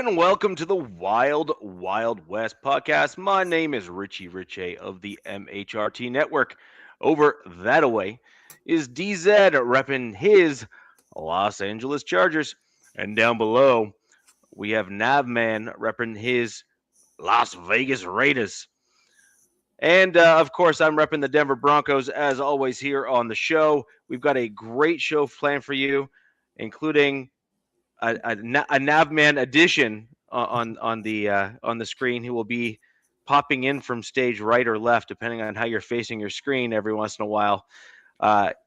and welcome to the Wild Wild West podcast. My name is Richie Riche of the MHRT Network. Over that away is DZ repping his Los Angeles Chargers. And down below, we have Navman repping his Las Vegas Raiders. And of course, I'm repping the Denver Broncos as always here on the show. We've got a great show planned for you, including a Navman edition on the screen, who will be popping in from stage right or left, depending on how you're facing your screen every once in a while,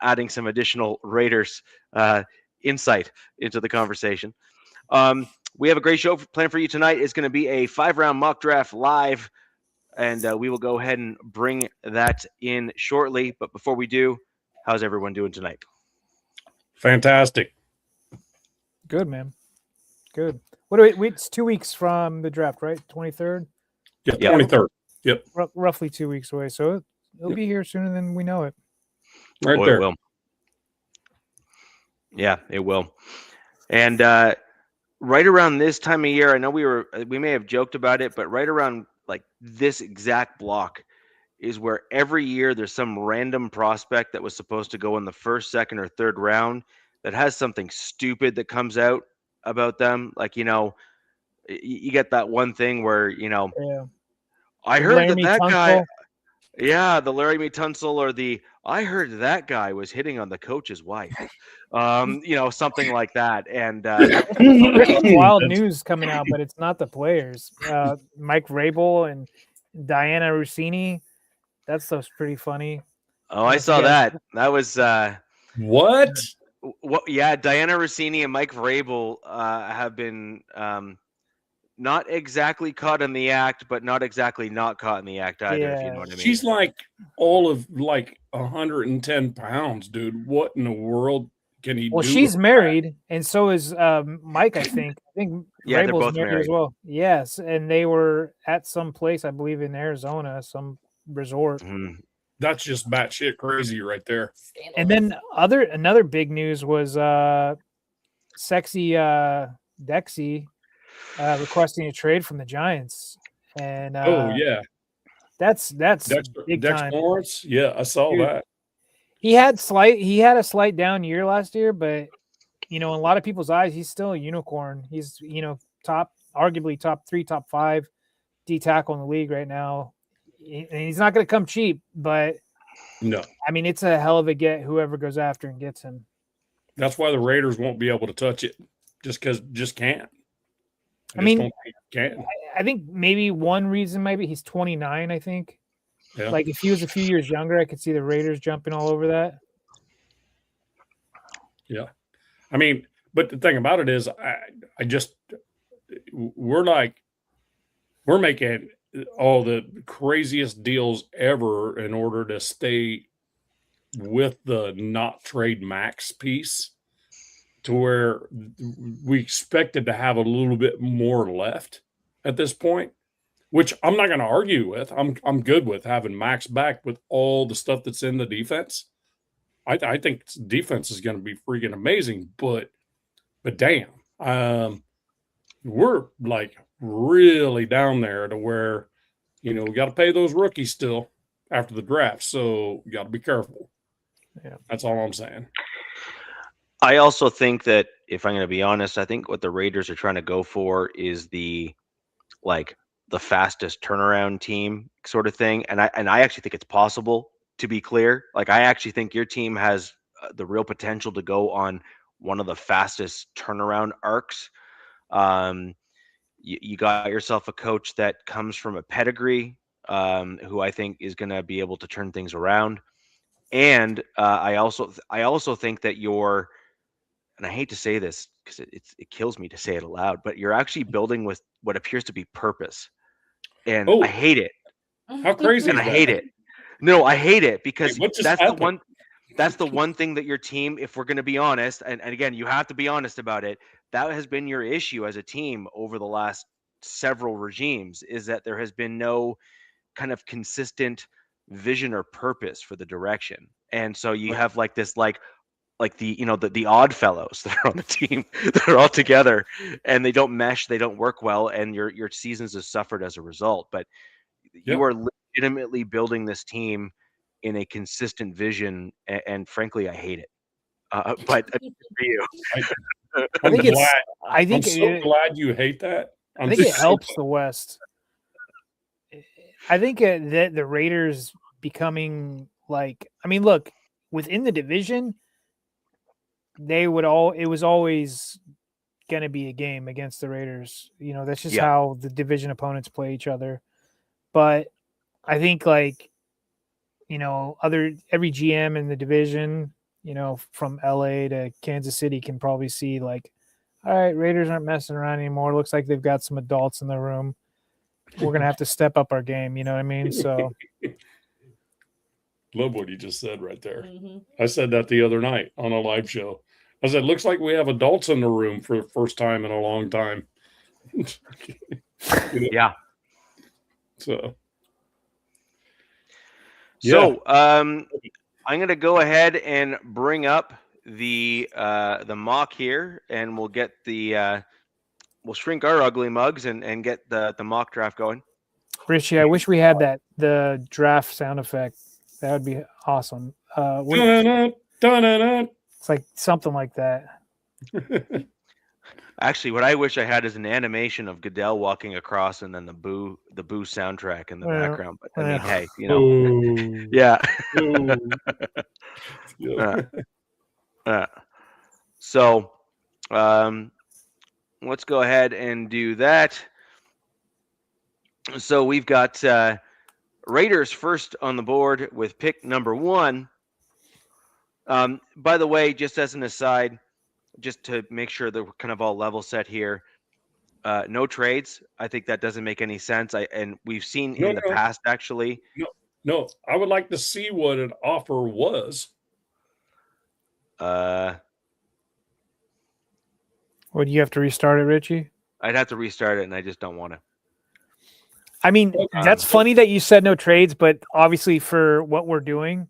adding some additional Raiders insight into the conversation. We have a great show planned for you tonight. It's going to be a 5-round mock draft live, and we will go ahead and bring that in shortly. But before we do, how's everyone doing tonight? Fantastic. Good, man. Good. What do we? It's 2 weeks from the draft, right? 23rd. Yeah, 23rd. Yep. Roughly 2 weeks away. So it'll be here sooner than we know it. Right there. It will. Yeah, it will. And right around this time of year, I know we may have joked about it, but right around like this exact block is where every year there's some random prospect that was supposed to go in the first, second, or third round that has something stupid that comes out about them. Like, you get that one thing where, I heard that guy, the Larry Tunsil, or I heard that guy was hitting on the coach's wife, something like that. And wild news coming out, but it's not the players. Mike Vrabel and Diana Rossini, that stuff's pretty funny. Oh, I saw that. That was what? Yeah, Diana Rossini and Mike Vrabel have been not exactly caught in the act, but not exactly not caught in the act either, if you know what I mean. She's like all of 110 pounds, dude. What in the world can he do? Well, she's married, and so is Mike, I think. Yeah, they're Vrabel's both married as well. Yes, and they were at some place, I believe, in Arizona, some resort. Mm-hmm. That's just batshit crazy right there. And then another big news was sexy Dexy requesting a trade from the Giants. And that's big Dex time. Lawrence. Yeah, I saw that. He had a slight down year last year, but in a lot of people's eyes, he's still a unicorn. He's arguably top 3, top 5 D tackle in the league right now. And he's not going to come cheap, but no, I mean, it's a hell of a get whoever goes after and gets him. That's why the Raiders won't be able to touch it, just can't. I think maybe one reason, maybe he's 29, I think. Yeah. Like if he was a few years younger, I could see the Raiders jumping all over that. Yeah. I mean, but the thing about it is we're making all the craziest deals ever in order to stay with the not trade max piece, to where we expected to have a little bit more left at this point, which I'm not going to argue with. I'm good with having max back with all the stuff that's in the defense. I think defense is going to be freaking amazing, but damn, we're like really down there to where, we got to pay those rookies still after the draft. So you got to be careful. Yeah. That's all I'm saying. I also think that, if I'm going to be honest, I think what the Raiders are trying to go for is the fastest turnaround team sort of thing. And I actually think it's possible, to be clear. Like, I actually think your team has the real potential to go on one of the fastest turnaround arcs. You got yourself a coach that comes from a pedigree, who I think is going to be able to turn things around. And I also think that you're, and I hate to say this because it kills me to say it aloud, but you're actually building with what appears to be purpose. And I hate it. How crazy and is I that? hate it. No, I hate it because that's the one thing that your team, if we're going to be honest, and again, you have to be honest about it, that has been your issue as a team over the last several regimes, is that there has been no kind of consistent vision or purpose for the direction. And so you have like this like the odd fellows that are on the team that are all together and they don't mesh, they don't work well, and your seasons have suffered as a result. But you are legitimately building this team in a consistent vision, and frankly, I hate it. But for you, I'm so glad you hate that. I think it helps the West. I think that the Raiders becoming like, I mean, look, within the division, it was always going to be a game against the Raiders. You know, that's just how the division opponents play each other. But I think, like, you know, every GM in the division, you know, from LA to Kansas City can probably see, like, all right, Raiders aren't messing around anymore. Looks like they've got some adults in the room. We're going to have to step up our game. You know what I mean? So. Love what you just said right there. Mm-hmm. I said that the other night on a live show. I said, looks like we have adults in the room for the first time in a long time. Yeah. So I'm going to go ahead and bring up the mock here, and we'll get we'll shrink our ugly mugs and get the mock draft going. Richie, I wish we had the draft sound effect. That would be awesome. It's like something like that. Actually, what I wish I had is an animation of Goodell walking across, and then the boo soundtrack in the background. But I mean, hey, you know, yeah. So, let's go ahead and do that. So we've got Raiders first on the board with pick number 1. By the way, just as an aside, just to make sure that we're kind of all level set here, no trades. I think that doesn't make any sense. And we've seen in the past, actually. No, I would like to see what an offer was. Would you have to restart it, Richie? I'd have to restart it, and I just don't want to. I mean, that's funny that you said no trades, but obviously for what we're doing,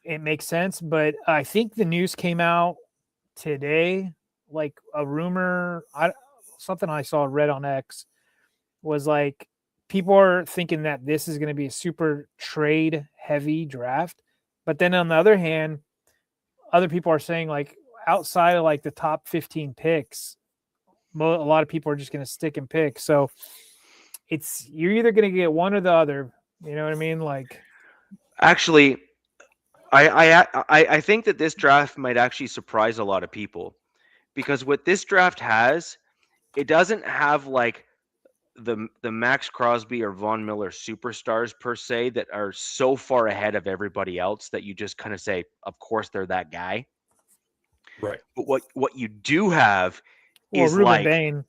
it makes sense. But I think the news came out today, like a rumor, something I read on X was like people are thinking that this is going to be a super trade heavy draft. But then on the other hand, other people are saying like outside of like the top 15 picks, a lot of people are just going to stick and pick. So you're either going to get one or the other. You know what I mean? Like, actually, I think that this draft might actually surprise a lot of people, because what this draft has, it doesn't have like the Max Crosby or Von Miller superstars per se that are so far ahead of everybody else that you just kind of say, of course they're that guy. Right. But what you do have is Ruben like Bain.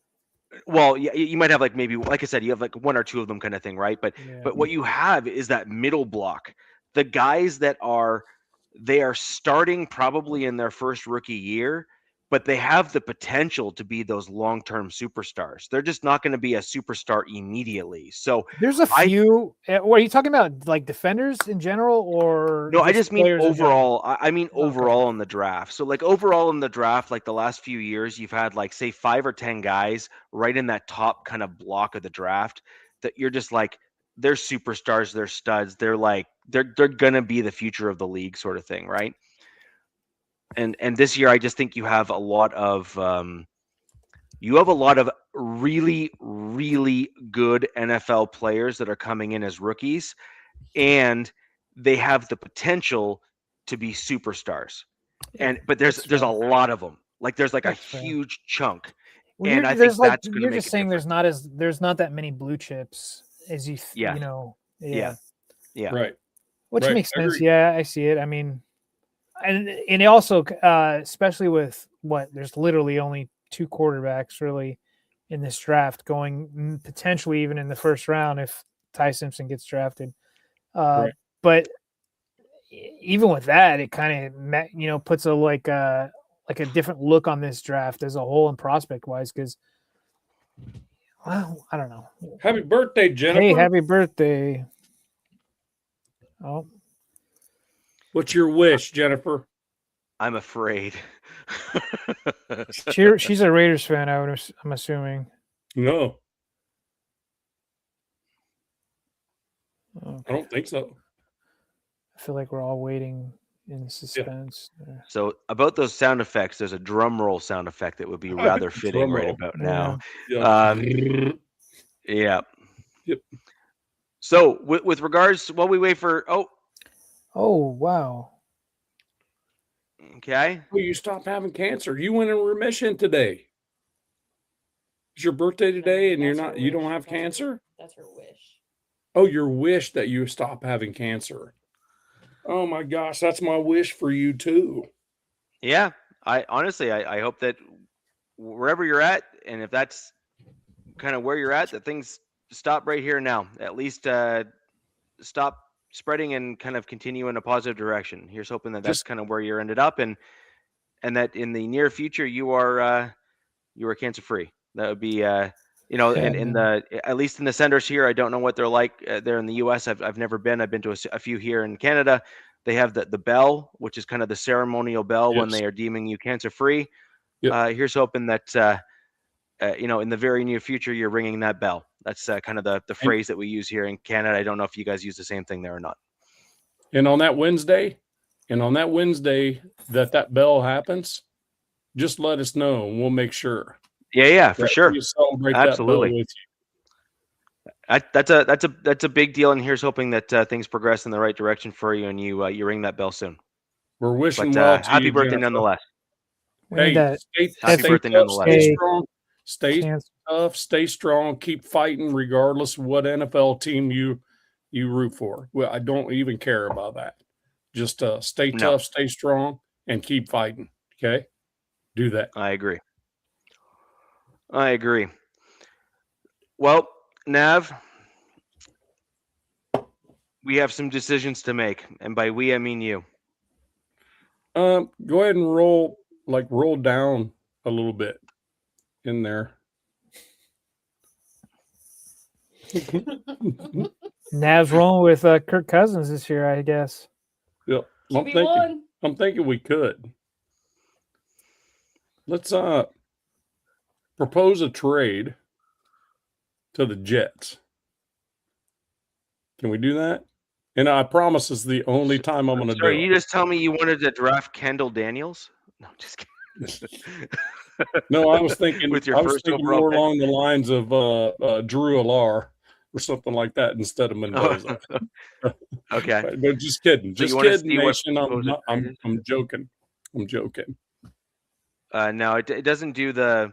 Well, yeah, you might have like maybe, like I said, you have like one or two of them kind of thing, right? But what you have is that middle block, the guys that they are starting probably in their first rookie year, but they have the potential to be those long-term superstars. They're just not going to be a superstar immediately. So there's a few. What are you talking about? Like defenders in general, or no? I just mean overall. I mean overall in the draft. So like overall in the draft, like the last few years, you've had like say 5 or 10 guys right in that top kind of block of the draft that you're just like, they're superstars, they're studs, they're like they're gonna be the future of the league, sort of thing, right? And this year, I just think you have a lot of really, really good NFL players that are coming in as rookies, and they have the potential to be superstars. But there's a lot of them. Like there's like a huge chunk, and I think that's going to make it different. You're just saying there's not that many blue chips as you know. Yeah. Right. Which makes sense. Yeah, I see it. I mean. And it also, especially with there's literally only 2 quarterbacks really in this draft going potentially even in the first round if Ty Simpson gets drafted. But even with that, it kind of, puts a different look on this draft as a whole and prospect wise. Cause well, I don't know. Happy birthday, Jennifer. Hey, happy birthday. Oh, what's your wish, Jennifer? I'm afraid. She's a Raiders fan. I'm assuming. No, Okay. I don't think so. I feel like we're all waiting in suspense. there. So about those sound effects, there's a drum roll sound effect that would be rather fitting Drum right roll. about now. Yeah. Yeah. Yep. So with regards, while we wait for Oh wow. okay. Oh, you stopped having cancer. You went in remission today. It's your birthday today, and you don't have cancer? That's her wish. Oh, your wish that you stop having cancer. Oh my gosh, that's my wish for you too. Yeah. I honestly I hope that wherever you're at, and if that's kind of where you're at, that things stop right here now. At least stop spreading and kind of continue in a positive direction. Here's hoping that that's kind of where you ended up, and that in the near future you are cancer free. That would be in the at least in the centers here. I don't know what they're like there in the U.S. I've never been. I've been to a few here in Canada. They have the bell, which is kind of the ceremonial bell when they are deeming you cancer free. Yep. Here's hoping that in the very near future you're ringing that bell. That's kind of the phrase that we use here in Canada. I don't know if you guys use the same thing there or not. And on that Wednesday that bell happens, just let us know and we'll make sure. Yeah, for sure. We celebrate Absolutely. that bell with you. That's a big deal, and here's hoping that things progress in the right direction for you, and you ring that bell soon. We're wishing But well to happy you, birthday Jennifer. nonetheless. Hey, Happy birthday nonetheless. Stay strong. Stay tough. Stay strong. Keep fighting, regardless of what NFL team you root for. Well, I don't even care about that. Just stay tough, stay strong, and keep fighting. Okay, do that. I agree. Well, Nav, we have some decisions to make, and by we I mean you. Go ahead and roll down a little bit in there. Nav's rolling with Kirk Cousins this year, I guess. Yep. I'm thinking we could. Let's propose a trade to the Jets. Can we do that? And I promise it's the only time I'm going to do it. You just tell me you wanted to draft Kendall Daniels? No, just kidding. No, I was thinking with your first overall more pick? along the lines of Drew Alar or something like that instead of Mendoza. Okay, but just kidding. So Just kidding, Nation. I'm joking. I'm joking. No, it doesn't do the.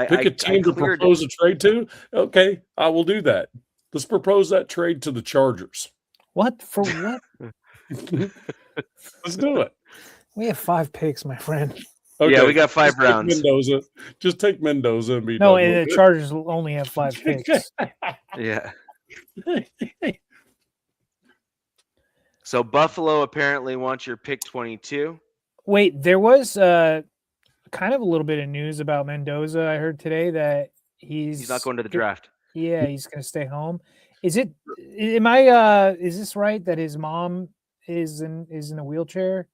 Pick a team to propose a trade to. Okay, I will do that. Let's propose that trade to the Chargers. What? For what? Let's do it. We have 5 picks, my friend. Okay. Yeah, we got 5 rounds. Just take Mendoza and be no, done and with the it. Chargers only have 5 picks. Yeah. So Buffalo apparently wants your pick 22. Wait, there was kind of a little bit of news about Mendoza. I heard today that he's not going to the draft. Yeah, he's going to stay home. Is this right that his mom is in a wheelchair?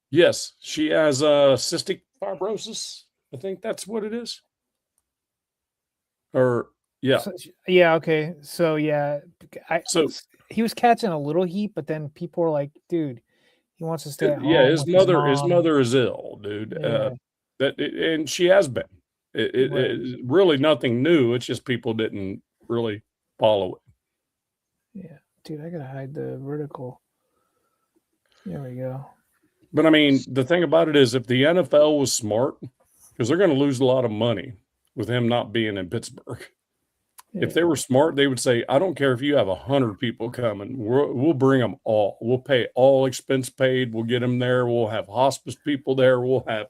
Yes, she has cystic fibrosis. I think that's what it is. Or yeah. Okay. So yeah, he was catching a little heat, but then people were like, "Dude, he wants to stay at home." Yeah, his mother is ill, dude. Yeah. And she has been. It's really nothing new. It's just people didn't really follow it. Yeah, dude, I gotta hide the vertical. There we go. But I mean, the thing about it is, if the NFL was smart, because they're going to lose a lot of money with him not being in Pittsburgh. Yeah. If they were smart, they would say, "I don't care if you have 100 people coming. We'll bring them all. We'll pay all expense paid. We'll get them there. We'll have hospice people there. We'll have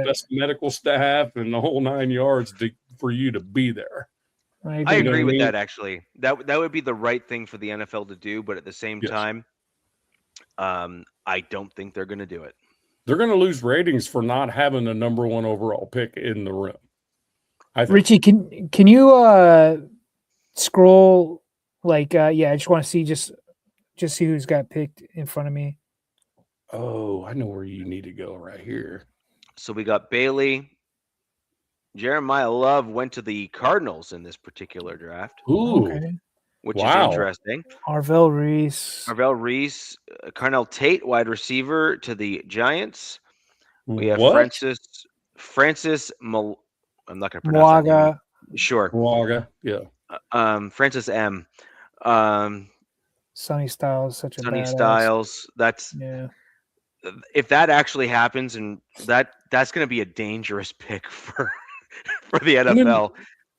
best medical staff and the whole 9 yards for you to be there." I agree with that. Actually, that would be the right thing for the NFL to do. But at the same time, I don't think they're going to do it. They're going to lose ratings for not having the number 1 overall pick in the room. Richie, can you scroll I just want to see just see who's got picked in front of me. Oh, I know where you need to go right here. So we got Bailey. Jeremiah Love went to the Cardinals in this particular draft, Ooh, Okay. which is wow. interesting. Arvel Reese. Marvell Reese, Carnell Tate, wide receiver to the Giants. We have What? Francis. I'm not going to pronounce that name. Mwaga. Sure. Waga. Yeah. Francis M. Sonny Styles, such a Sonny badass. Styles. That's Yeah. if that actually happens, and that's going to be a dangerous pick for the NFL.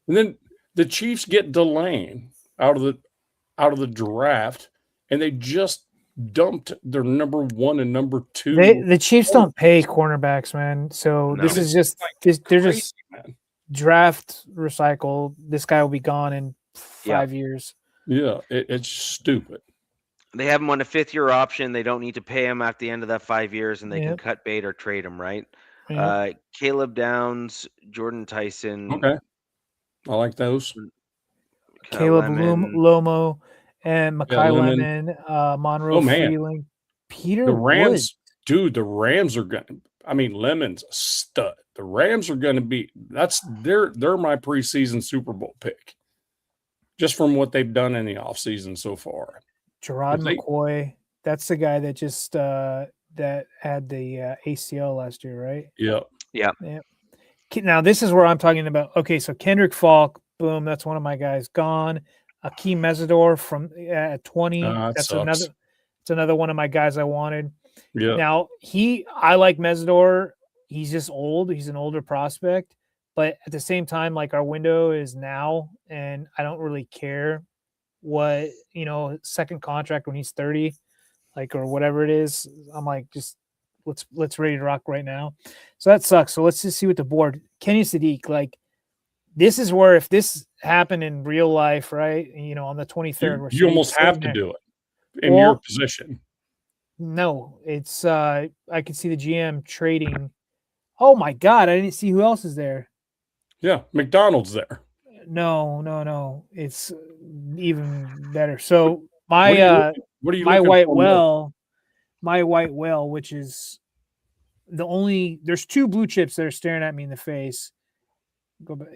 And then the Chiefs get Delane out of the draft, and they just dumped their number 1 and number 2. The Chiefs don't pay cornerbacks, man. So No. this is just they're just draft recycle. This guy will be gone in 5 years. Yeah, it's stupid. They have him on a 5th-year option. They don't need to pay him at the end of that 5 years, and they can Yep. cut bait or trade him, right? Yeah. Caleb Downs, Jordan Tyson. Okay. I like those. Caleb Lemon. Lomo and Makai Lemon. Lemon, Monroe Oh, man. Freeling, Peter The Rams, Wood. dude, the Rams are going to, Lemon's a stud. The Rams are going to be, they're my preseason Super Bowl pick. Just from what they've done in the offseason so far. Gerard McCoy. That's the guy that just that had the ACL last year, right? Yeah. Now this is where I'm talking about. Okay, so Kendrick Falk, boom, that's one of my guys gone. Akeem Mesidor from at 20. That's another one of my guys I wanted. Yeah. Now I like Mesidor. He's just old. He's an older prospect, but at the same time, like our window is now, and I don't really care what second contract when he's 30, like or whatever it is. I'm like, just let's ready to rock right now. So that sucks. So let's just see what the board. Kenny Sadiq, like this is where if this happened in real life, right? On the 23rd, you almost have to do it in your position. No, it's I could see the GM trading. Oh my God, I didn't see who else is there. Yeah, McDonald's there. No. It's even better. So my white whale, which is there's 2 blue chips that are staring at me in the face,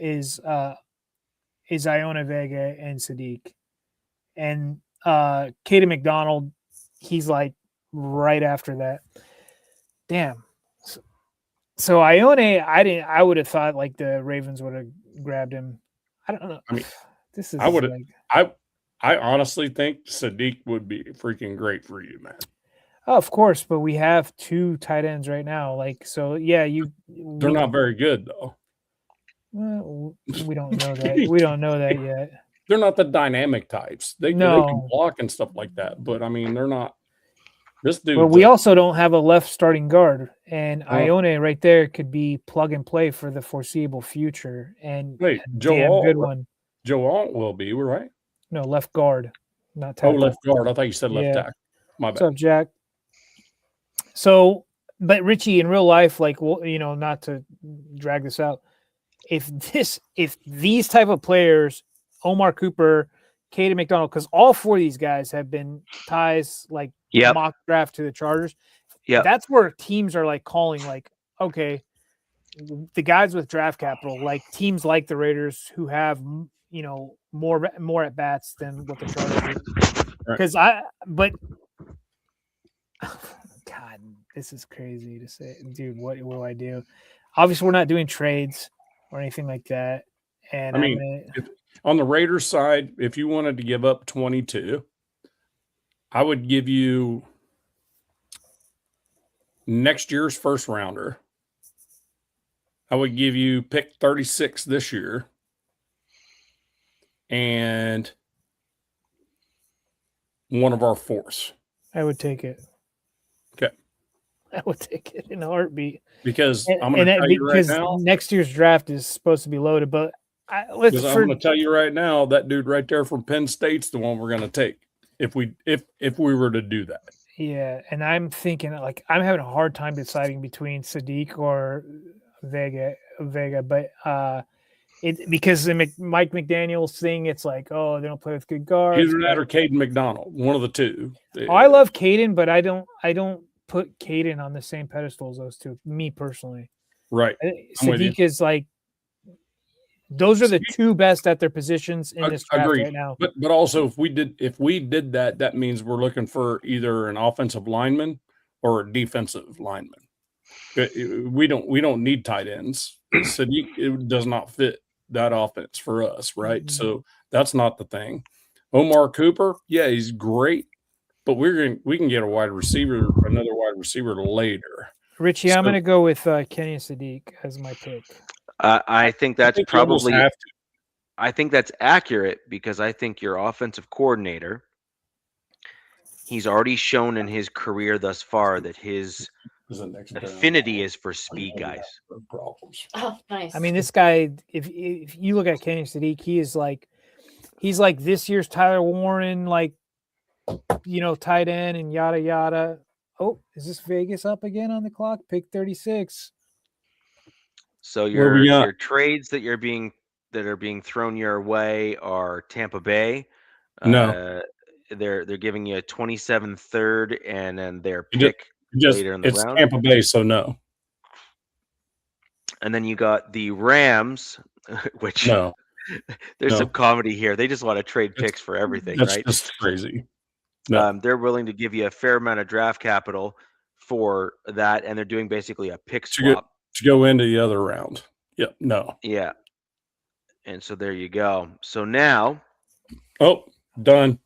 is Iona Vega and Sadiq, and Caden McDonald. He's like right after that. Damn. So Ione, I would have thought like the Ravens would have grabbed him. I don't know. This is I honestly think Sadiq would be freaking great for you, man. Oh, of course, but we have 2 tight ends right now. Like, so yeah, they're not very good though. Well, we don't know that. We don't know that yet. They're not the dynamic types. They can block and stuff like that, but they're not. This dude. But we also don't have a left starting guard, and Ione right there could be plug and play for the foreseeable future. And good one. Joe Alt will be right. No, left guard, not tackle. Oh, left guard. I thought you said left tackle. My bad. What's up, Jack? So, but Richie, in real life, like, well, not to drag this out, if these type of players, Omar Cooper, Caden McDonald, because all 4 of these guys have been ties like mock draft to the Chargers. Yeah, that's where teams are like calling, like, okay, the guys with draft capital, like teams like the Raiders who have more at bats than what the Chargers do. Because God, this is crazy to say, dude. What will I do? Obviously, we're not doing trades or anything like that. And on the Raiders side, if you wanted to give up 22, I would give you next year's first rounder. I would give you pick 36 this year. And one of our 4s. I would take it. Okay. I would take it in a heartbeat. Because I'm going to tell you right now. Next year's draft is supposed to be loaded, but I'm going to tell you right now, that dude right there from Penn State's the one we're going to take if we were to do that. Yeah, and I'm thinking, like, I'm having a hard time deciding between Sadiq or Vega, but because the Mike McDaniel's thing, it's like, oh, they don't play with good guards. Either that or Caden McDonald, one of the 2. Oh, I love Caden, but I don't put Caden on the same pedestal as those two. Me personally, Right. I'm with you. Sadiq is like. Those are the two best at their positions in this draft Agreed. right now. But also, if we did that, that means we're looking for either an offensive lineman or a defensive lineman. We don't need tight ends. Sadiq does not fit that offense for us, right? So that's not the thing. Omar Cooper, yeah, he's great, but we can get another wide receiver later. Richie, I'm going to go with Kenny Sadiq as my pick. I think that's probably. Have to. I think that's accurate because I think your offensive coordinator, he's already shown in his career thus far that his affinity is for speed guys. Oh, nice. I mean, this guy, if you look at Kenny Sadiq, he's like this year's Tyler Warren, like, tight end and yada yada. Oh, is this Vegas up again on the clock? Pick 36. So your trades that are being thrown your way are Tampa Bay. No, they're giving you a 27 third and then their pick later in the round. Tampa Bay, so no. And then you got the Rams, which there's some comedy here. They just want to trade picks for everything, that's right? That's just crazy. No. They're willing to give you a fair amount of draft capital for that, and they're doing basically a pick swap to go into the other round. Yep. No. Yeah. And so there you go. So now, done.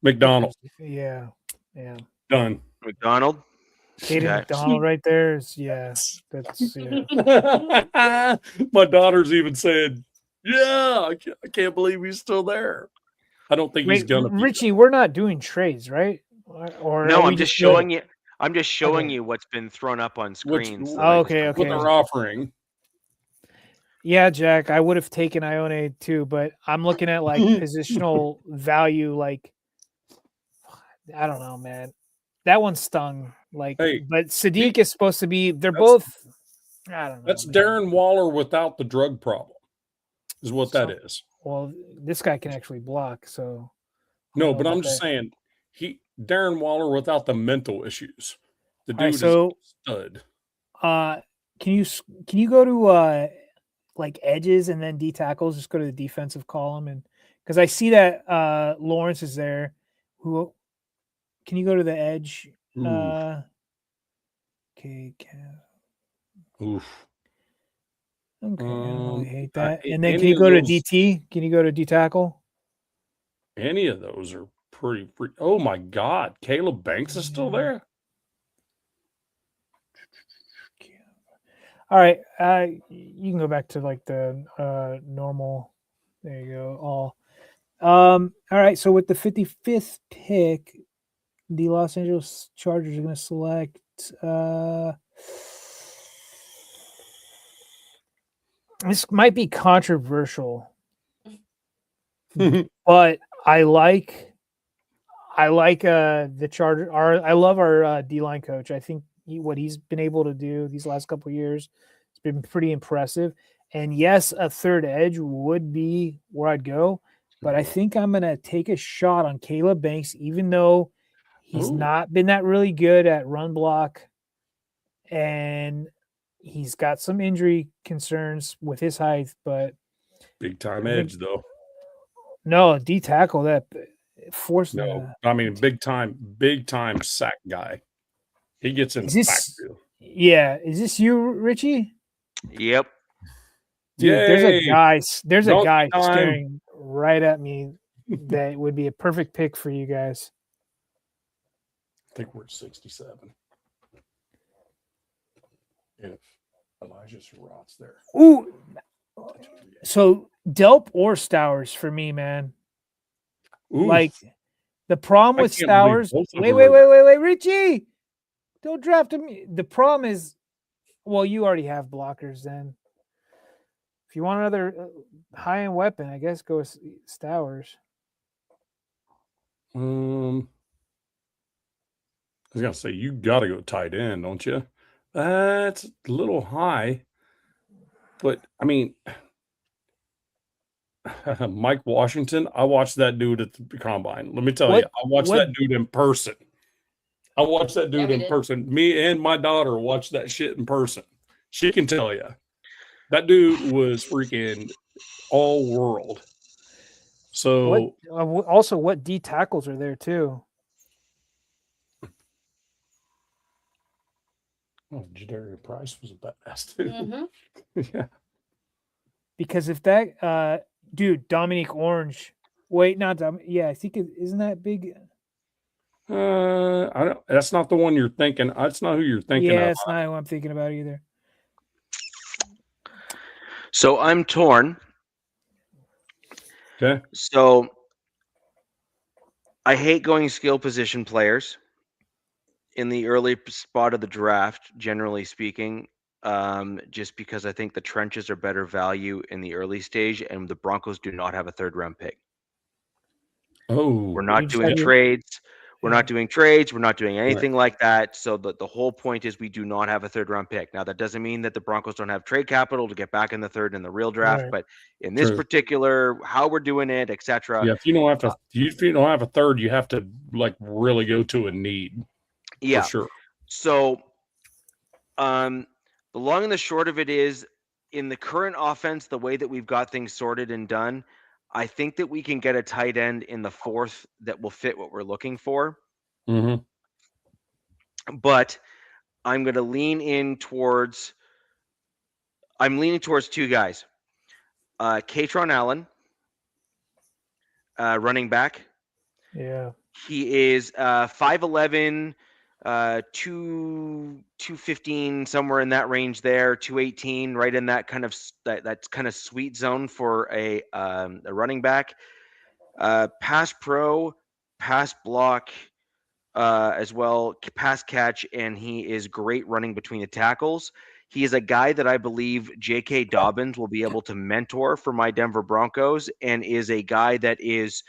McDonald. Yeah. Done. McDonald. Caden McDonald right there is that's My daughter's even said, "Yeah, I can't believe he's still there." I don't think he's gonna. Richie, we're not doing trades, right? Or no, I'm just showing you. I'm just showing you what's been thrown up on screens. Okay. What they're offering. Yeah, Jack, I would have taken Ione too, but I'm looking at like positional value. Like, I don't know, man. That one stung. Like, but Sadiq is supposed to be. They're both. I don't know. That's Darren Waller without the drug problem, is what that is. Well, this guy can actually block. So no, but I'm just saying, Darren Waller without the mental issues. The dude is stud. Can you go to like edges and then D tackles? Just go to the defensive column, and because I see that Lawrence is there. Who can you go to the edge? Okay. Oof. Okay, I don't really hate that. And then can you go to DT? Can you go to D tackle? Any of those are pretty. Oh my God, Caleb Banks is still there. All right, you can go back to like the normal. There you go. All right. So with the 55th pick, the Los Angeles Chargers are going to select. This might be controversial, but I like the Chargers. I love our D-line coach. I think what he's been able to do these last couple of years has been pretty impressive. And yes, a third edge would be where I'd go, but I think I'm going to take a shot on Caleb Banks, even though he's not been that really good at run block, and he's got some injury concerns with his height, but big time edge though. No, D tackle that forced. No, I mean big time sack guy. He gets in the backfield. Yeah, is this you, Richie? Yep. Dude, there's a guy staring right at me that would be a perfect pick for you guys. I think we're at 67. If Elijah Surratt's there. Ooh. So Delp or Stowers for me, man. Oof. Like the problem with Stowers. Wait, Richie. Don't draft him. The problem is, well, you already have blockers then. If you want another high-end weapon, I guess go with Stowers. I was going to say, you got to go tight end, don't you? That's a little high. But, I mean, Mike Washington, I watched that dude at the combine. Let me tell you, I watched that dude in person. I watched that dude we in did. person. Me and my daughter watched that shit in person. She can tell you. That dude was freaking all world. So Also, what D tackles are there too? Jadarian Price was a badass too. Mm-hmm. Yeah. Because if that dude Dominique Orange, wait, not yeah, I think isn't that big? I don't. That's not the one you're thinking. That's not who you're thinking Yeah, of. it's not who I'm thinking about either. So I'm torn. Okay. So I hate going skill position players in the early spot of the draft, generally speaking, just because I think the trenches are better value in the early stage, and the Broncos do not have a third-round pick. Oh, We're not You just doing have your- trades. We're Yeah. not doing trades. We're not doing anything like that. So the whole point is we do not have a third-round pick. Now, that doesn't mean that the Broncos don't have trade capital to get back in the third in the real draft, Right. but in this True. particular, how we're doing it, etc. Yeah, if you don't have a third, you have to like really go to a need. Yeah. For sure. So, the long and the short of it is, in the current offense, the way that we've got things sorted and done, I think that we can get a tight end in the fourth that will fit what we're looking for. Mm-hmm. But I'm going to lean towards two guys. Katron Allen, running back. Yeah. He is 5'11", 215, somewhere in that range there, 218, right in that kind of that's kind of sweet zone for a running back. Pass pro, pass block, as well, pass catch, and he is great running between the tackles. He is a guy that I believe J.K. Dobbins will be able to mentor for my Denver Broncos, and is a guy that is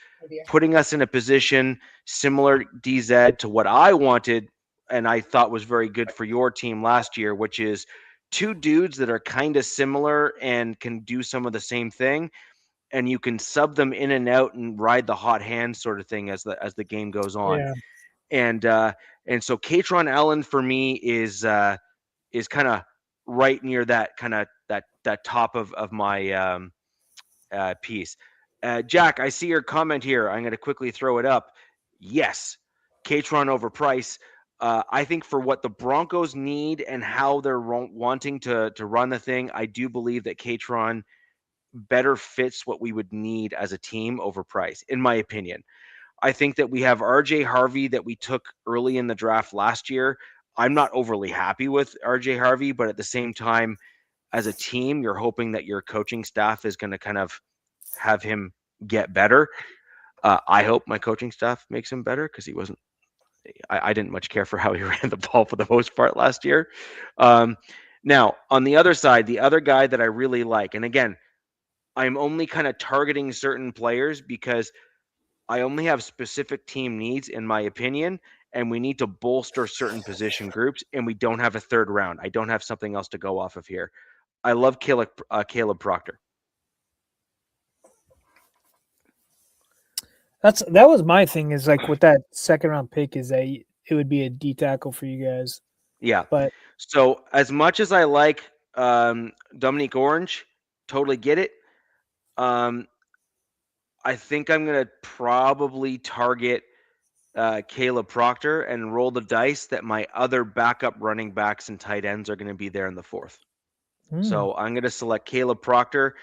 putting us in a position similar, DZ, to what I wanted and I thought was very good for your team last year, which is two dudes that are kind of similar and can do some of the same thing, and you can sub them in and out and ride the hot hand sort of thing as the game goes on. Yeah. And so Katron Allen for me is kind of right near that kind of that top of my piece. Jack, I see your comment here. I'm going to quickly throw it up. Yes, Katron over Price. I think for what the Broncos need and how they're wanting to run the thing, I do believe that Katron better fits what we would need as a team over Price, in my opinion. I think that we have RJ Harvey that we took early in the draft last year. I'm not overly happy with RJ Harvey, but at the same time, as a team, you're hoping that your coaching staff is going to kind of have him get better. I hope my coaching staff makes him better, because he wasn't. I didn't much care for how he ran the ball for the most part last year. Now, on the other side, the other guy that I really like, and again, I'm only kind of targeting certain players because I only have specific team needs, in my opinion, and we need to bolster certain position groups, and we don't have a third round. I don't have something else to go off of here. I love Caleb Proctor. That was my thing, is like with that second round pick, is that it would be a D tackle for you guys. Yeah. But so as much as I like Dominique Orange, totally get it. I think I'm going to probably target Caleb Proctor and roll the dice that my other backup running backs and tight ends are going to be there in the fourth. So I'm going to select Caleb Proctor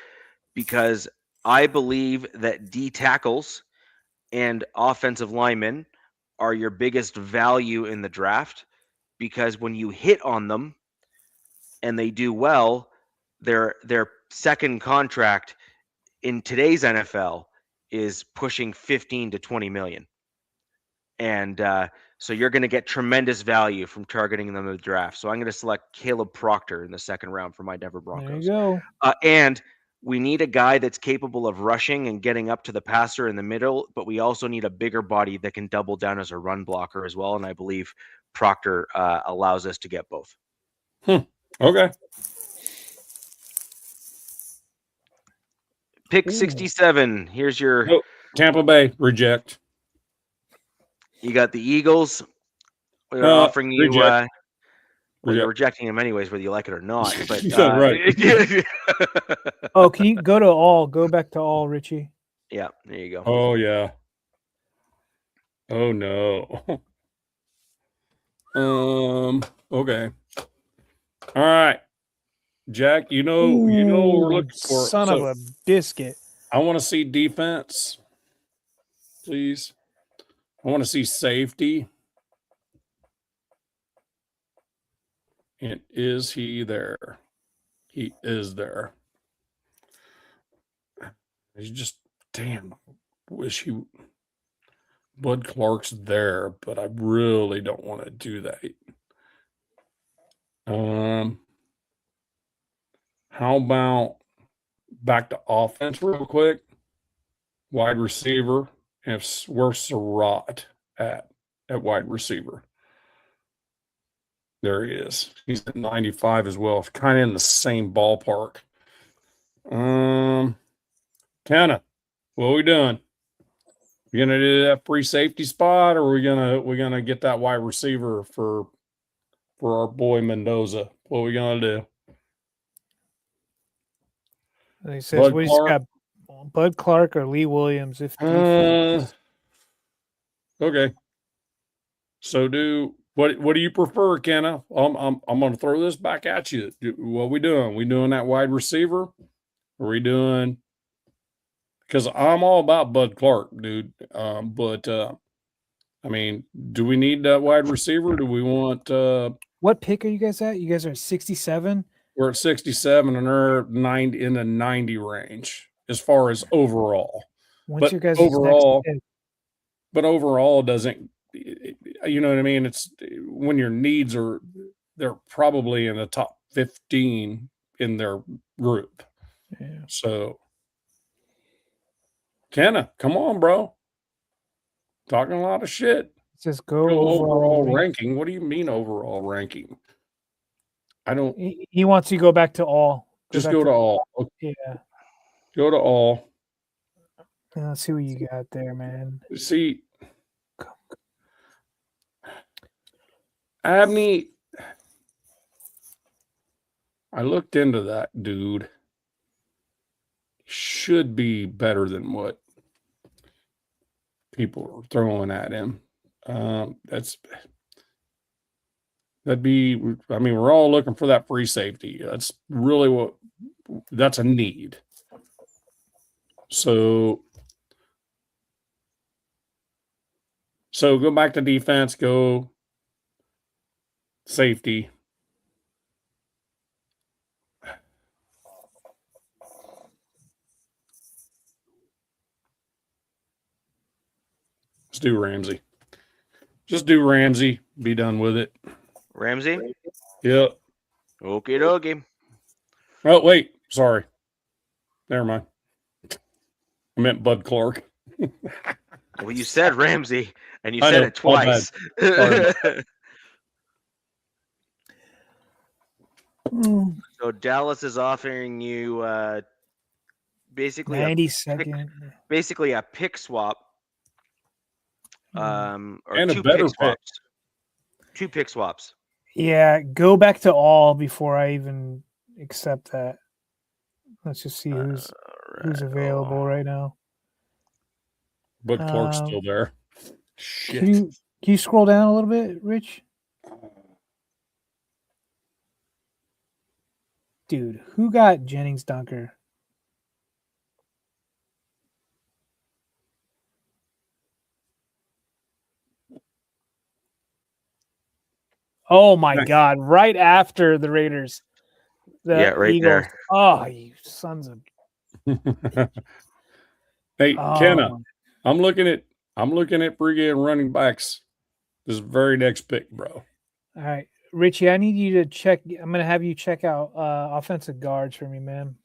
because I believe that D tackles and offensive linemen are your biggest value in the draft, because when you hit on them and they do well, their second contract in today's NFL is pushing 15 to 20 million. And so you're going to get tremendous value from targeting them in the draft. So I'm going to select Caleb Proctor in the second round for my Denver Broncos. there you go. And we need a guy that's capable of rushing and getting up to the passer in the middle, but we also need a bigger body that can double down as a run blocker as well. And I believe Proctor allows us to get both. Okay. Pick 67. Here's your Tampa Bay reject. You got the Eagles. They're offering you. Reject. Well, you're rejecting them anyways, whether you like it or not. But Right. Oh, can you go to all? Go back to all, Richie. Yeah, there you go. Oh yeah. Oh no. Okay. All right. Jack, you know what we're looking for. Son of a biscuit. I want to see defense, please. I want to see safety. And is he there? He is there. He's just damn. Wish he. Bud Clark's there, but I really don't want to do that. How about back to offense real quick? Wide receiver. If where's Surratt at wide receiver? There he is. He's at 95 as well. Kind of in the same ballpark. Kenna, what are we doing? You gonna do that free safety spot, or we gonna get that wide receiver for our boy Mendoza? What are we gonna do? He says, "What he's got, Bud Clark or Lee Williams?" If okay. So what do you prefer, Kenna? I'm gonna throw this back at you. What are we doing? We doing that wide receiver? Are we doing? Because I'm all about Bud Clark, dude. But I mean, do we need that wide receiver? Do we want? What pick are you guys at? You guys are at 67. We're at 67, and they're in the 90 range as far as overall. What's your guys' overall? next pick? But overall, doesn't you know what I mean? It's when your needs they're probably in the top 15 in their group. Yeah. So. Kenna, come on, bro. Talking a lot of shit. Just go overall ranking. What do you mean overall ranking? I don't. He wants you to go back to all. Go to all. Yeah. Go to all. Let's see what you got there, man. See, Abney. I looked into that dude. Should be better than what people are throwing at him. That'd be. I mean, we're all looking for that free safety. That's really that's a need. So go back to defense. Go safety. Let's do Ramsey. Just do Ramsey. Be done with it. Ramsey? Yep. Okie dokie. Oh, wait. Sorry. Never mind. I meant Bud Clark. Well, you said Ramsey, and you said it twice. So Dallas is offering you basically 92nd. Basically a pick swap. Or and two a better pick swaps. 2 pick swaps. Yeah, go back to all before I even accept that. Let's just see who's available right now. Bud Clark's still there. Shit. Can you scroll down a little bit, Rich? Dude, who got Jennings Dunker? Oh my God! Right after the Raiders, right Eagles. there. Oh, you sons of! Hey, Kenna, I'm looking at pregame running backs. This very next pick, bro. All right, Richie, I need you to check. I'm gonna have you check out offensive guards for me, man.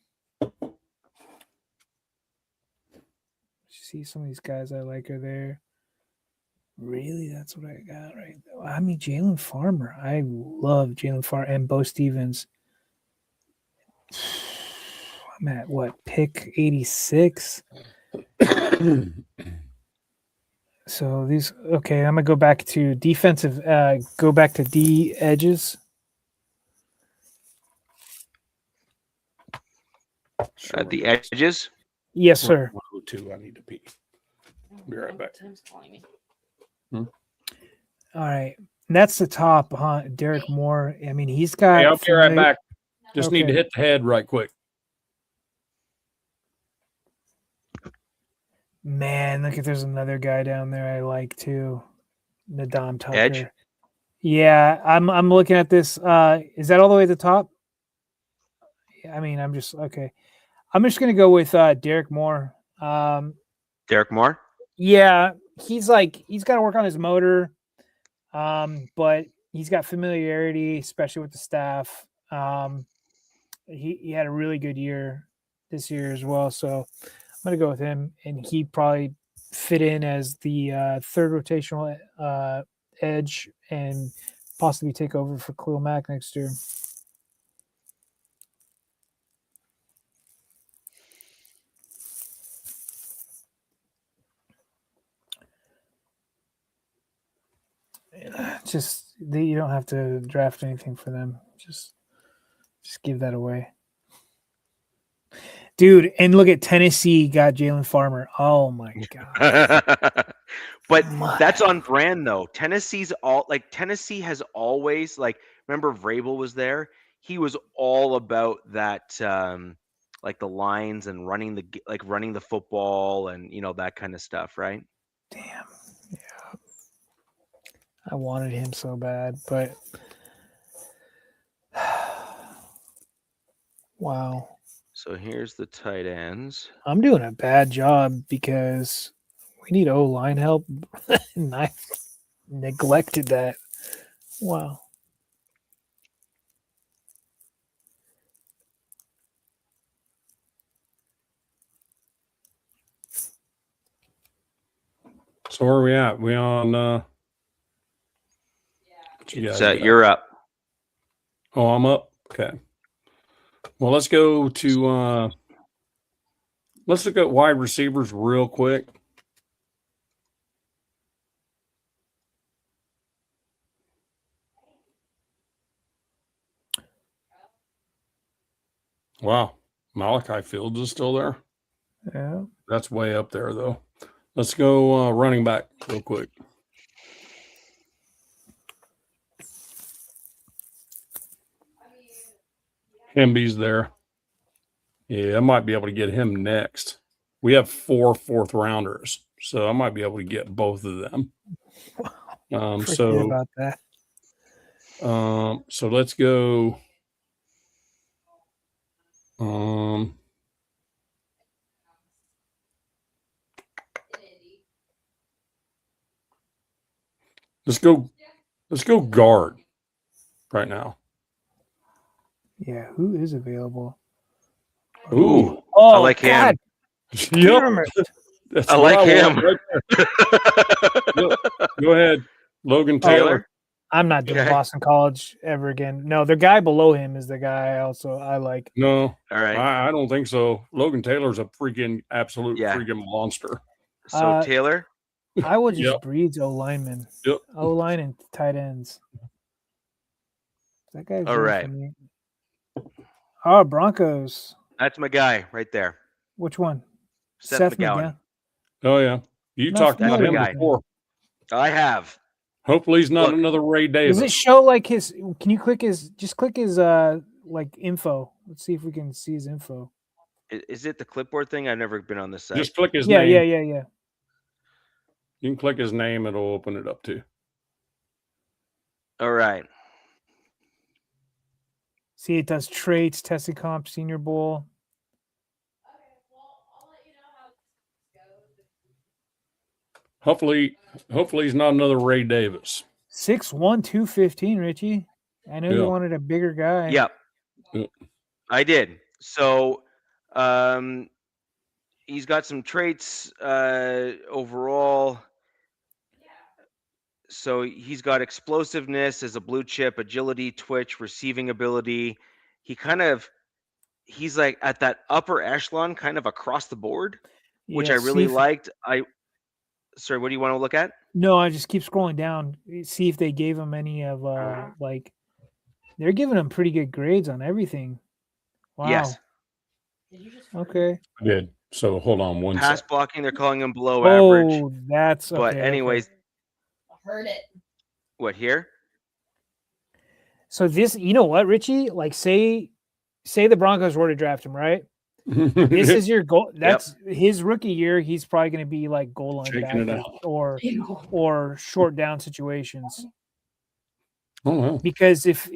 See some of these guys I like are there. Really, that's what I got right there. I mean, Jalen Farmer. I love Jalen Farmer and Bo Stevens. I'm at what, pick 86? So these okay. I'm gonna go back to defensive. Go back to D edges. At the edges. Yes, sir. 102. I need to pee. Be right back. Tim's calling me. All right. And that's the top, huh? Derek Moore. I mean, he's got. Hey, I'll be right back. Just need to Okay. hit the head right quick. Man, look if there's another guy down there I like too. Nadam Tucker. Edge? Yeah, I'm looking at this. Is that all the way at the top? I mean, I'm just okay. I'm just gonna go with Derek Moore. Derek Moore. Yeah, he's got to work on his motor, but he's got familiarity, especially with the staff. He had a really good year this year as well, so I'm gonna go with him, and he probably fit in as the third rotational edge and possibly take over for Khalil Mack next year. Just you don't have to draft anything for them. Just give that away, dude. And look at Tennessee got Jalen Farmer. Oh my god! But that's on brand though. Tennessee has always remember Vrabel was there. He was all about that, like the lines and running the football and that kind of stuff, right? Damn. Yeah. I wanted him so bad, but wow. So here's the tight ends. I'm doing a bad job because we need O-line help, and I neglected that. Wow. So where are we at? We on You're up. Oh, I'm up. Okay. Well, let's go to let's look at wide receivers real quick. Wow. Malachi Fields is still there. Yeah. That's way up there, though. Let's go running back real quick. Hemby's there. Yeah, I might be able to get him next. We have 4 fourth rounders, so I might be able to get both of them. Forget about that. So let's go. Let's go guard right now. Yeah, who is available? Ooh, Oh, I like him. Yep. That's I like him. Right. Go ahead, Logan Taylor. I'm not doing Boston College ever again. No, the guy below him is the guy I like. No, all right. I don't think so. Logan Taylor's a freaking absolute freaking monster. So Taylor, I would just breed O-linemen. Yep. O-line and tight ends. That guy's all right. Oh, Broncos. That's my guy right there. Which one? Seth McGowan. Oh yeah, you talked about him before. I have. Hopefully he's not another Ray Davis. Does it show like his? Can you click his like info? Let's see if we can see his info. Is it the clipboard thing? I've never been on this site. Just click his name. Yeah. You can click his name; it'll open it up too. All right. See, it does traits, testing comp, Senior Bowl. Hopefully he's not another Ray Davis. 6'1", 215, Richie. I know you wanted a bigger guy. Yep. I did. So he's got some traits overall. So he's got explosiveness as a blue chip, agility, twitch, receiving ability. He's like at that upper echelon, kind of across the board, which I really liked. Sorry, what do you want to look at? No, I just keep scrolling down, see if they gave him any of like they're giving him pretty good grades on everything. Wow. Yes. Okay. I did. So hold on one Pass sec. blocking, they're calling him below average. Oh, that's okay. But anyways, I heard it. what here? So this, you know what, Richie? Like, say the Broncos were to draft him, right? This is your goal. That's his rookie year. He's probably going to be like goal line Shaking it back out. or short down situations. Oh, wow. Because if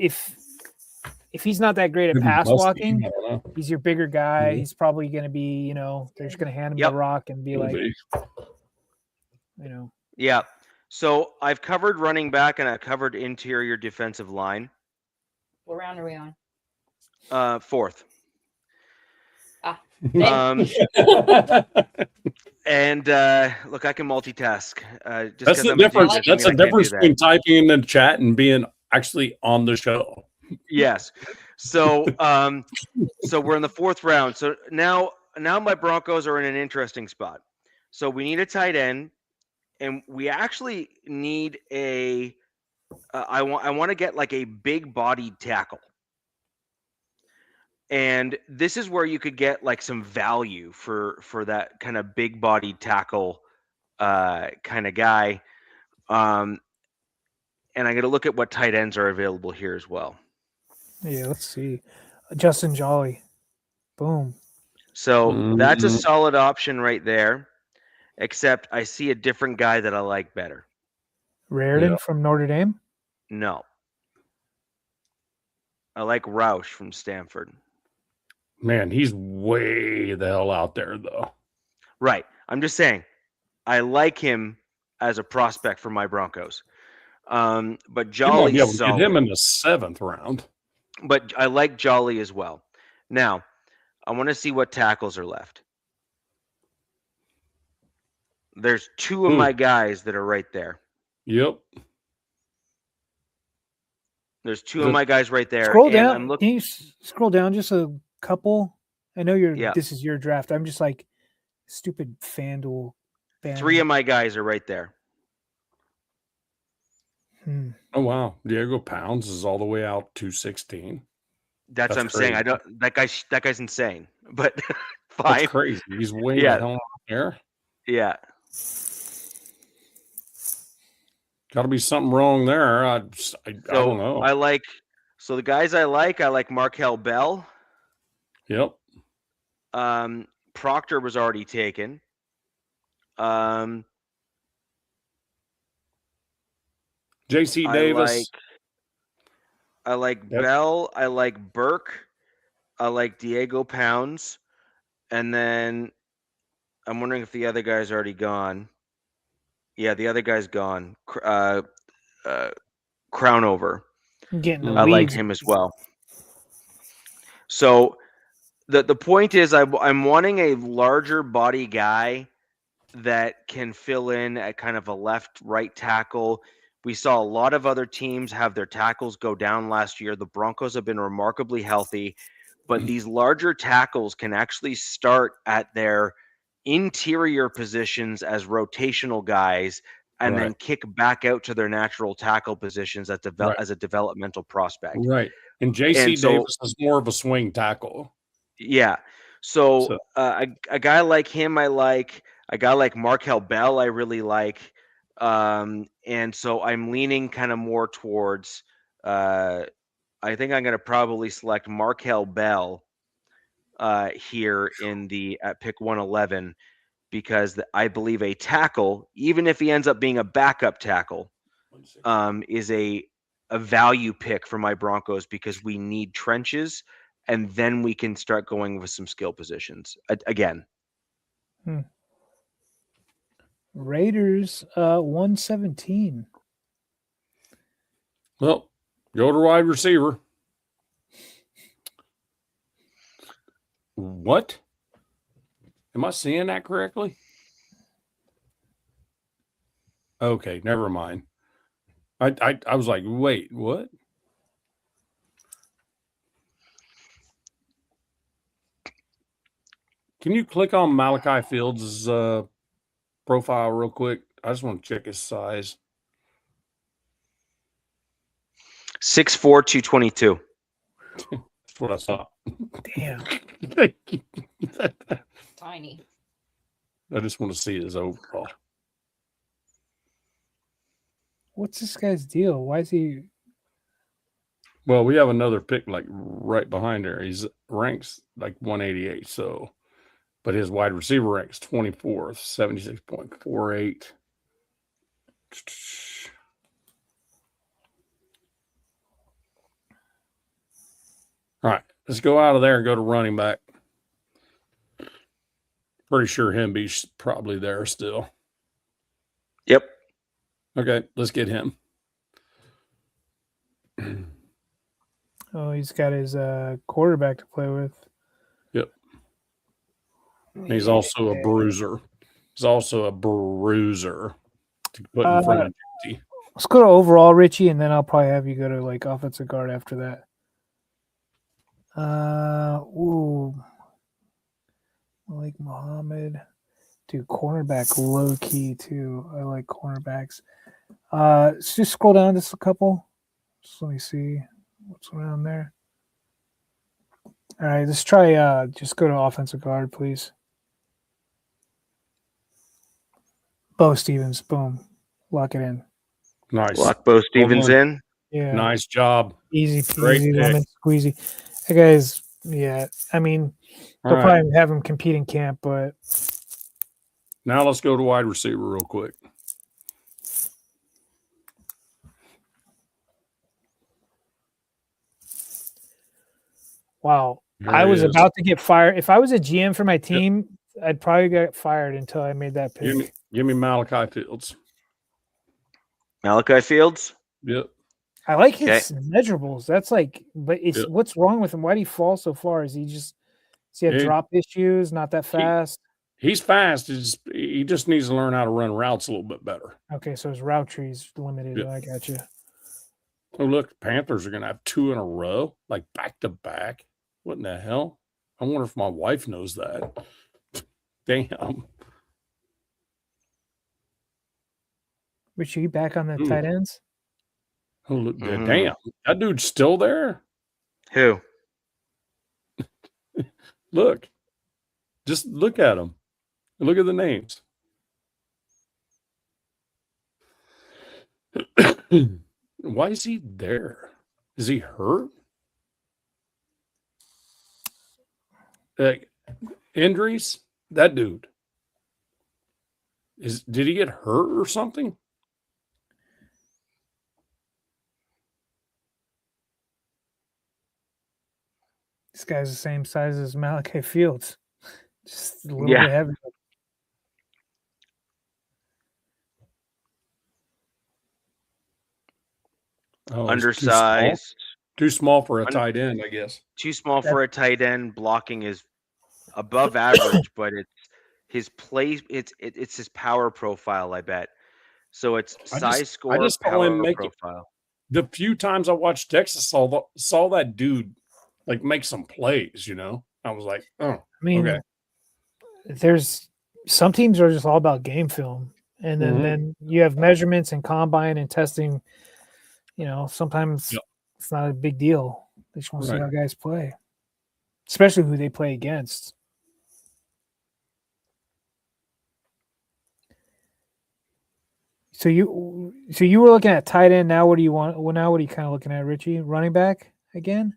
he's not that great at Could be pass busty, blocking, I don't know. he's your bigger guy. Mhm. He's probably going to be, you know, they're just going to hand him Yep. the rock and be Could like, be. you know. Yeah. So I've covered running back and I've covered interior defensive line. What round are we on? 4th. Thank And look, I can multitask. Just That's 'cause the I'm a difference. dude, That's I the can't do difference that. between typing in the chat and being actually on the show. Yes. So so we're in the 4th round. So now my Broncos are in an interesting spot. So we need a tight end, and we actually need a. I want to get like a big bodied tackle. And this is where you could get like some value for that kind of big bodied tackle kind of guy. And I'm going to look at what tight ends are available here as well. Yeah, let's see. Justin Jolly. Boom. So that's a solid option right there, except I see a different guy that I like better. Raritan from Notre Dame. No. I like Roush from Stanford. Man, he's way the hell out there, though. Right. I'm just saying, I like him as a prospect for my Broncos. But You might Jolly's be able to solid. get him in the 7th round. But I like Jolly as well. Now, I want to see what tackles are left. There's 2 of my guys that are right there. Yep. There's 2 of my guys right there. Scroll and down. I'm looking. Can you scroll down just a couple? I know Yeah. this is your draft. I'm just like stupid FanDuel. 3 of my guys are right there. Oh wow, Diego Pounds is all the way out 216. That's what I'm saying. I don't. That guy's insane. But fine. That's crazy. He's way the hell out there. Yeah. Got to be something wrong there. I don't know. So the guys I like Markel Bell. Yep. Proctor was already taken. J.C. Davis. I like Bell. I like Burke. I like Diego Pounds. And then I'm wondering if the other guy's already gone. Yeah, the other guy's gone. Crownover. I like him as well. So the point is I'm wanting a larger body guy that can fill in at kind of a left-right tackle. We saw a lot of other teams have their tackles go down last year. The Broncos have been remarkably healthy, but these larger tackles can actually start at their interior positions as rotational guys and then kick back out to their natural tackle positions as a developmental prospect. Right. And J.C. Davis is more of a swing tackle. Yeah. So a guy like him, I like. A guy like Markel Bell, I really like. And so I'm leaning kind of more towards, I think I'm going to probably select Markel Bell here at pick 111, because I believe a tackle, even if he ends up being a backup tackle, is a value pick for my Broncos, because we need trenches, and then we can start going with some skill positions again. Raiders 117. Well, go to wide receiver. What? Am I seeing that correctly? Okay, never mind. I was like, wait, what? Can you click on Malachi Fields' profile real quick? I just want to check his size. 6'4", 222. That's what I saw. Damn. Tiny. I just want to see his overall. What's this guy's deal? Why is he? Well, we have another pick like right behind there. He's ranks like 188. So, but his wide receiver ranks 24th, 76.48. All right, let's go out of there and go to running back. Pretty sure Hemby's probably there still. Yep. Okay, let's get him. Oh, he's got his quarterback to play with. Yep. He's also a bruiser. He's also a bruiser to put in front of JT. Let's go to overall, Richie, and then I'll probably have you go to like offensive guard after that. Malik Muhammad. Dude, cornerback low key too. I like cornerbacks. Let's just scroll down just a couple. Just let me see what's around there. All right, let's try just go to offensive guard, please. Bo Stevens, boom. Lock it in. Nice. Lock Bo Stevens in. Yeah. Nice job. Easy Great peasy, pick. lemon squeezy. That guy's, yeah. I mean, All they'll right. probably have him compete in camp, but Now let's go to wide receiver real quick. wow. There I he was is. about to get fired. If I was a GM for my team, I'd probably get fired until I made that pick. Give me Malachi Fields. Malachi Fields. Yep. I like his measurables. That's like, but it's Yep. what's wrong with him? Why did he fall so far? Does he have He- drop issues? Not that fast? He's fast. He just needs to learn how to run routes a little bit better. Okay, so his route tree's limited. Yep. I got you. Oh, look, Panthers are going to have 2 in a row, like back to back. What in the hell? I wonder if my wife knows that. Damn. Richie, you back on the Ooh. tight ends? Oh, look, Mhm. damn. That dude's still there. Who? Look. Just look at him. Look at the names. Why is he there? Is he hurt? Injuries? That dude. Did he get hurt or something? This guy's the same size as Malachi Fields. Just a little Yeah. bit heavy. Oh, he's Undersized. Too small for a tight end, I guess. Too small for a tight end. Blocking is above average, but it's his play. It's his power profile. I bet. So it's size, score, just saw power him make it. profile. The few times I watched Texas, saw that dude like make some plays. You know, I was like, oh, I mean, okay. there's some teams are just all about game film, and then Mhm. then you have measurements and combine and testing. You know, sometimes Yep. it's not a big deal. They just want to see Right. how guys play, especially who they play against. So you were looking at tight end. Now what do you want? Well, now what are you kind of looking at, Richie? Running back again?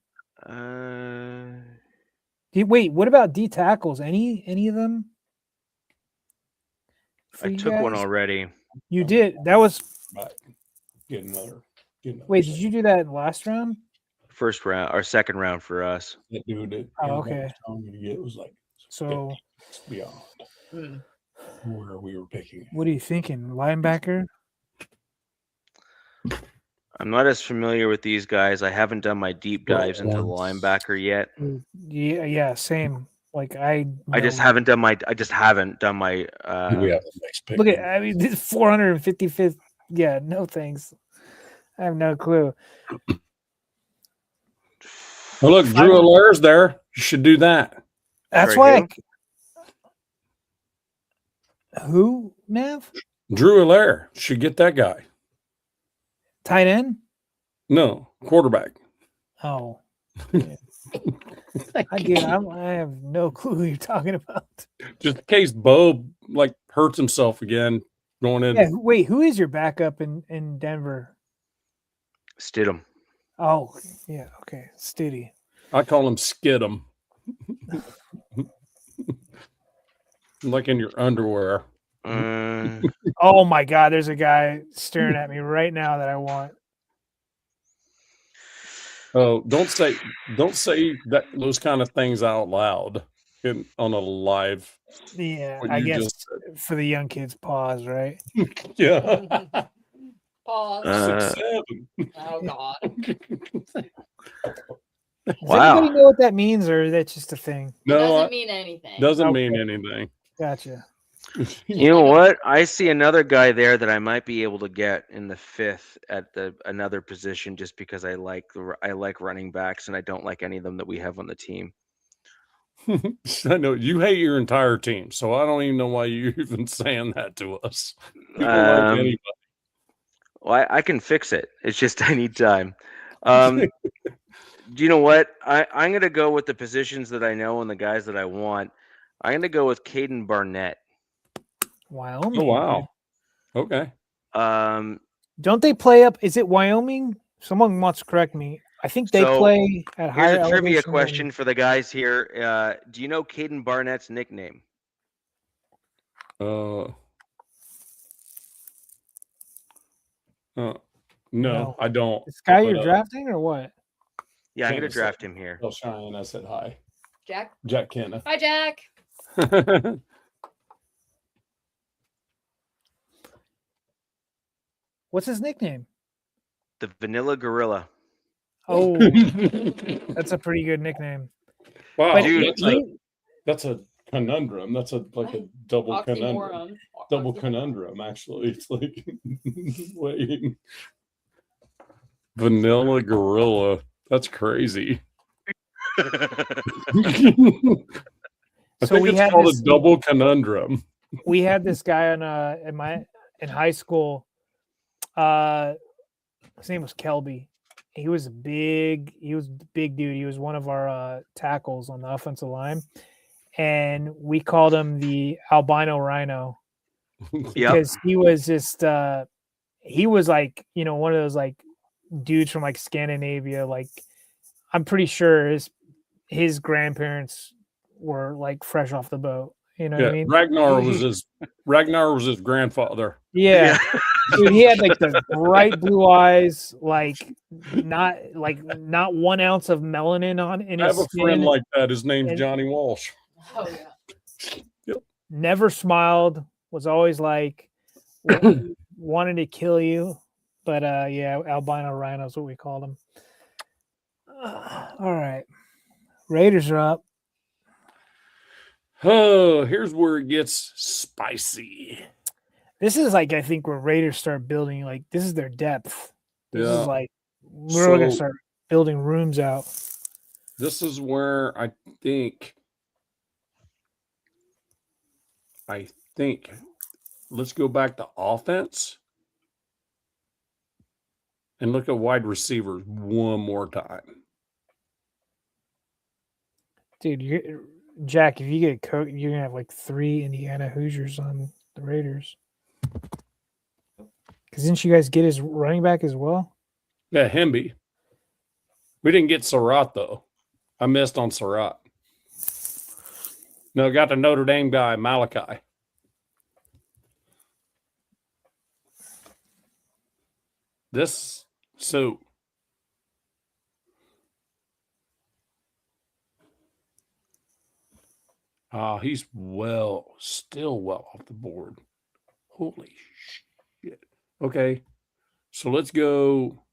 Wait, what about D tackles? Any of them? For I you took one guys? already. You did. That was. Right. Get another. Wait, did you do that in the last round? First round or second round for us. That dude that Oh, okay. was telling me to get was like So, beyond where we were picking. what are you thinking? Linebacker? I'm not as familiar with these guys. I haven't done my deep dives into the linebacker yet. Yeah, same. Like I just haven't done my. I just haven't done my. We have the next pick. Look at. I mean, this 455th. Yeah, no thanks. I have no clue. Oh, look, Drew Allaire's there. You should do that. That's Sorry, why. Who, Nav? Drew Allaire should get that guy. Tight end? No, quarterback. Oh. Yeah. I have no clue who you're talking about. Just in case Bo like hurts himself again going in. Yeah, wait, who is your backup in Denver? Stidham. Oh, yeah, okay. Stiddy. I call him Skid'em. Like in your underwear. Oh my God, there's a guy staring at me right now that I want. Oh, don't say that those kind of things out loud on a live. Yeah, what I you guess just for the young kids, pause, right? Yeah. Pause. 6'7". Oh God. Does Wow. anybody know what that means, or is that just a thing? No, Doesn't mean anything. doesn't Okay. mean anything. Gotcha. You know what? I see another guy there that I might be able to get in the 5th at another position, just because I like running backs and I don't like any of them that we have on the team. I know you hate your entire team, so I don't even know why you're even saying that to us. You don't like anybody. Well, I can fix it. It's just I need time. Do you know what? I'm going to go with the positions that I know and the guys that I want. I'm going to go with Caden Barnett. Wyoming. Oh wow. Okay. Don't they play up? Is it Wyoming? Someone wants to correct me. I think they So, play at higher Here's a trivia elevation question for the guys here. Do you know Caden Barnett's nickname? No, I don't. This guy But, you're drafting or what? Yeah, I'm going to Kenneth draft said- him here. Tell Cheyenne I said hi. Jack. Jack Kenneth. Hi, Jack. What's his nickname? The Vanilla Gorilla. Oh, that's a pretty good nickname. Wow, But Dude, that's a conundrum. That's like a double conundrum. Oxymoron. Double Oxymoron. conundrum, actually. It's like wait. Vanilla Gorilla. That's crazy. I So think we it's had called this- a double conundrum. We had this guy on in high school. His name was Kelby. He was a big dude. He was one of our tackles on the offensive line, and we called him the albino rhino because he was just he was like, you know, one of those like dudes from like Scandinavia. Like, I'm pretty sure his grandparents were like fresh off the boat. You know what I mean? Ragnar was his grandfather. Yeah. Dude, he had like the bright blue eyes, like not 1 ounce of melanin in I his have a skin. friend like that. His name's and- Johnny Walsh. Oh yeah. Never smiled, was always like wanted to kill you. But yeah, albino rhino is what we called him. All right. Raiders are up. Oh, here's where it gets spicy. This is like, I think, where Raiders start building, like, this is their depth. This Yeah. is like, we're going to So- start building rooms out. This is where I think let's go back to offense and look at wide receivers one more time. Dude, Jack, if you get you're going to have like 3 Indiana Hoosiers on the Raiders. Because didn't you guys get his running back as well? Yeah, Hemby. We didn't get Surratt, though. I missed on Surratt. No, got the Notre Dame guy, Malachi. He's still well off the board. Holy shit. Okay. So let's go.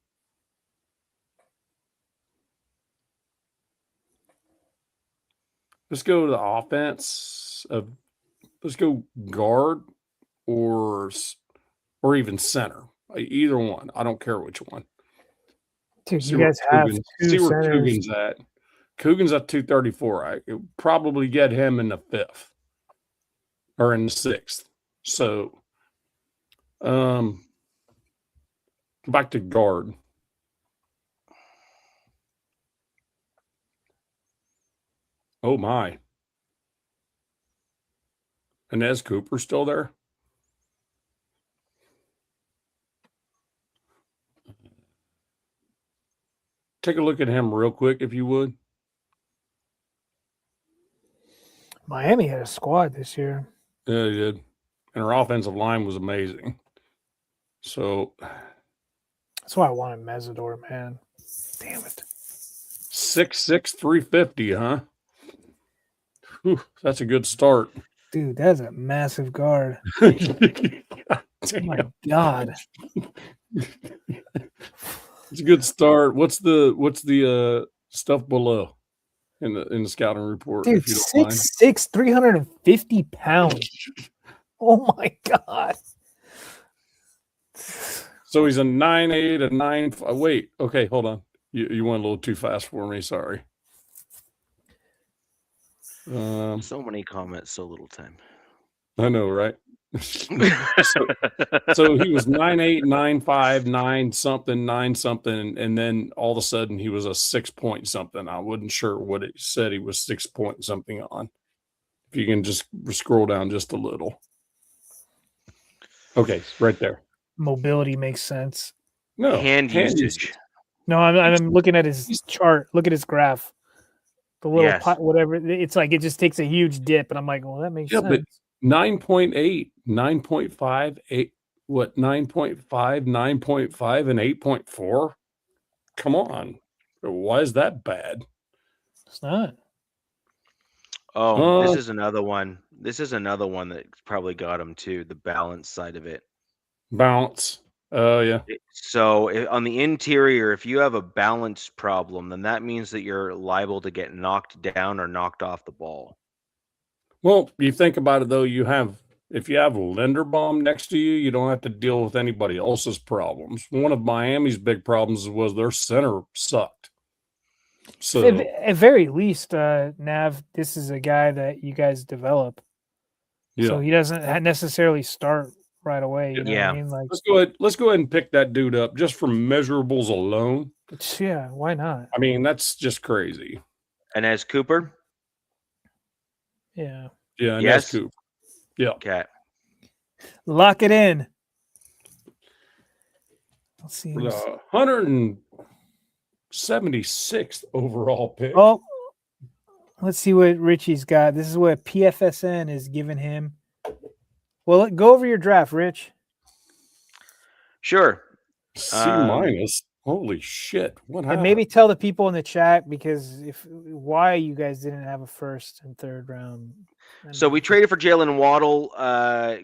Let's go to the offense let's go guard or even center. Either one. I don't care which one. Dude, you guys have see two where centers. Coogan's at. Coogan's at 234. I could probably get him in the 5th or in the 6th. So Back to guard. Oh my. Inez Cooper still there? Take a look at him real quick, if you would. Miami had a squad this year. Yeah, they did. And our offensive line was amazing. So That's why I wanted Mesidor, man. Damn it. 6'6", 350, huh? Whew, that's a good start. Dude, that's a massive guard. God Oh my damn. God. It's a good start. What's the stuff below in the scouting report? Dude, if you don't mind? 6'6", 350 pounds. Oh my God. So he's a 9'8", a 9. Wait, okay, hold on. You went a little too fast for me. Sorry. So many comments, so little time. I know, right? So he was 9'8", 9'5", 9 something, and then all of a sudden he was a 6 point something. I wasn't sure what it said he was 6 point something on. If you can just scroll down just a little. Okay, right there. Mobility makes sense. No, Hand usage. No, I'm looking at his chart. Look at his graph. The little Yes. pot, whatever. It's like it just takes a huge dip, and I'm like, well, that makes Yeah, sense. but 9.8, 9.5, 8, what, 9.5, 9.5, and 8.4? Come on. Why is that bad? It's not. Oh, this is another one. This is another one that probably got him too, the balance side of it. Bounce. Yeah. So on the interior, if you have a balance problem, then that means that you're liable to get knocked down or knocked off the ball. Well, you think about it, though, if you have a Linderbaum next to you, you don't have to deal with anybody else's problems. One of Miami's big problems was their center sucked. So At very least, Nav, this is a guy that you guys develop. yeah. So he doesn't necessarily start right away. You know what I mean? Like, Let's go ahead and pick that dude up just for measurables alone. yeah, why not? I mean, that's just crazy. And as Cooper? Yeah. Yeah, and Yes. that's Coop. Yeah. Okay. Lock it in. Let's see. For the 176th overall pick. Oh, let's see what Richie's got. This is what PFSN is giving him. Well, go over your draft, Rich. Sure. C minus. Holy shit. What happened? And maybe tell the people in the chat because why you guys didn't have a first and third round. So we traded for Jalen Waddle,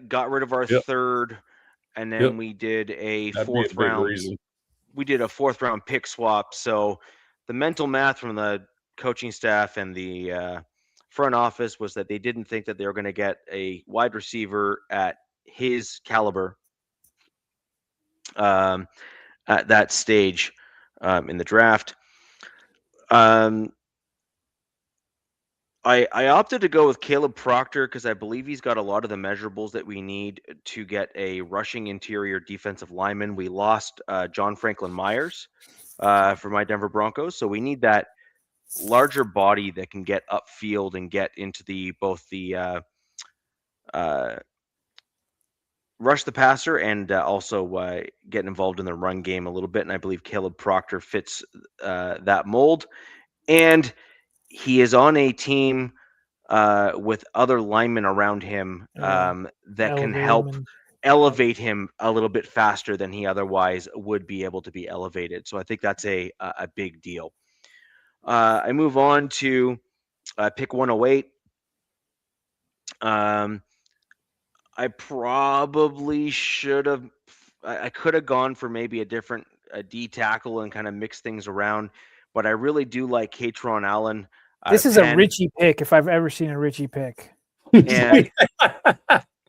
got rid of our Yep. third, and then Yep. we did a That'd be fourth big round. reason. We did a fourth round pick swap. So the mental math from the coaching staff and the front office was that they didn't think that they were going to get a wide receiver at his caliber at that stage in the draft. I opted to go with Caleb Proctor because I believe he's got a lot of the measurables that we need to get a rushing interior defensive lineman. We lost John Franklin Myers for my Denver Broncos, so we need that larger body that can get upfield and get into both the rush the passer and also get involved in the run game a little bit. And I believe Caleb Proctor fits that mold. And he is on a team with other linemen around him that can help elevate him a little bit faster than he otherwise would be able to be elevated. So I think that's a big deal. I move on to pick 108. I probably should have. I could have gone for maybe a different D tackle and kind of mix things around, but I really do like Katron Allen. This is a Richie pick if I've ever seen a Richie pick. And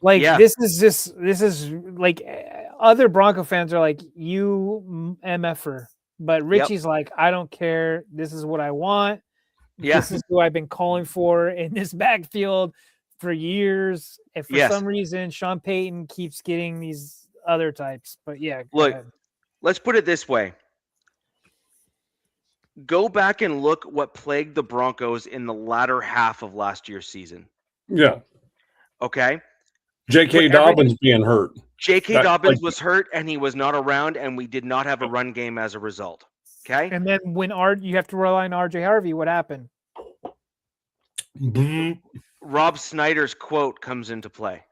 like yeah. this is like other Bronco fans are like you MFer, but Richie's like I don't care. This is what I want. Yeah. This is who I've been calling for in this backfield for years. And for some reason, Sean Payton keeps getting these other types. But yeah, go Look, ahead. let's put it this way. Go back and look what plagued the Broncos in the latter half of last year's season. Yeah. Okay? J.K. Dobbins being hurt. J.K. Dobbins was hurt, and he was not around, and we did not have a run game as a result. Okay? And then when you have to rely on RJ Harvey, what happened? Rob Snyder's quote comes into play.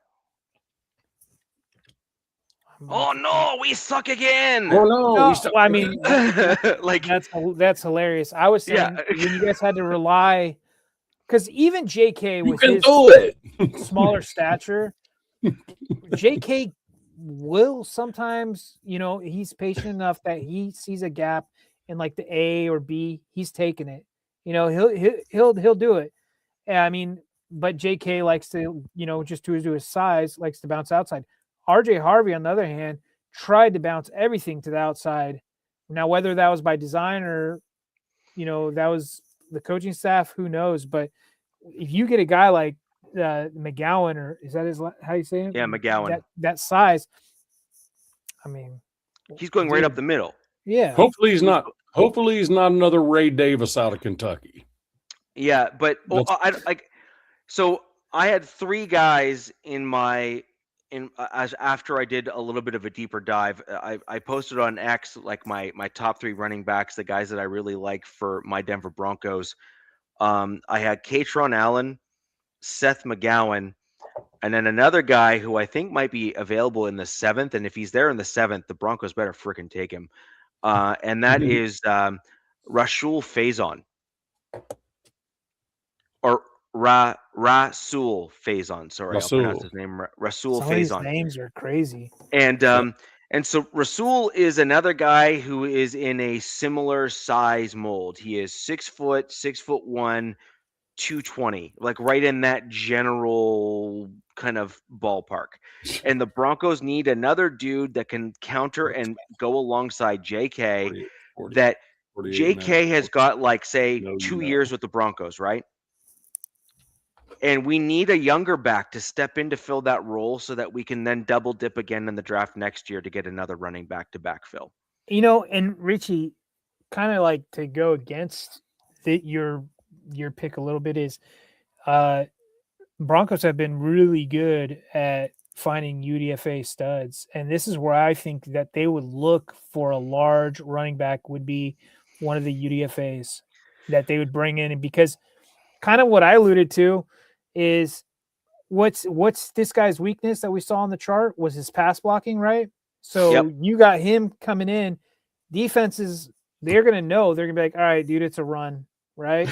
Oh no, we suck again. Oh no, well, I mean, like that's hilarious. I was saying when you guys had to rely, because even JK with his smaller stature, JK will sometimes, he's patient enough that he sees a gap in like the A or B, he's taking it. He'll do it. I mean, but JK likes to, just to his size, likes to bounce outside. RJ Harvey, on the other hand, tried to bounce everything to the outside. Now, whether that was by design or, that was the coaching staff, who knows? But if you get a guy like McGowan, or is that how you say it? Yeah, McGowan. That size, I mean, he's going right up the middle. Yeah. Hopefully he's not another Ray Davis out of Kentucky. Yeah, but so I had 3 guys after I did a little bit of a deeper dive. I posted on X like my top 3 running backs, the guys that I really like for my Denver Broncos. I had Katron Allen, Seth McGowan, and then another guy who I think might be available in the 7th. And if he's there in the 7th, the Broncos better freaking take him. And that is Rasul Faison. Or Rasul Faison. Sorry, I'll pronounce his name. Rasul Faison. Some of these names are crazy. And so Rasul is another guy who is in a similar size mold. He is 6 foot, 6'1", 220, like right in that general kind of ballpark. And the Broncos need another dude that can counter and go alongside JK. That JK has got like, say, 2 years with the Broncos, right? And we need a younger back to step in to fill that role so that we can then double dip again in the draft next year to get another running back to backfill. And Richie, kind of like to go against your pick a little bit is Broncos have been really good at finding UDFA studs. And this is where I think that they would look for a large running back would be one of the UDFAs that they would bring in. And because kind of what I alluded to is what's this guy's weakness that we saw on the chart was his pass blocking, right? So you got him coming in. Defenses, they're going to know. They're going to be like, all right, dude, it's a run, right?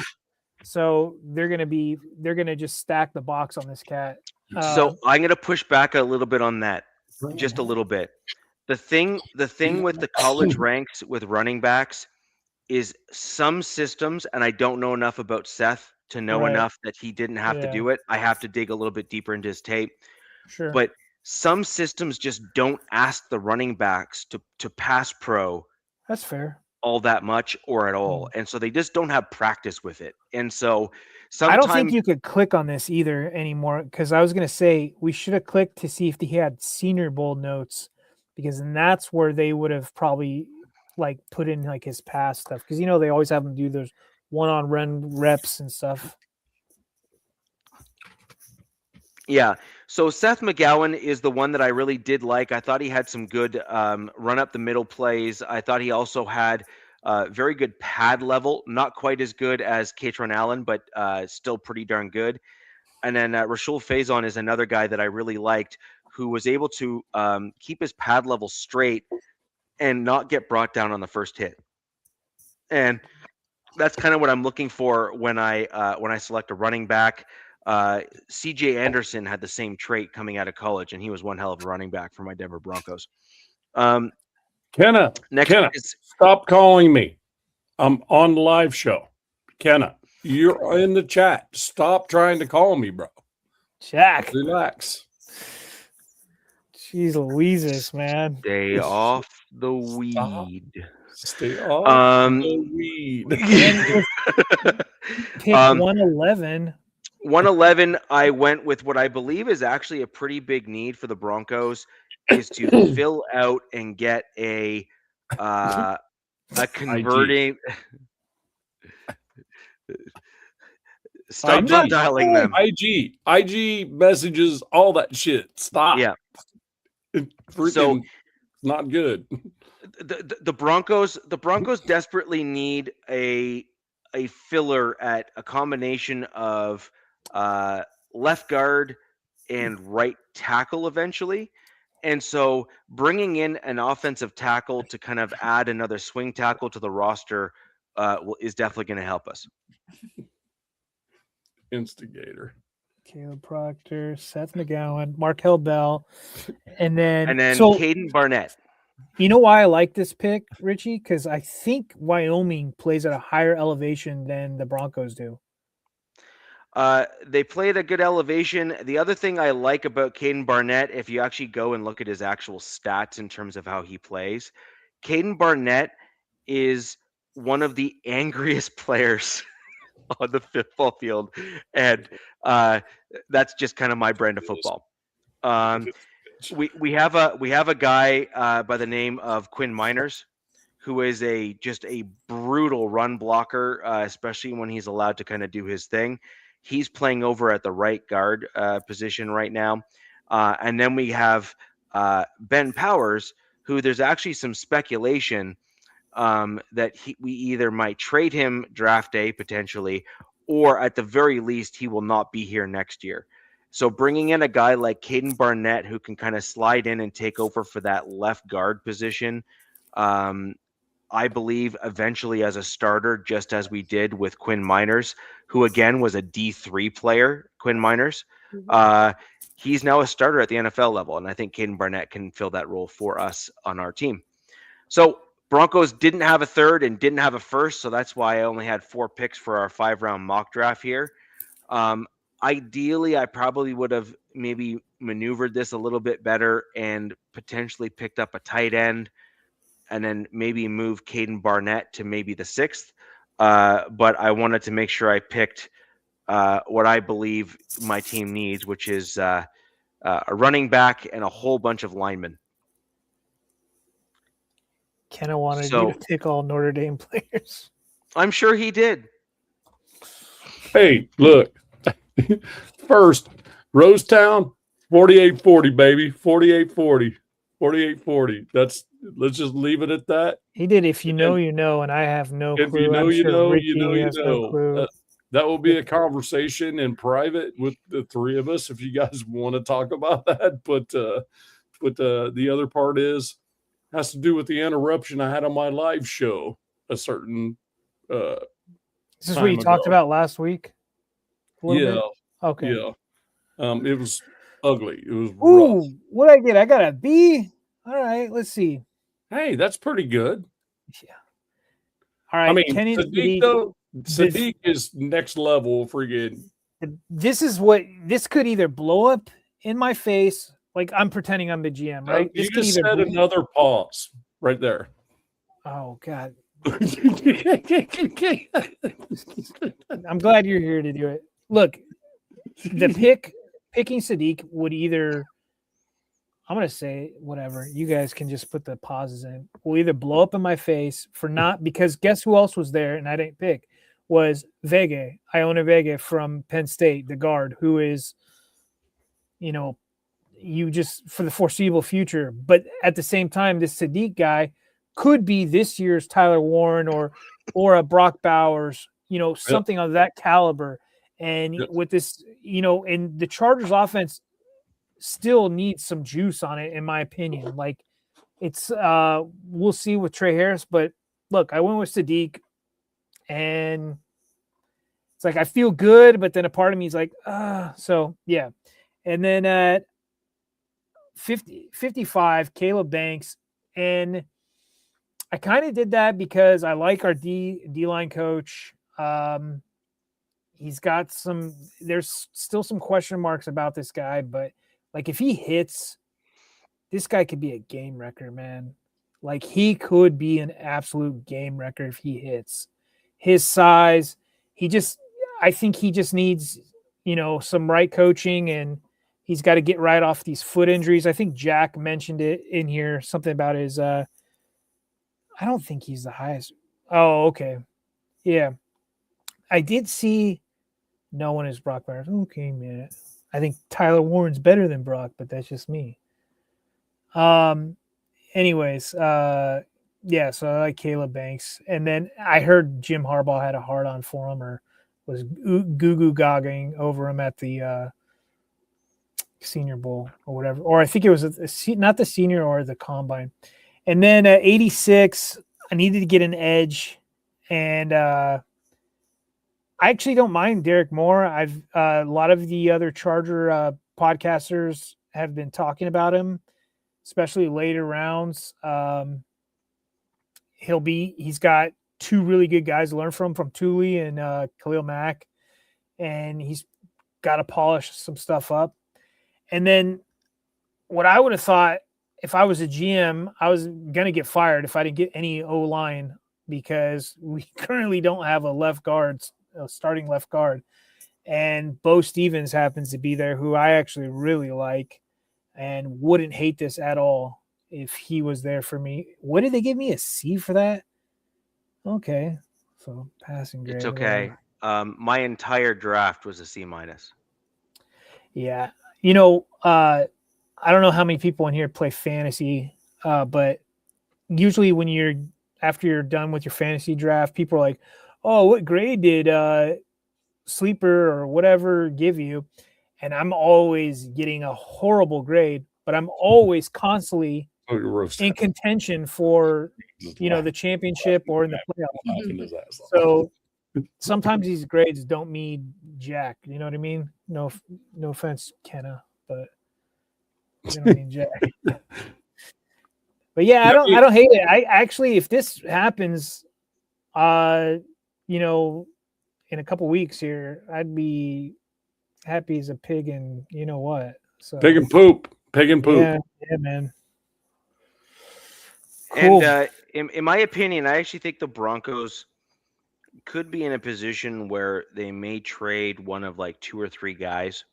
So they're going to just stack the box on this cat. So I'm going to push back a little bit on that, just a little bit. The thing with the college ranks with running backs is some systems, and I don't know enough about Seth to know enough that he didn't have to do it. I have to dig a little bit deeper into his tape. Sure. But some systems just don't ask the running backs to pass pro. That's fair. All that much or at all. And so they just don't have practice with it. And so sometimes I don't think you could click on this either anymore, because I was going to say we should have clicked to see if he had Senior Bowl notes, because then that's where they would have probably like put in like his past stuff, because they always have him do those one-on-run reps and stuff. Yeah. So Seth McGowan is the one that I really did like. I thought he had some good run up the middle plays. I thought he also had very good pad level, not quite as good as Katron Allen, but still pretty darn good. And then Rasul Faison is another guy that I really liked, who was able to keep his pad level straight and not get brought down on the first hit. And that's kind of what I'm looking for when I select a running back. CJ Anderson had the same trait coming out of college, and he was one hell of a running back for my Denver Broncos. Kenna, stop calling me. I'm on the live show. Kenna, you're in the chat. Stop trying to call me, bro. Jack, relax. Jeez Louises, man. Stay off the weed. Stay off the weed. Pick 111. 111, I went with what I believe is actually a pretty big need for the Broncos is to fill out and get a converting. Stop IG. dialing them. IG messages, all that shit. Stop. Yeah. Freaking So not good. the Broncos desperately need a filler at a combination of left guard and right tackle eventually. And so bringing in an offensive tackle to kind of add another swing tackle to the roster is definitely going to help us. Instigator. Caleb Proctor, Seth McGowan, Markel Bell, and then so, Caden Barnett. You know why I like this pick, Richie? Because I think Wyoming plays at a higher elevation than the Broncos do. They play at a good elevation. The other thing I like about Caden Barnett, if you actually go and look at his actual stats in terms of how he plays, Caden Barnett is one of the angriest players on the football field, and that's just kind of my brand of football. We have a guy by the name of Quinn Miners, who is just a brutal run blocker, especially when he's allowed to kind of do his thing. He's playing over at the right guard position right now, and then we have Ben Powers, who there's actually some speculation that we either might trade him draft day potentially, or at the very least he will not be here next year. So bringing in a guy like Caden Barnett who can kind of slide in and take over for that left guard position, I believe eventually as a starter, just as we did with Quinn Miners, who again was a D3 player, Quinn Miners. He's now a starter at the NFL level, and I think Caden Barnett can fill that role for us on our team. So Broncos didn't have a third and didn't have a first, so that's why I only had 4 picks for our 5-round mock draft here. Ideally, I probably would have maybe maneuvered this a little bit better and potentially picked up a tight end and then maybe move Caden Barnett to maybe the 6th. But I wanted to make sure I picked what I believe my team needs, which is a running back and a whole bunch of linemen. Kenna wanted you to pick all Notre Dame players. I'm sure he did. Hey, look. First, Rosetown, 48-40, baby. 48-40. 48-40. Let's just leave it at that. He did. If you know, you know, and I have no clue. If you know, you know, you know, you know. No clue. That will be a conversation in private with the 3 of us if you guys want to talk about that. But the other part has to do with the interruption I had on my live show. A certain this is what you talked about last week. Yeah. Bit? Okay. Yeah. It was ugly. It was rough. Rough. What I get? I got a B. All right. Let's see. Hey, that's pretty good. Yeah. All right. I mean, Kenny Sadiq is next level friggin'. This could either blow up in my face, like I'm pretending I'm the GM, right? You just said another pause right there. Oh God. I'm glad you're here to do it. Look, the picking Sadiq would either, I'm going to say whatever. You guys can just put the pauses in. Will either blow up in my face for not, because guess who else was there and I didn't pick, was Vega, Iona Vega from Penn State, the guard, who is, you just for the foreseeable future. But at the same time, this Sadiq guy could be this year's Tyler Warren or a Brock Bowers, something of that caliber. And with this, and the Chargers offense still needs some juice on it, in my opinion. Like it's, we'll see with Trey Harris, but look, I went with Sadiq and it's like, I feel good, but then a part of me is like, so yeah. And then at 55, Caleb Banks. And I kind of did that because I like our D-line coach. He's got there's still some question marks about this guy, but like if he hits, this guy could be a game wrecker, man. Like he could be an absolute game wrecker if he hits. His size, I think he just needs, some right coaching and He's got to get right off these foot injuries. I think Jack mentioned it in here, something about his I don't think he's the highest. Oh, okay. Yeah. I did see no one is Brock Bowers. Okay, man. I think Tyler Warren's better than Brock, but that's just me. Anyways, yeah, so I like Caleb Banks. And then I heard Jim Harbaugh had a hard on for him or was goo gagging over him at the Senior Bowl or whatever. Or I think it was not the senior or the combine. And then 86, I needed to get an edge. And I actually don't mind Derek Moore. I've a lot of the other Charger podcasters have been talking about him, especially later rounds. He's got two really good guys to learn from Thule and Khalil Mack, and he's got to polish some stuff up. And then what I would have thought if I was a GM, I was going to get fired if I didn't get any O-line, because we currently don't have a starting left guard. And Bo Stevens happens to be there, who I actually really like and wouldn't hate this at all if he was there for me. What did they give me, a C for that? Okay. So passing grade. It's okay. My entire draft was a C-. Yeah. I don't know how many people in here play fantasy, but usually after you're done with your fantasy draft, people are like, oh, what grade did Sleeper or whatever give you? And I'm always getting a horrible grade, but I'm always constantly in contention for, the championship or in the playoffs. So sometimes these grades don't mean jack. You know what I mean? No offense, Kenna, but they don't mean jack. But yeah, I don't hate it. I actually, if this happens, in a couple weeks here, I'd be happy as a pig and you know what. So pig and poop. Yeah, man. Cool. And in my opinion, I actually think the Broncos could be in a position where they may trade one of like two or three guys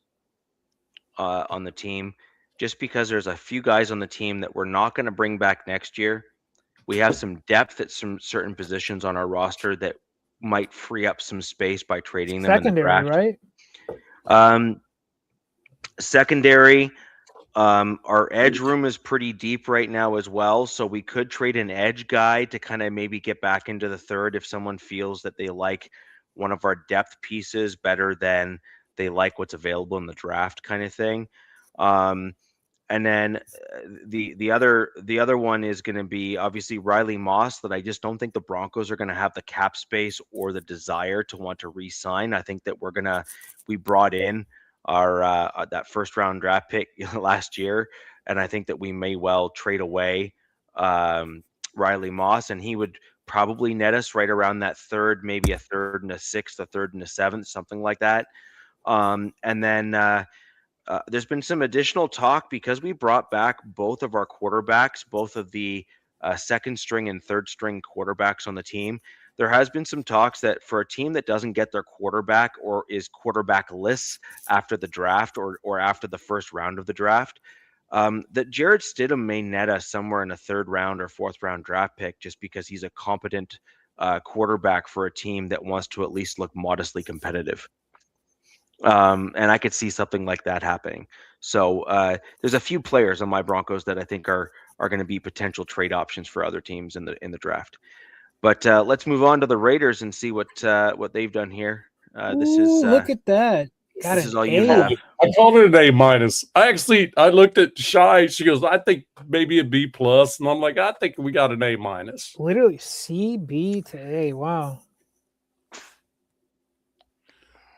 on the team, just because there's a few guys on the team that we're not going to bring back next year. We have some depth at some certain positions on our roster that might free up some space by trading them Secondary, in the draft. Right? Secondary. Our edge room is pretty deep right now as well, so we could trade an edge guy to kind of maybe get back into the third if someone feels that they like one of our depth pieces better than they like what's available in the draft, kind of thing. And then the other one is going to be obviously Riley Moss, that I just don't think the Broncos are going to have the cap space or the desire to want to re-sign. I think that we brought in our that first round draft pick last year, and I think that we may well trade away Riley Moss, and he would probably net us right around that third, maybe a third and a sixth, a third and a seventh, something like that. And then there's been some additional talk because we brought back both of our quarterbacks, both of the second string and third string quarterbacks on the team. There has been some talks that for a team that doesn't get their quarterback or is quarterbackless after the draft or after the first round of the draft, that Jarrett Stidham may net us somewhere in a third round or fourth round draft pick, just because he's a competent quarterback for a team that wants to at least look modestly competitive. And I could see something like that happening. So there's a few players on my Broncos that I think are going to be potential trade options for other teams in the draft. But let's move on to the Raiders and see what they've done here. Look at that. This is all you have. I called it an A-. I looked at Shy. She goes, I think maybe a B+. And I'm like, I think we got an A-. Literally C, B to A. Wow.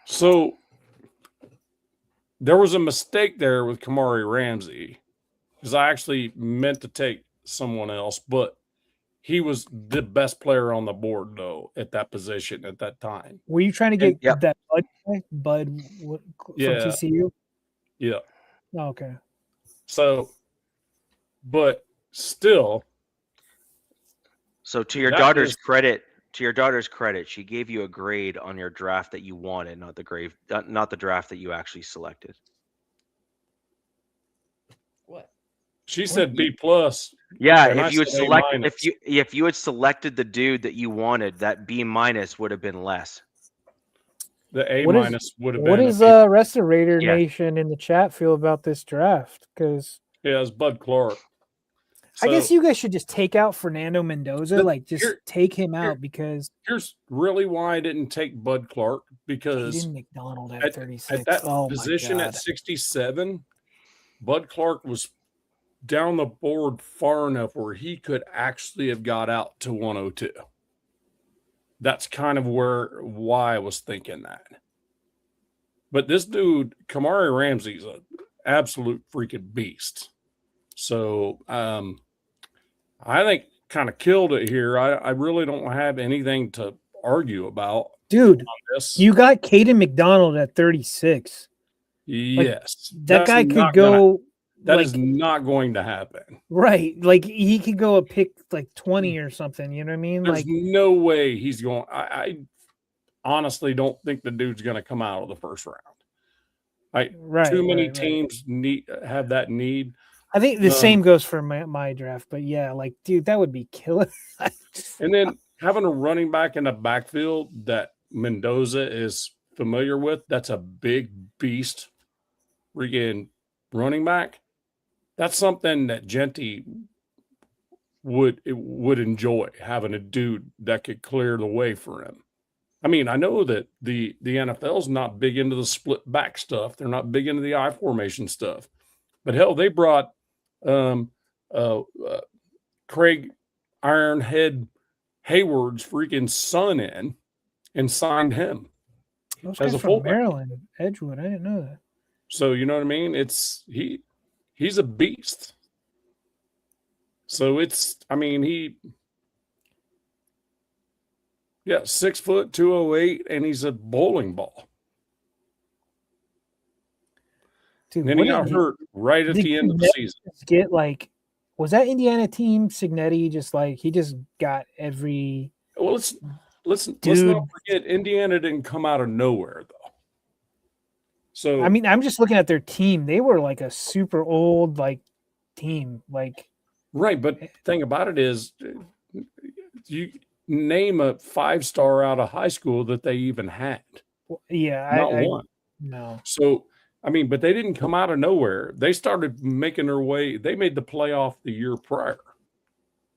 So there was a mistake there with Kamari Ramsey, because I actually meant to take someone else, but he was the best player on the board, though, at that position at that time. Were you trying to get Yep. that Bud from TCU? Yeah. Oh, okay. So, but still. So to your daughter's credit, she gave you a grade on your draft that you wanted, not the draft that you actually selected. She said B plus. Yeah, And I if you had said A selected minus. if you had selected the dude that you wanted, that B minus would have been less. The A What is- minus would have What been. does a B. rest of Raider Yeah. Nation in the chat feel about this draft? Because Yeah, it's Bud Clark. I guess So, you guys should just take out Fernando Mendoza, The- like just here- take him out because here's really why I didn't take Bud Clark, because Hayden McDonald at at 36. that Oh position my at god. 67, Bud Clark was down the board far enough where he could actually have got out to 102. That's kind of why I was thinking that. But this dude, Kamari Ramsey's an absolute freaking beast. So I think kind of killed it here. I really don't have anything to argue about Dude, on this. you got Caden McDonald at 36. Yes. That That's guy could not go That like is not going to happen. right. Like he could go a pick like 20 or something. You know what I mean? There's Like no way he's going. I honestly don't think the dude's going to come out of the first round. right. Too many right. teams have that need. I think the same goes for my draft, but yeah, like dude, that would be killer. And then having a running back in the backfield that Mendoza is familiar with, that's a big beast freaking running back. That's something that Genty would enjoy, having a dude that could clear the way for him. I mean, I know that the NFL's not big into the split back stuff. They're not big into the I formation stuff. But hell, they brought Craig Ironhead Hayward's freaking son in and signed him Those as guys a from fullback. Maryland, Edgewood. I didn't know that. So you know what I mean? He's a beast. So he 6 foot 208, and he's a bowling ball. Dude, And then what he got did hurt right at did the end of the Signetti season. just get like was that Indiana team Signetti just like he just got every Well, let's not forget Indiana didn't come out of nowhere though. So I mean, I'm just looking at their team. They were like a super old like team. Like right, but the thing about it is you name a 5-star out of high school that they even had. yeah, Not one. No. So I mean, but they didn't come out of nowhere. They started making their way. They made the playoff the year prior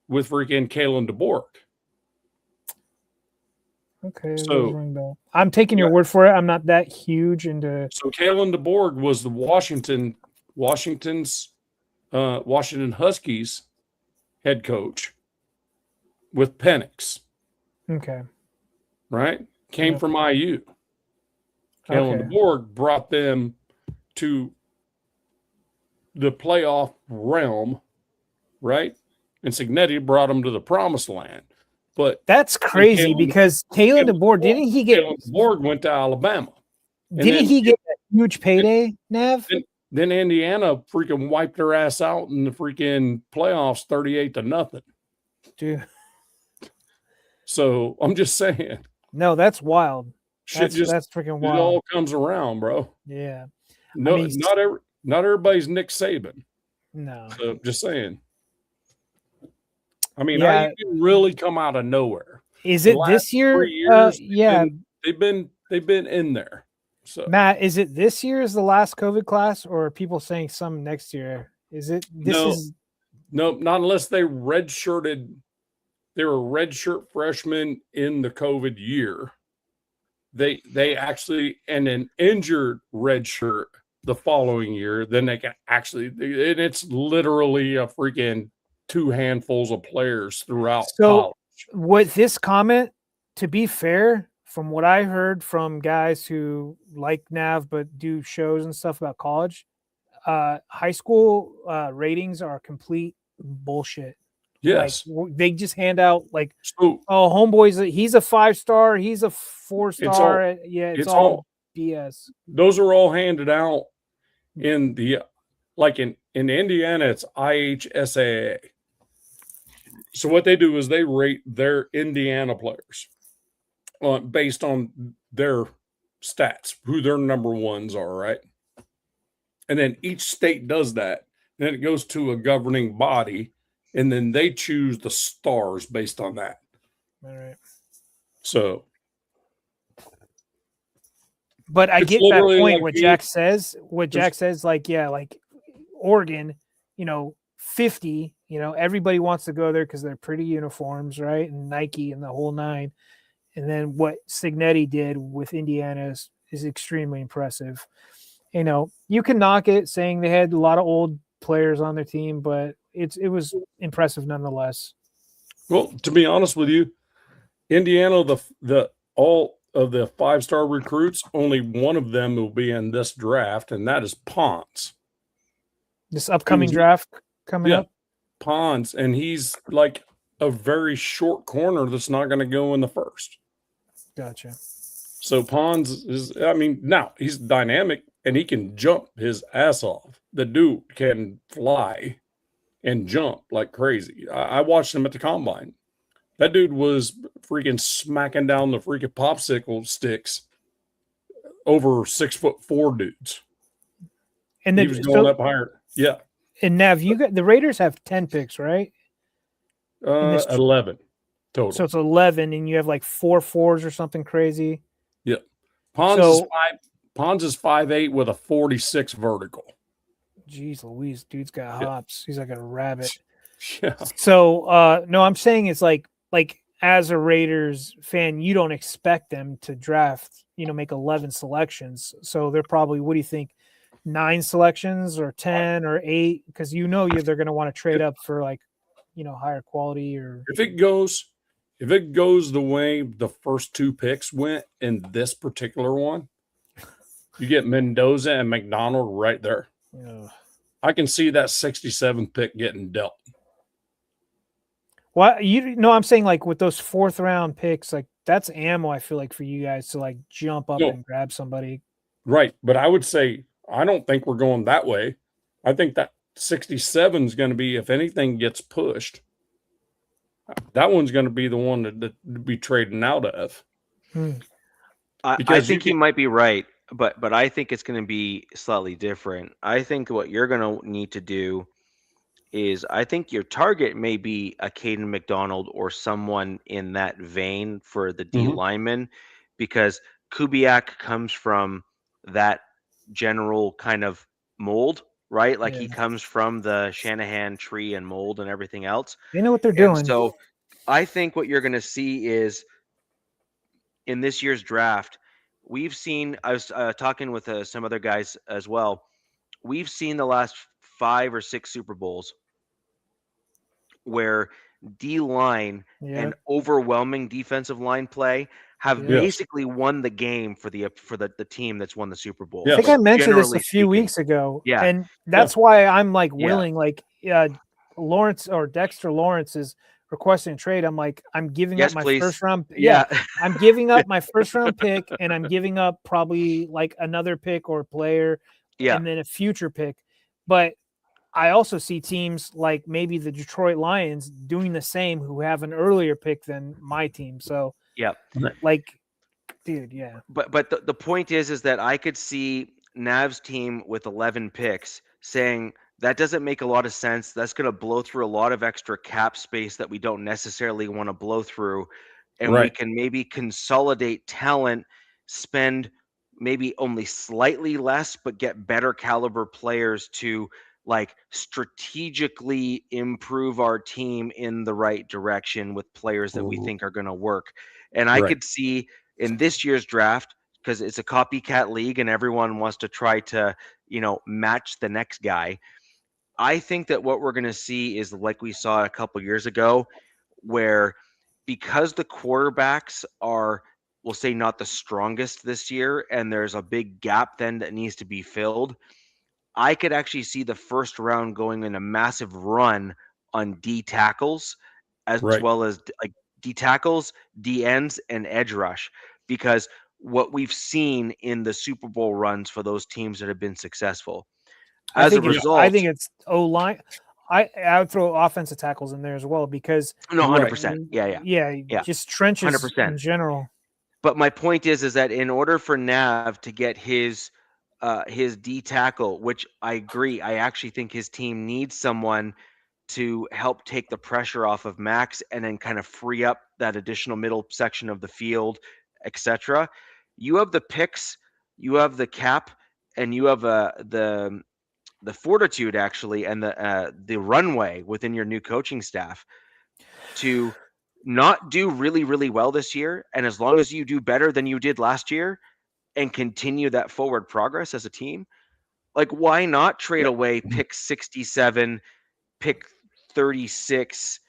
with freaking Kalen DeBoer. Okay. So I'm taking your word for it. I'm not that huge into. So Kalen DeBoer was the Washington Huskies head coach with Penix. Okay. Right? Came from IU. Kalen DeBoer brought them to the playoff realm, right? And Signetti brought them to the promised land. But that's crazy because Kalen DeBoer didn't he get Kalen DeBoer went to Alabama? Didn't he get a huge payday, Nav? Then Indiana freaking wiped their ass out in the freaking playoffs 38-0. Dude. So I'm just saying. No, that's wild. That's freaking wild. It all comes around, bro. Yeah. No, not everybody's Nick Saban. No. So just saying. I mean, IU didn't really come out of nowhere. Is it this year? 3 years, yeah. They've been in there. So Matt, is it this year is the last COVID class, or are people saying some next year? Is it no, not unless they redshirted. They were redshirt freshmen in the COVID year. They actually and an injured redshirt the following year. Then they can actually, and it's literally a freaking 2 handfuls of players throughout college. With this comment, to be fair, from what I heard from guys who like Nav but do shows and stuff about college, high school ratings are complete bullshit. Yes, like, they just hand out like, homeboy's he's a 5-star, he's a 4-star. It's all BS. Those are all handed out in the in Indiana. It's IHSAA. So what they do is they rate their Indiana players based on their stats, who their number ones are, right? And then each state does that then it goes to a governing body, and then they choose the stars based on that. All right. So, but I it's get that literally point. like What me- Jack says, like Oregon, 50, everybody wants to go there because they're pretty uniforms, right? And Nike and the whole nine. And then what Signetti did with Indiana is extremely impressive. You can knock it saying they had a lot of old players on their team, but it was impressive nonetheless. Well, to be honest with you, Indiana, the all of the 5-star recruits, only one of them will be in this draft, and that is Pons. This upcoming draft coming up? Pons, and he's like a very short corner that's not going to go in the first. Gotcha. So Pons now he's dynamic and he can jump his ass off. The dude can fly and jump like crazy. I watched him at the combine. That dude was freaking smacking down the freaking popsicle sticks over 6'4" dudes. And he was going up higher. Yeah. And Nav, the Raiders have 10 picks, right? 11 total. So it's 11, and you have like 4 4s or something crazy. Yeah. Pons is 5'8" with a 46 vertical. Jeez Louise, dude's got hops. He's like a rabbit. Yeah. So no, I'm saying it's like as a Raiders fan, you don't expect them to draft, make 11 selections. So they're probably, what do you think, 9 selections or 10 or 8? Because they're going to want to trade up for higher quality. Or if it goes the way the first 2 picks went in this particular one, you get Mendoza and McDonald right there. I can see that 67th pick getting dealt. Well, I'm saying like with those 4th round picks, like that's ammo. I feel like for you guys to like jump up and grab somebody. Right, but I would say I don't think we're going that way. I think that 67 is going to be, if anything gets pushed, that one's going to be the one that be trading out of. I think he might be right, but I think it's going to be slightly different. I think what you're going to need to do is, I think your target may be a Caden McDonald or someone in that vein for the D lineman, because Kubiak comes from that general kind of mold, right? Like he comes from the Shanahan tree and mold and everything else. They know what they're doing. So I think what you're going to see is in this year's draft, we've seen, I was talking with some other guys as well. We've seen the last 5 or 6 Super Bowls where D-line and overwhelming defensive line play have basically won the game for the team that's won the Super Bowl. I think I mentioned this a few weeks ago. Yeah. And that's why I'm like willing, Lawrence or Dexter Lawrence is requesting a trade. I'm like, I'm giving up my first round. I'm giving up my first round pick, and I'm giving up probably like another pick or player and then a future pick. But I also see teams like maybe the Detroit Lions doing the same, who have an earlier pick than my team. So dude, But the point is that I could see Nav's team with 11 picks saying that doesn't make a lot of sense. That's going to blow through a lot of extra cap space that we don't necessarily want to blow through, and we can maybe consolidate talent, spend maybe only slightly less, but get better caliber players to like strategically improve our team in the right direction with players that we think are going to work. And I could see in this year's draft, because it's a copycat league and everyone wants to try to, match the next guy. I think that what we're going to see is like we saw a couple years ago, where because the quarterbacks are, we'll say, not the strongest this year, and there's a big gap then that needs to be filled, I could actually see the first round going in a massive run on D tackles, as well as like D tackles, D ends, and edge rush, because what we've seen in the Super Bowl runs for those teams that have been successful. As a result, I think it's O-line. I would throw offensive tackles in there as well, because 100%. Yeah. Just trenches 100%. in general. But my point is that in order for Nav to get his his D tackle, which I agree. I actually think his team needs someone to help take the pressure off of Max and then kind of free up that additional middle section of the field, etc. You have the picks, you have the cap, and you have the fortitude actually, and the runway within your new coaching staff to not do really, really well this year. And as long as you do better than you did last year and continue that forward progress as a team, like why not trade away pick 67, pick 36,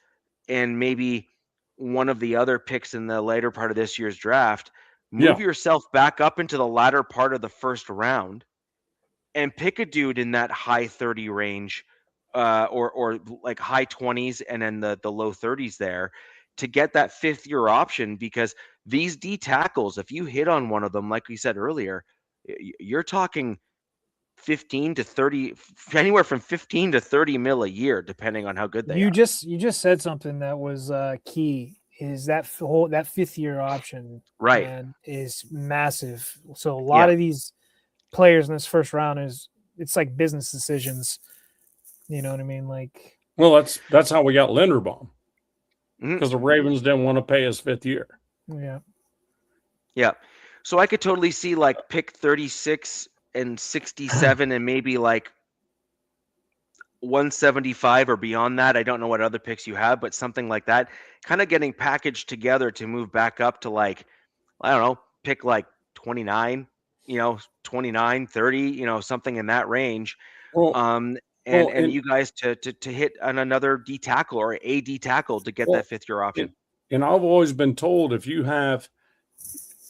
and maybe one of the other picks in the later part of this year's draft, move yourself back up into the latter part of the first round and pick a dude in that high 30 range, or like high 20s and then the low 30s there to get that fifth year option, because these D tackles, if you hit on one of them, like we said earlier, you're talking 15 to 30, anywhere from 15 to 30 mil a year, depending on how good they are. You just said something that was key, is that that fifth year option, Right, man, is massive. So a lot of these players in this first round it's like business decisions. You know what I mean? Like, well, that's how we got Linderbaum, Mhm. because the Ravens didn't want to pay his fifth year. yeah. So I could totally see like pick 36 and 67 and maybe like 175 or beyond that. I don't know what other picks you have, but something like that, kind of getting packaged together to move back up to like, I don't know, pick like 29, 29, 30, something in that range. Well, And you guys to hit on another D tackle or a D tackle to get that fifth year option. And I've always been told if you have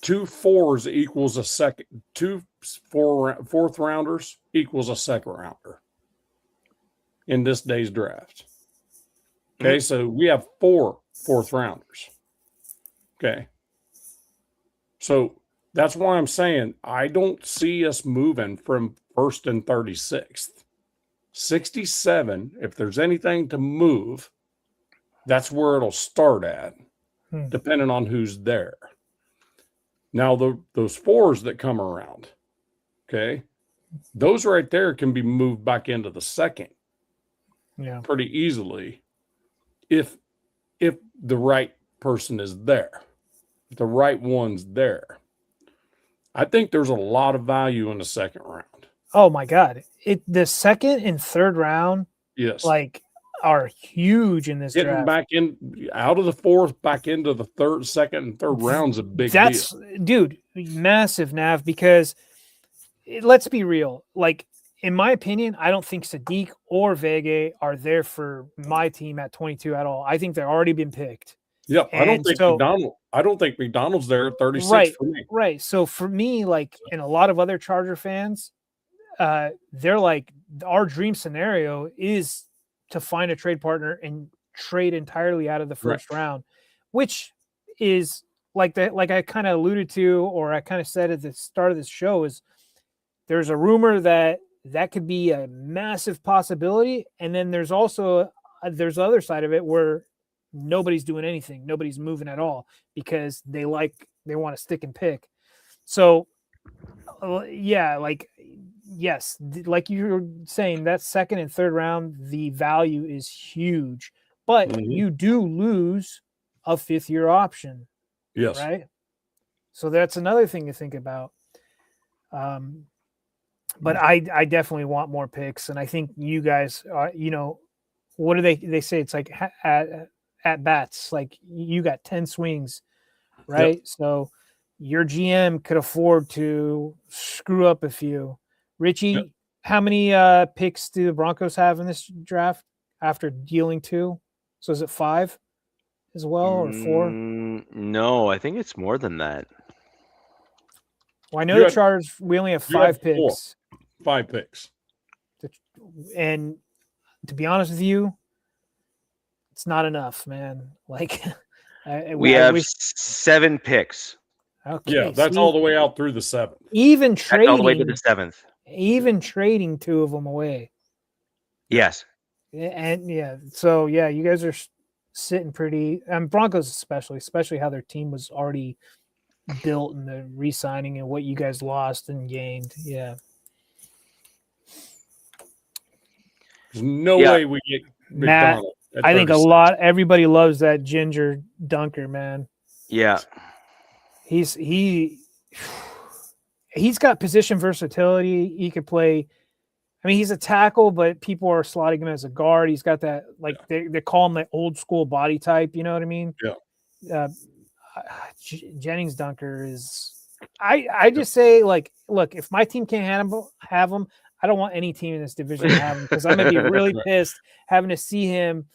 2 4s equals a second, 2 fourth rounders equals a second rounder in this day's draft. Okay, so we have 4 fourth rounders. Okay. So that's why I'm saying I don't see us moving from 1st and 36th. 67, if there's anything to move, that's where it'll start at, depending on who's there. Now, those 4s that come around, okay, those right there can be moved back into the second pretty easily if the right person is there, the right one's there. I think there's a lot of value in the second round. Oh my God. The second and third round, like, are huge in this Getting draft. back in out of the fourth, back into the second and third round's a big deal. Dude, massive, Nav, because let's be real. Like, in my opinion, I don't think Sadiq or Vega are there for my team at 22 at all. I think they've already been picked. Yeah, I don't think McDonald's there at 36 for me. Right. So for me, like, and a lot of other Charger fans, they're like, our dream scenario is to find a trade partner and trade entirely out of the first round, which is like I kind of alluded to, or I kind of said at the start of this show, is there's a rumor that could be a massive possibility. And then there's also, there's the other side of it where nobody's doing anything. Nobody's moving at all because they want to stick and pick. So yes, like you were saying, that second and third round, the value is huge, but you do lose a fifth year option. Yes. Right. So that's another thing to think about. But I definitely want more picks. And I think you guys are, what do they say? It's like at bats, like you got 10 swings, right? Yep. So your GM could afford to screw up a few. Richie, how many picks do the Broncos have in this draft after dealing 2? So is it 5 as well, or 4? No, I think it's more than that. Well, I know the Chargers, we only have 5 picks. 5 picks. And to be honest with you, it's not enough, man. Like, we have 7 picks. Okay, yeah, that's all the way out through the 7th. Even trading, that's all the way to the 7th. Even trading 2 of them away. Yes. And so you guys are sitting pretty. Broncos especially how their team was already built and the re-signing and what you guys lost and gained. Yeah. There's no Yeah. way we get Matt, McDonald. at I think 36. everybody loves that ginger dunker, man. Yeah. He's got position versatility. He could play. I mean, he's a tackle, but people are slotting him as a guard. He's got that, like, they call him the old school body type. You know what I mean? Yeah. Jennings Dunker is. I just say, like, look, if my team can't have him, I don't want any team in this division to have him, because I'm gonna be really pissed having to see him.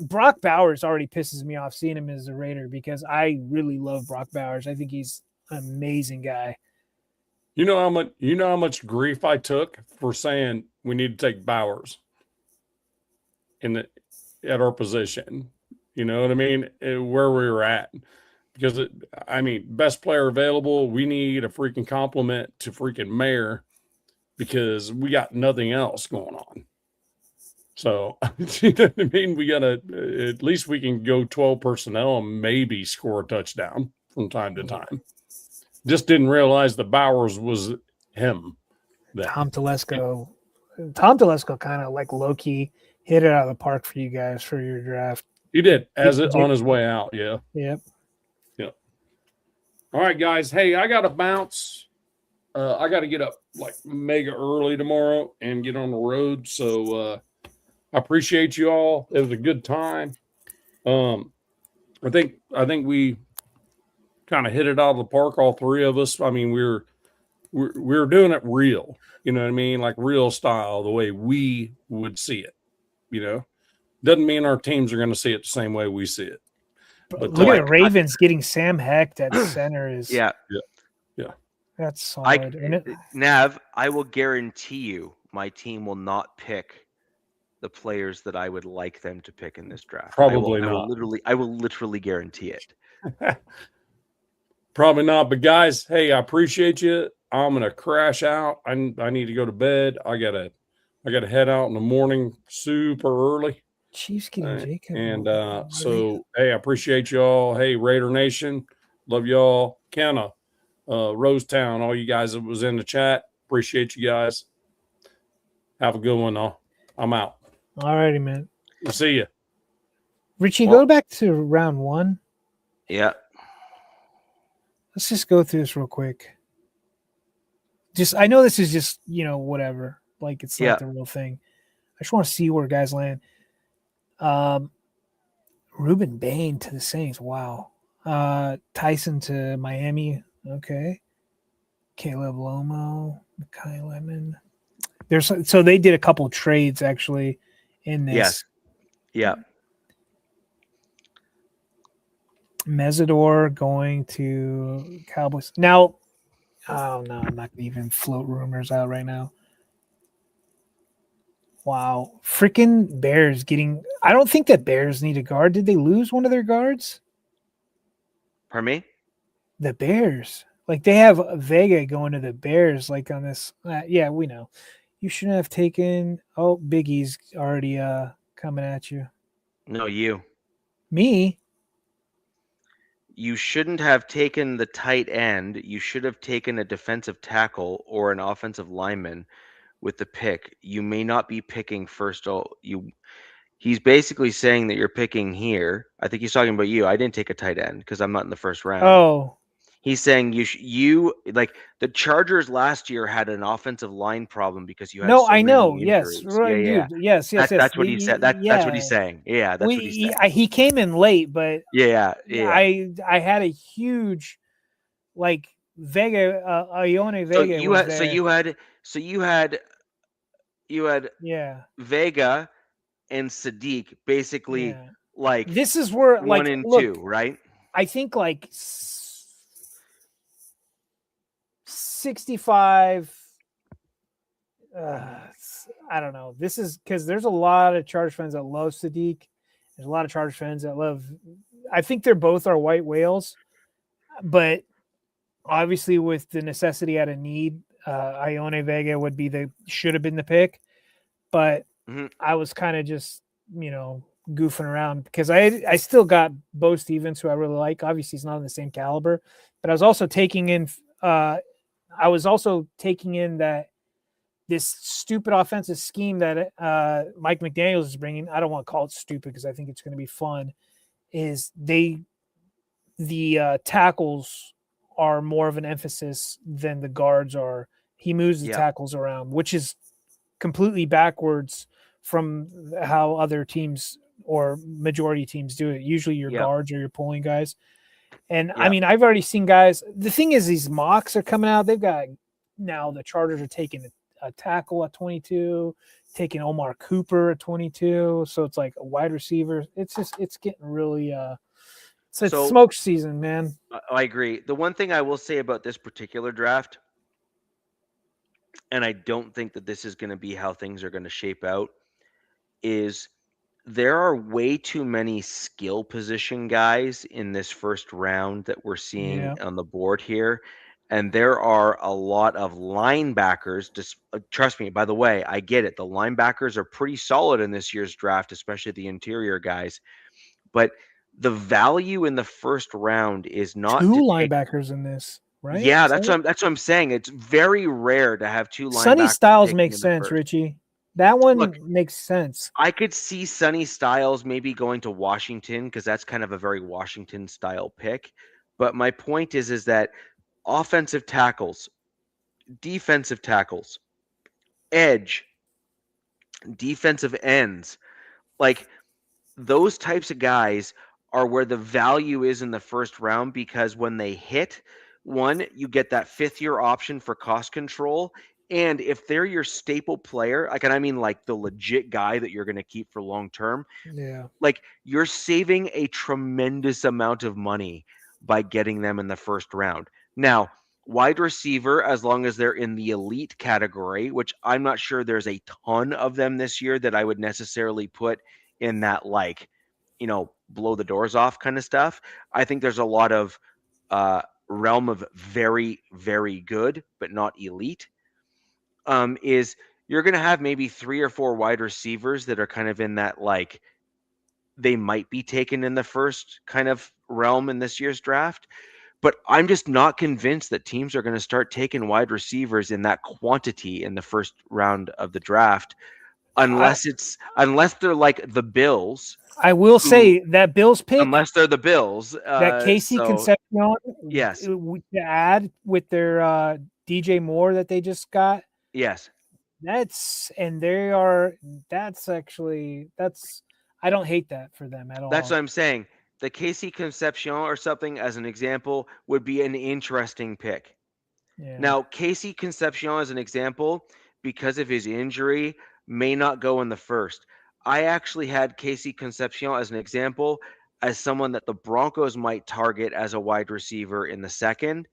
Brock Bowers already pisses me off seeing him as a Raider, because I really love Brock Bowers. I think he's an amazing guy. You know how much grief I took for saying we need to take Bowers at our position. You know what I mean? Where we were at. Because, best player available, we need a freaking compliment to freaking Mayer, because we got nothing else going on. So, you know what I mean? We got to, at least we can go 12 personnel and maybe score a touchdown from time to time. Just didn't realize that Bowers was him. Tom Telesco kind of, like, low-key hit it out of the park for you guys for your draft. He did, on his way out, yeah. Yep. All right, guys. Hey, I got to bounce. I got to get up like mega early tomorrow and get on the road. So I appreciate you all. It was a good time. I think we kind of hit it out of the park, all three of us. I mean, we're doing it real. You know what I mean? Like real style, the way we would see it. You know, doesn't mean our teams are going to see it the same way we see it. But look at the Ravens getting Sam Hecht at center is Yeah. That's solid. Nav, I will guarantee you my team will not pick the players that I would like them to pick in this draft. Probably not. I will literally guarantee it. Probably not. But guys, hey, I appreciate you. I'm gonna crash out. I need to go to bed. I gotta head out in the morning super early. Chiefs getting Jacob. And so, hey, I appreciate y'all. Hey, Raider Nation, love y'all. Kenna, Rosetown, all you guys that was in the chat, appreciate you guys. Have a good one, though. I'm out. All righty, man. We'll see you. Richie, go back to round one. Yeah. Let's just go through this real quick. I know this is just, whatever. Like, it's not the real thing. I just want to see where guys land. Ruben Bain to the Saints. Wow. Tyson to Miami. Okay. Caleb Lomo, Mekhi Lemon. So they did a couple of trades actually in this. Yes. Yeah. Mesidor going to Cowboys. Now, oh no, I'm not going to even float rumors out right now. Wow. Freaking Bears getting – I don't think that Bears need a guard. Did they lose one of their guards? Pardon me? The Bears. Like, they have Vega going to the Bears, like, on this. Yeah, we know. You shouldn't have taken – oh, Biggie's already coming at you. No, you. Me? You shouldn't have taken the tight end. You should have taken a defensive tackle or an offensive lineman with the pick. You may not be picking first. He's basically saying that you're picking here. I think he's talking about you. I didn't take a tight end because I'm not in the first round. Oh. He's saying you like the Chargers last year had an offensive line problem because you had no, so I know. many Yes, injuries. right, Yeah. dude. Yes. That's what he said. That's what he's saying. Yeah, that's what he's saying. He came in late, but Yeah. I had a huge, like, Vega, Ione Vega. So you had yeah, Vega and Sadiq basically like this is where, like, 1 and look, 2, right? I think like 65. I don't know. This is because there's a lot of Chargers fans that love Sadiq. There's a lot of Chargers fans that love. I think they're both are white whales, but obviously with the necessity out of need, Ione Vega should have been the pick. But I was kind of just goofing around because I still got Bo Stevens, who I really like. Obviously, he's not on the same caliber, but I was also taking in that this stupid offensive scheme that Mike McDaniels is bringing. I don't want to call it stupid because I think it's going to be fun. Is the tackles are more of an emphasis than the guards are. He moves the tackles around, which is completely backwards from how other teams or majority teams do it. Usually your guards or your pulling guys. And I mean, I've already seen guys. The thing is, these mocks are coming out. They've got now the Chargers are taking a tackle at 22, taking Omar Cooper at 22. So it's like a wide receiver. It's getting really it's smoke season, man. I agree. The one thing I will say about this particular draft, and I don't think that this is going to be how things are going to shape out, is there are way too many skill position guys in this first round that we're seeing on the board here. And there are a lot of linebackers. Just trust me, by the way, I get it. The linebackers are pretty solid in this year's draft, especially the interior guys. But the value in the first round is not two linebackers in this, right? Yeah, that's what I'm saying. It's very rare to have two linebackers. Sonny Styles makes sense, Richie. That one makes sense. I could see Sonny Styles maybe going to Washington because that's kind of a very Washington style pick. But my point is that offensive tackles, defensive tackles, edge, defensive ends, like those types of guys are where the value is in the first round, because when they hit, one, you get that fifth-year option for cost control. And if they're your staple player, like, and I mean like the legit guy that you're going to keep for long term, like you're saving a tremendous amount of money by getting them in the first round. Now, wide receiver, as long as they're in the elite category, which I'm not sure there's a ton of them this year that I would necessarily put in that, like, you know, blow the doors off kind of stuff. I think there's a lot of realm of very, very good, but not elite. Is you're going to have maybe 3 or 4 wide receivers that are kind of in that, like, they might be taken in the first kind of realm in this year's draft. But I'm just not convinced that teams are going to start taking wide receivers in that quantity in the first round of the draft, unless they're like the Bills. I will say that Bills pick, unless they're the Bills, that Casey Concepcion, yes, to add with their DJ Moore that they just got. Yes. I don't hate that for them at all. That's what I'm saying. The Casey Concepcion or something, as an example, would be an interesting pick. Yeah. Now, Casey Concepcion, as an example, because of his injury, may not go in the first. I actually had Casey Concepcion as an example as someone that the Broncos might target as a wide receiver in the second,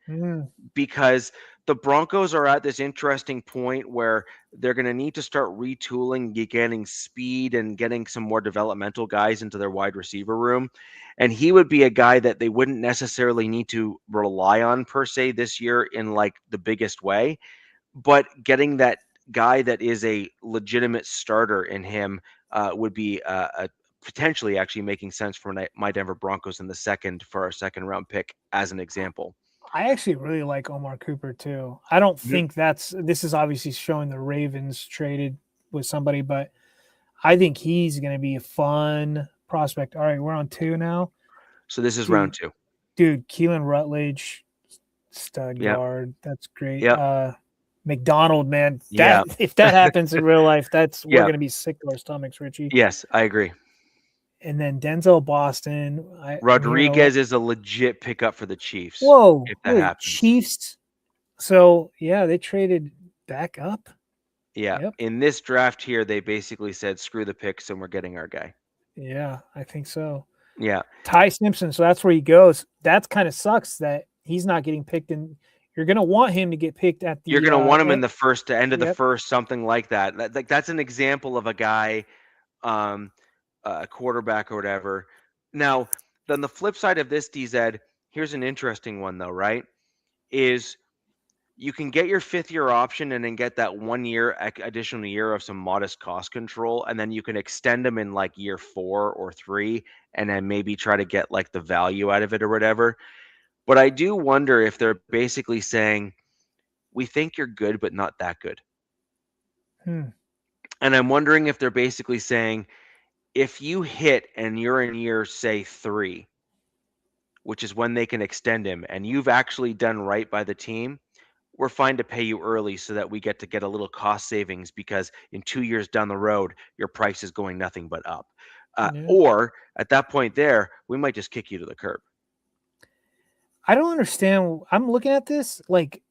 because the Broncos are at this interesting point where they're going to need to start retooling, getting speed and getting some more developmental guys into their wide receiver room. And he would be a guy that they wouldn't necessarily need to rely on per se this year in like the biggest way, but getting that guy that is a legitimate starter in him would be a potentially actually making sense for my Denver Broncos in the second for our second round pick, as an example. I actually really like Omar Cooper too. I don't think this is obviously showing the Ravens traded with somebody, but I think he's going to be a fun prospect. All right, we're on 2 now. So this is round 2. Dude, Keelan Rutledge, stud guard. That's great. Yep. McDonald, man. If that happens in real life, we're going to be sick to our stomachs, Richie. Yes, I agree. And then Denzel Boston. Rodriguez is a legit pickup for the Chiefs. Whoa, if that happens. Chiefs. So, they traded back up. Yeah. Yep. In this draft here, they basically said, screw the picks and we're getting our guy. Yeah, I think so. Yeah. Ty Simpson. So that's where he goes. That kind of sucks that he's not getting picked in. You're going to want him to get picked at the. You're going to want him in the first, end of the first, something like that. That's an example of a guy, a quarterback or whatever. Now, then the flip side of this, DZ, here's an interesting one though, right? Is you can get your 5th-year option and then get that 1 year additional year of some modest cost control, and then you can extend them in like year 4 or 3, and then maybe try to get like the value out of it or whatever. But I do wonder if they're basically saying, we think you're good, but not that good. Hmm. And I'm wondering if they're basically saying, if you hit and you're in year, say, 3, which is when they can extend him, and you've actually done right by the team, we're fine to pay you early so that we get to get a little cost savings, because in 2 years down the road, your price is going nothing but up. Yeah. Or at that point there, we might just kick you to the curb. I don't understand. I'm looking at this like,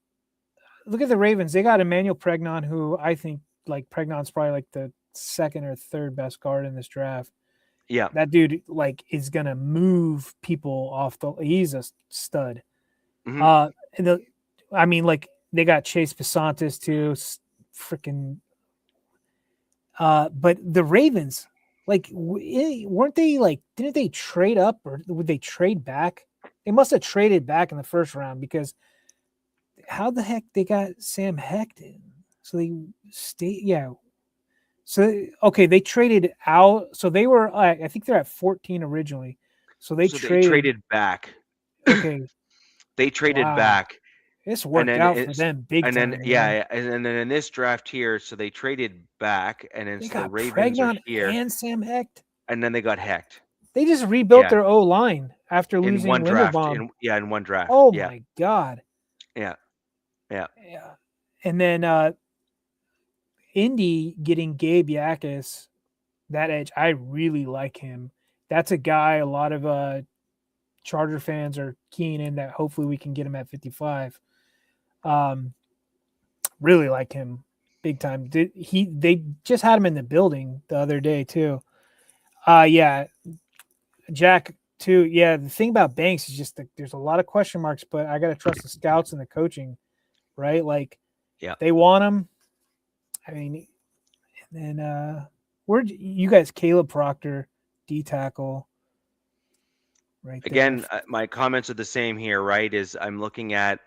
look at the Ravens. They got Emmanuel Pregnon, who I think like Pregnon's probably like the second or third best guard in this draft. Yeah. That dude like is gonna move people off the. He's a stud. Mhm. I mean, like they got Chase Besantis too. Freaking. But the Ravens, like, weren't they like? Didn't they trade up or would they trade back? They must have traded back in the first round, because how the heck they got Sam Hecht in? So they stay, yeah. So okay, they traded out. So they were, I think they're at 14 originally. So they So they traded. traded back. Okay, They traded wow, back. this And worked then out for them big and time. then Man. and then in this draft here, so they traded back, and then They so the got Ravens are Pregnon here, and Sam Hecht. and then they got Hecht. They just rebuilt Yeah. their O line after In losing one draft. Linderbaum. In one draft. Oh Yeah. my god. Yeah. Yeah. Yeah. And then Indy getting Gabe Yakis, that edge, I really like him. That's a guy a lot of Charger fans are keying in that hopefully we can get him at 55. Really like him big time. They just had him in the building the other day too. Yeah. Jack too. Yeah, the thing about Banks is just that there's a lot of question marks, but I got to trust the scouts and the coaching, right? Like, Yeah. they want him. I mean, and then where'd you guys? Caleb Proctor, D tackle, right there. Again, my comments are the same here, right? Is I'm looking at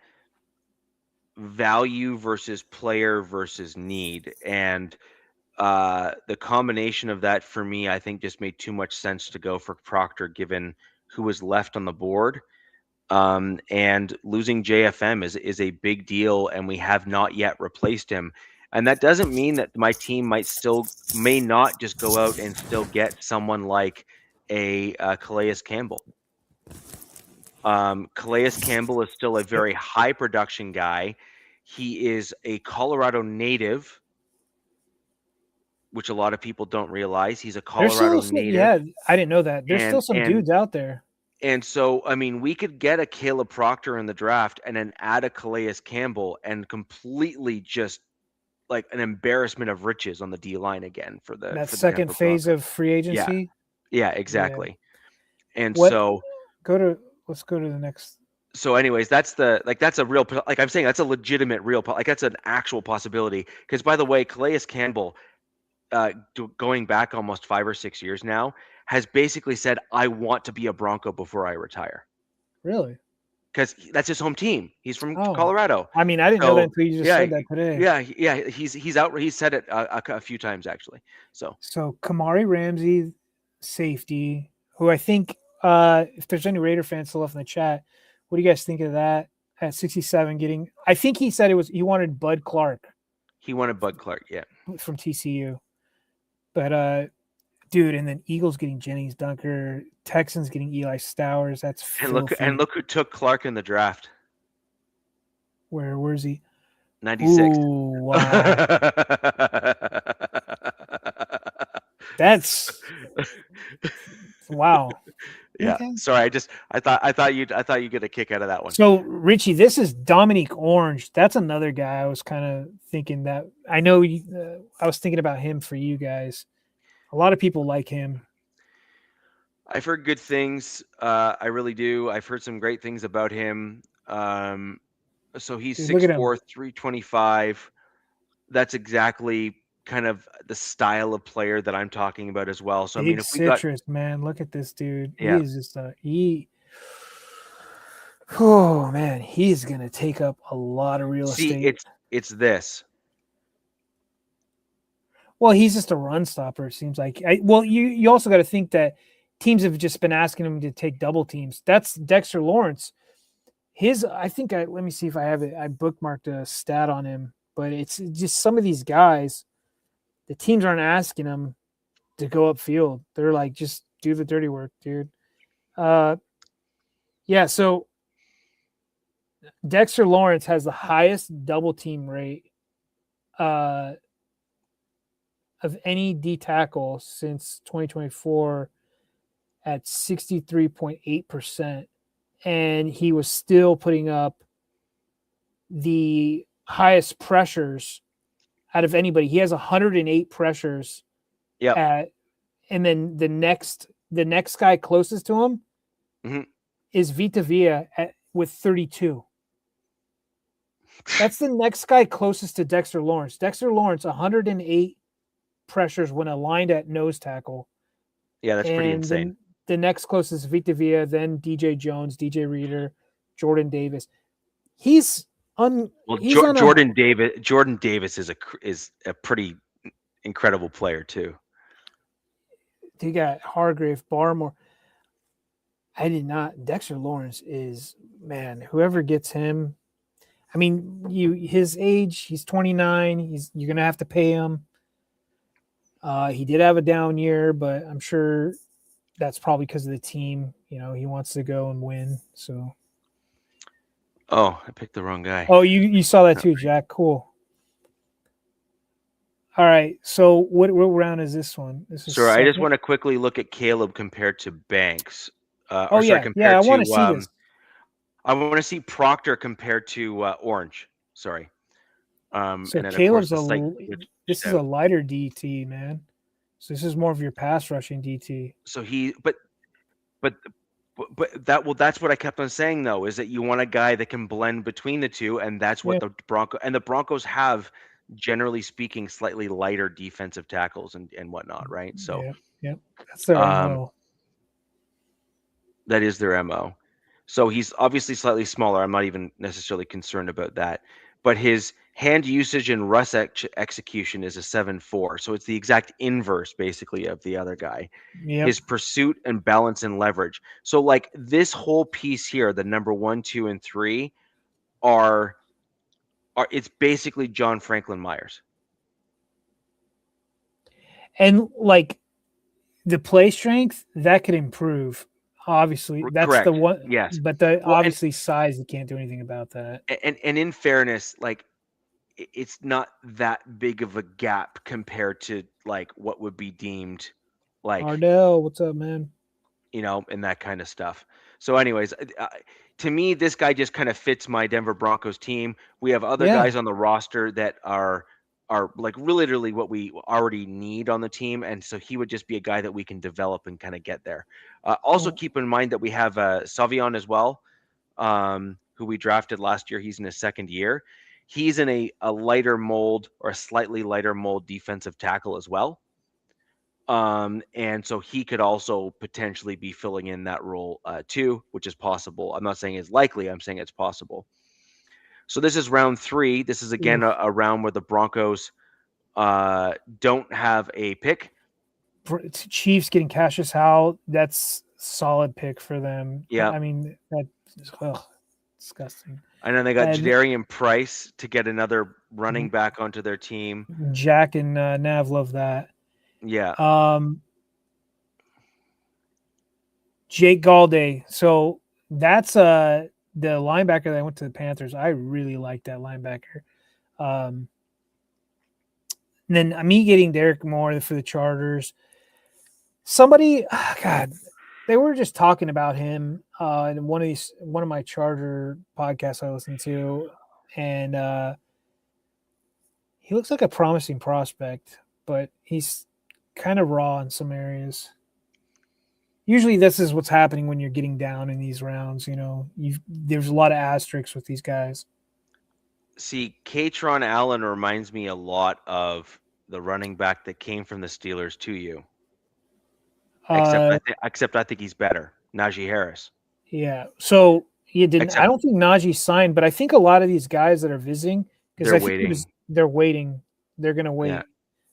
value versus player versus need, and the combination of that for me, I think, just made too much sense to go for Proctor, given who was left on the board. And losing JFM is a big deal, and we have not yet replaced him. And that doesn't mean that my team may not just go out and still get someone like a Calais Campbell. Calais Campbell is still a very high production guy. He is a Colorado native, which a lot of people don't realize. He's a Colorado native. Yeah, I didn't know that. There's still some and dudes out there. And so, I mean, we could get a Caleb Proctor in the draft and then add a Calais Campbell and completely just like an embarrassment of riches on the D line again for the That for the second Denver phase Broncos. of free agency. Yeah, exactly. And What- so Let's go to the next. so anyways, that's a real, like I'm saying, that's a legitimate real, like that's an actual possibility. Because by the way, Calais Campbell, going back almost 5 or 6 years now, has basically said, I want to be a Bronco before I retire. Really? Because that's his home team. He's from Oh. Colorado. I mean, I didn't know that until you just said that today. Yeah. He's out. He's said it a few times actually. So Kamari Ramsey, safety, who I think, if there's any Raider fans still left in the chat, what do you guys think of that at 67 getting? I think he said he wanted Bud Clark. He wanted Bud Clark, yeah, from TCU. But dude, and then Eagles getting Jennings Dunker, Texans getting Eli Stowers. That's filthy. and look who took Clark in the draft. Where's he? 96. Ooh, wow. That's wow. Yeah. Okay. Sorry, I thought you'd get a kick out of that one. So Richie, this is Dominique Orange. That's another guy I was kind of thinking that I know. I was thinking about him for you guys. A lot of people like him. I've heard good things. I really do. I've heard some great things about him. So he's 6'4", 325. That's exactly kind of the style of player that I'm talking about as well. So Big I mean, if we citrus, man, look at this dude. Yeah. He is just oh man, he's gonna take up a lot of real estate. It's this. Well, he's just a run stopper. It seems like. You also got to think that teams have just been asking him to take double teams. That's Dexter Lawrence. Let me see if I have it. I bookmarked a stat on him, but it's just some of these guys. the teams aren't asking him to go upfield. They're like, just do the dirty work, dude. Yeah, so Dexter Lawrence has the highest double team rate of any D tackle since 2024 at 63.8%. And he was still putting up the highest pressures out of anybody. He has 108 pressures. Yeah. And then the next guy closest to him is Vita Vea with 32. That's the next guy closest to Dexter Lawrence. Dexter Lawrence, 108 pressures when aligned at nose tackle. Yeah, that's pretty insane. The next closest is Vita Vea, then DJ Jones, DJ Reader, Jordan Davis. Jordan Davis is a pretty incredible player too. You got Hargrave, Barmore. Dexter Lawrence is, man, whoever gets him. I mean, his age, he's 29. You're gonna have to pay him. He did have a down year, but I'm sure that's probably because of the team. He wants to go and win. So. Oh, I picked the wrong guy. Oh, you saw that too, Jack. Cool. All right. So what round is this one? Sure. I just want to quickly look at Caleb compared to Banks. I want to see this. I want to see Proctor compared to Orange. Sorry. So Caleb's this is a lighter DT, man. So this is more of your pass rushing DT. So that's what I kept on saying though, is that you want a guy that can blend between the two, and that's what the Broncos have, generally speaking, slightly lighter defensive tackles and whatnot, right? So yeah. That's their MO. That is their MO. So he's obviously slightly smaller. I'm not even necessarily concerned about that. But his hand usage and rush execution is a 7.4. So it's the exact inverse, basically, of the other guy. Yep. His pursuit and balance and leverage. So, like, this whole piece here, the number 1, 2, and 3, are it's basically John Franklin Myers. And, like, the play strength, that could improve. Obviously, that's correct. The one. Yes, but obviously size, you can't do anything about that. And in fairness, like, it's not that big of a gap compared to like what would be deemed like Ardell. What's up, man? And that kind of stuff. So, anyways, to me, this guy just kind of fits my Denver Broncos team. We have other guys on the roster that are like literally what we already need on the team, and so he would just be a guy that we can develop and kind of get there. Also, keep in mind that we have Savion as well, who we drafted last year. He's in his second year. He's in a lighter mold, or a slightly lighter mold, defensive tackle as well. And so he could also potentially be filling in that role too, which is possible. I'm not saying it's likely. I'm saying it's possible. So this is round 3. This is again a round where the Broncos don't have a pick. Chiefs getting Cassius Howell. That's solid pick for them. Yeah. I mean, that's disgusting. I know they got Jadarian Price to get another running back onto their team. Jack and Nav love that. Yeah. Jake Galday. So that's the linebacker that went to the Panthers. I really like that linebacker. And then me getting Derek Moore for the Chargers. Somebody, God, they were just talking about him in one of my Charger podcasts I listened to, and he looks like a promising prospect, but he's kind of raw in some areas. Usually this is what's happening when you're getting down in these rounds. There's a lot of asterisks with these guys. See, Katron Allen reminds me a lot of the running back that came from the Steelers to you. Except I think he's better. Najee Harris. Yeah. So he didn't. I don't think Najee signed, but I think a lot of these guys that are visiting, because they're waiting. They're going to wait. Yeah.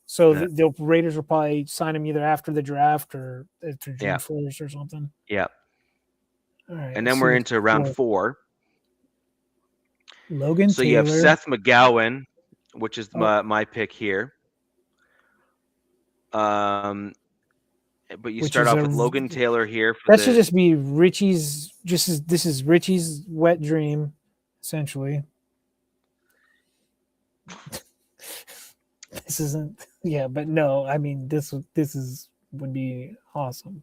So the Raiders will probably sign him either after the draft or after June 1st or something. Yeah. All right. And then we're into round 4. Logan so Taylor. You have Seth McGowan, which is my pick here. But you Which start is off a with Logan Taylor here for that should the just be Richie's. This is Richie's wet dream, essentially. This isn't. Yeah, but no. I mean, this would be awesome.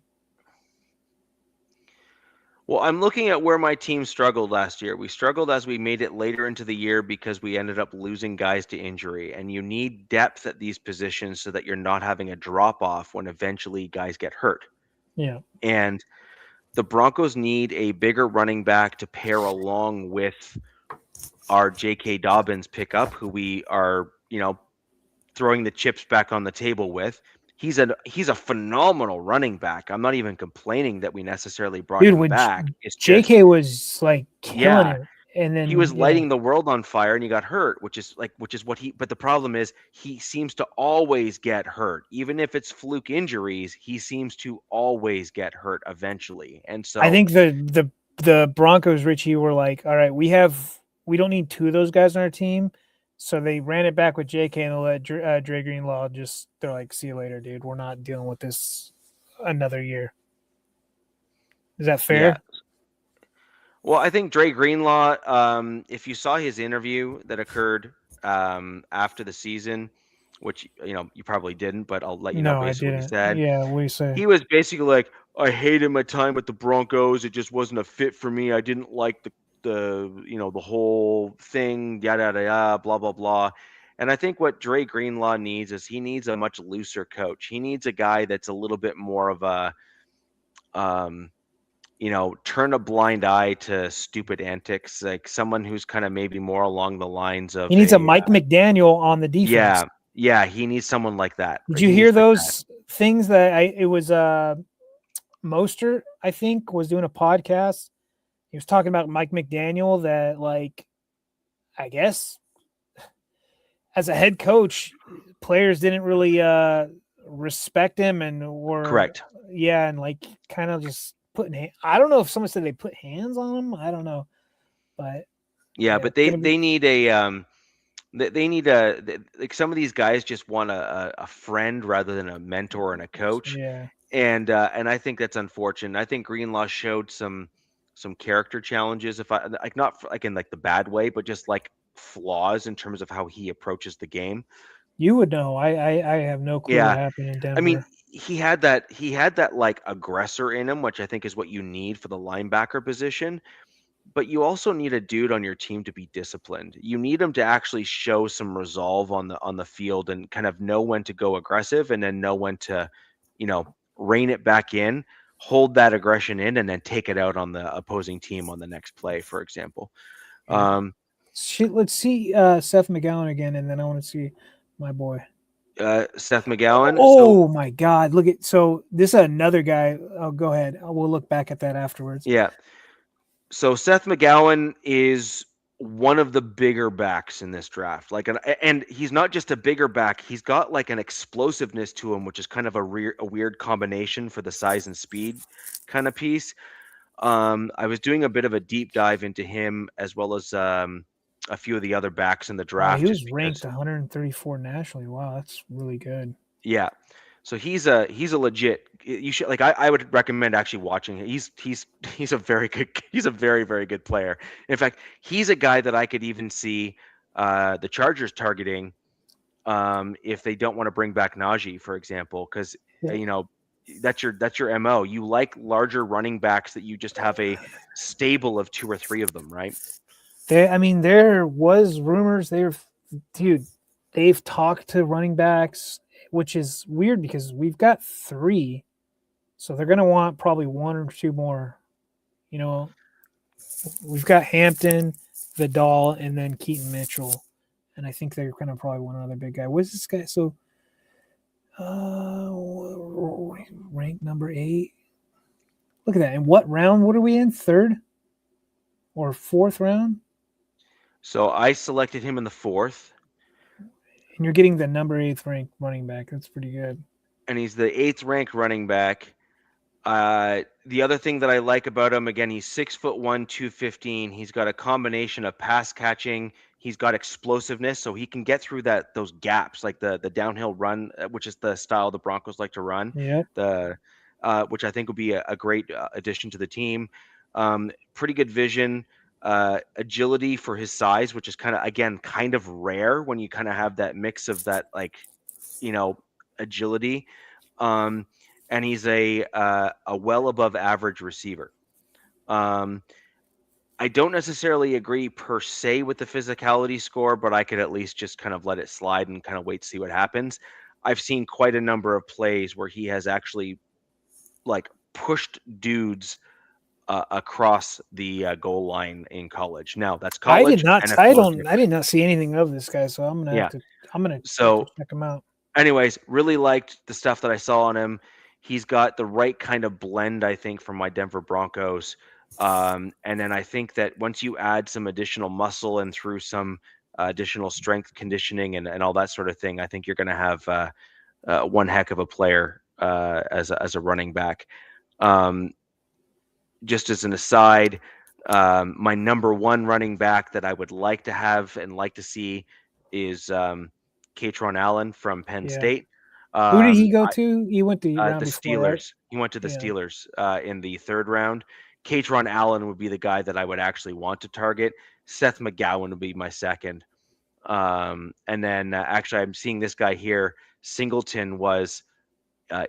Well, I'm looking at where my team struggled last year. We struggled as we made it later into the year because we ended up losing guys to injury. And you need depth at these positions so that you're not having a drop off when eventually guys get hurt. Yeah. And the Broncos need a bigger running back to pair along with our J.K. Dobbins pickup, who we are, throwing the chips back on the table with. He's a phenomenal running back. I'm not even complaining that we necessarily brought Dude, him when back. It's just, JK was like killing yeah, it, and then he was yeah. lighting the world on fire and he got hurt, which is what he, but the problem is he seems to always get hurt. Even if it's fluke injuries, he seems to always get hurt eventually. And so I think the Broncos, Richie, were like, all right, we don't need two of those guys on our team. So they ran it back with JK and let Dre Greenlaw they're like, see you later, dude. We're not dealing with this another year. Is that fair? yeah. Well, I think Dre Greenlaw, if you saw his interview that occurred after the season, which you probably didn't, but I'll let you know No, I basically what he didn't. said. Yeah, what do you say? He was basically like, I hated my time with the Broncos. It just wasn't a fit for me. I didn't like the the whole thing, yada yada yada, blah blah blah. And I think what Dre Greenlaw needs is he needs a much looser coach. He needs a guy that's a little bit more of a turn a blind eye to stupid antics, like someone who's kind of maybe more along the lines of He needs a Mike McDaniel on the defense. yeah, he needs someone like that. Did He you needs hear like that. those things that it was Mostert, I think, was doing a podcast. He was talking about Mike McDaniel that, like, I guess as a head coach, players didn't really respect him and were Correct. Yeah, and like kind of just putting I don't know if someone said they put hands on him. I don't know. But yeah, but they need a they need like some of these guys just want a friend rather than a mentor and a coach. Yeah. And I think that's unfortunate. I think Greenlaw showed some character challenges, if I like, not like in like the bad way, but just like flaws in terms of how he approaches the game. You would know. I have no clue what happened in Denver. I mean, he had that like aggressor in him, which I think is what you need for the linebacker position. But you also need a dude on your team to be disciplined. You need him to actually show some resolve on the field and kind of know when to go aggressive and then know when to, rein it back in, hold that aggression in, and then take it out on the opposing team on the next play, for example. Let's see Seth McGowan again, and then I want to see my boy. Seth McGowan. Oh my God! Look at this is another guy. Oh, go ahead. We'll look back at that afterwards. Yeah. So Seth McGowan is one of the bigger backs in this draft. And he's not just a bigger back. He's got like an explosiveness to him, which is kind of a weird combination for the size and speed kind of piece. I was doing a bit of a deep dive into him as well as a few of the other backs in the draft. He was ranked 134 nationally. Wow, that's really good. Yeah. So he's a legit. You should I would recommend actually watching him. He's a very very, very good player. In fact, he's a guy that I could even see the Chargers targeting if they don't want to bring back Najee, for example, because that's your MO. You like larger running backs that you just have a stable of 2 or 3 of them, right? There was rumors they've talked to running backs, which is weird because we've got 3, so they're going to want probably 1 or 2 more. We've got Hampton, Vidal, and then Keaton Mitchell, and I think they're going to probably want another big guy. What's this guy? So, ranked number 8. Look at that. And what round? What are we in? 3rd or 4th round? So I selected him in the 4th. And you're getting the number 8th ranked running back. That's pretty good. And he's the 8th ranked running back. The other thing that I like about him, again, he's 6'1", 215. He's got a combination of pass catching. He's got explosiveness, so he can get through those gaps, like the downhill run, which is the style the Broncos like to run. Yeah. Which I think would be a great addition to the team. Pretty good vision, agility for his size, which is kind of rare when you kind of have that mix of that, like, agility. And he's a well above average receiver. I don't necessarily agree per se with the physicality score, but I could at least just kind of let it slide and kind of wait to see what happens. I've seen quite a number of plays where he has actually like pushed dudes across the goal line in college. Now that's college. I did not see anything of this guy, so I'm gonna have to check him out. Anyways, really liked the stuff that I saw on him. He's got the right kind of blend, I think, from my Denver Broncos. And then I think that once you add some additional muscle and through some additional strength conditioning and all that sort of thing, I think you're going to have one heck of a player as a running back. Just as an aside, my number one running back that I would like to have and like to see is Katron Allen from Penn State. Who did he go to? He went to the Steelers. Right? He went to the Steelers in the third round. Katron Allen would be the guy that I would actually want to target. Seth McGowan would be my second. And then actually, I'm seeing this guy here. Singleton was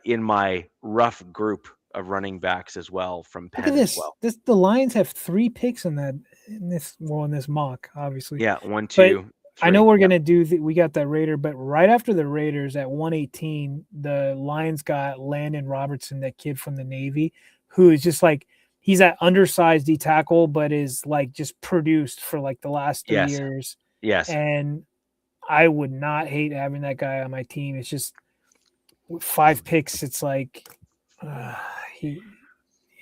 in my rough group of running backs as well from Penn. Look at this. As well. The Lions have 3 picks in this mock, obviously. Yeah, 1, 2. I know we're gonna do. We got that Raider, but right after the Raiders at 118, the Lions got Landon Robertson, that kid from the Navy, who is just like, he's that undersized D tackle, but is like just produced for like the last 3 years. Yes, and I would not hate having that guy on my team. It's just with 5 picks. It's like you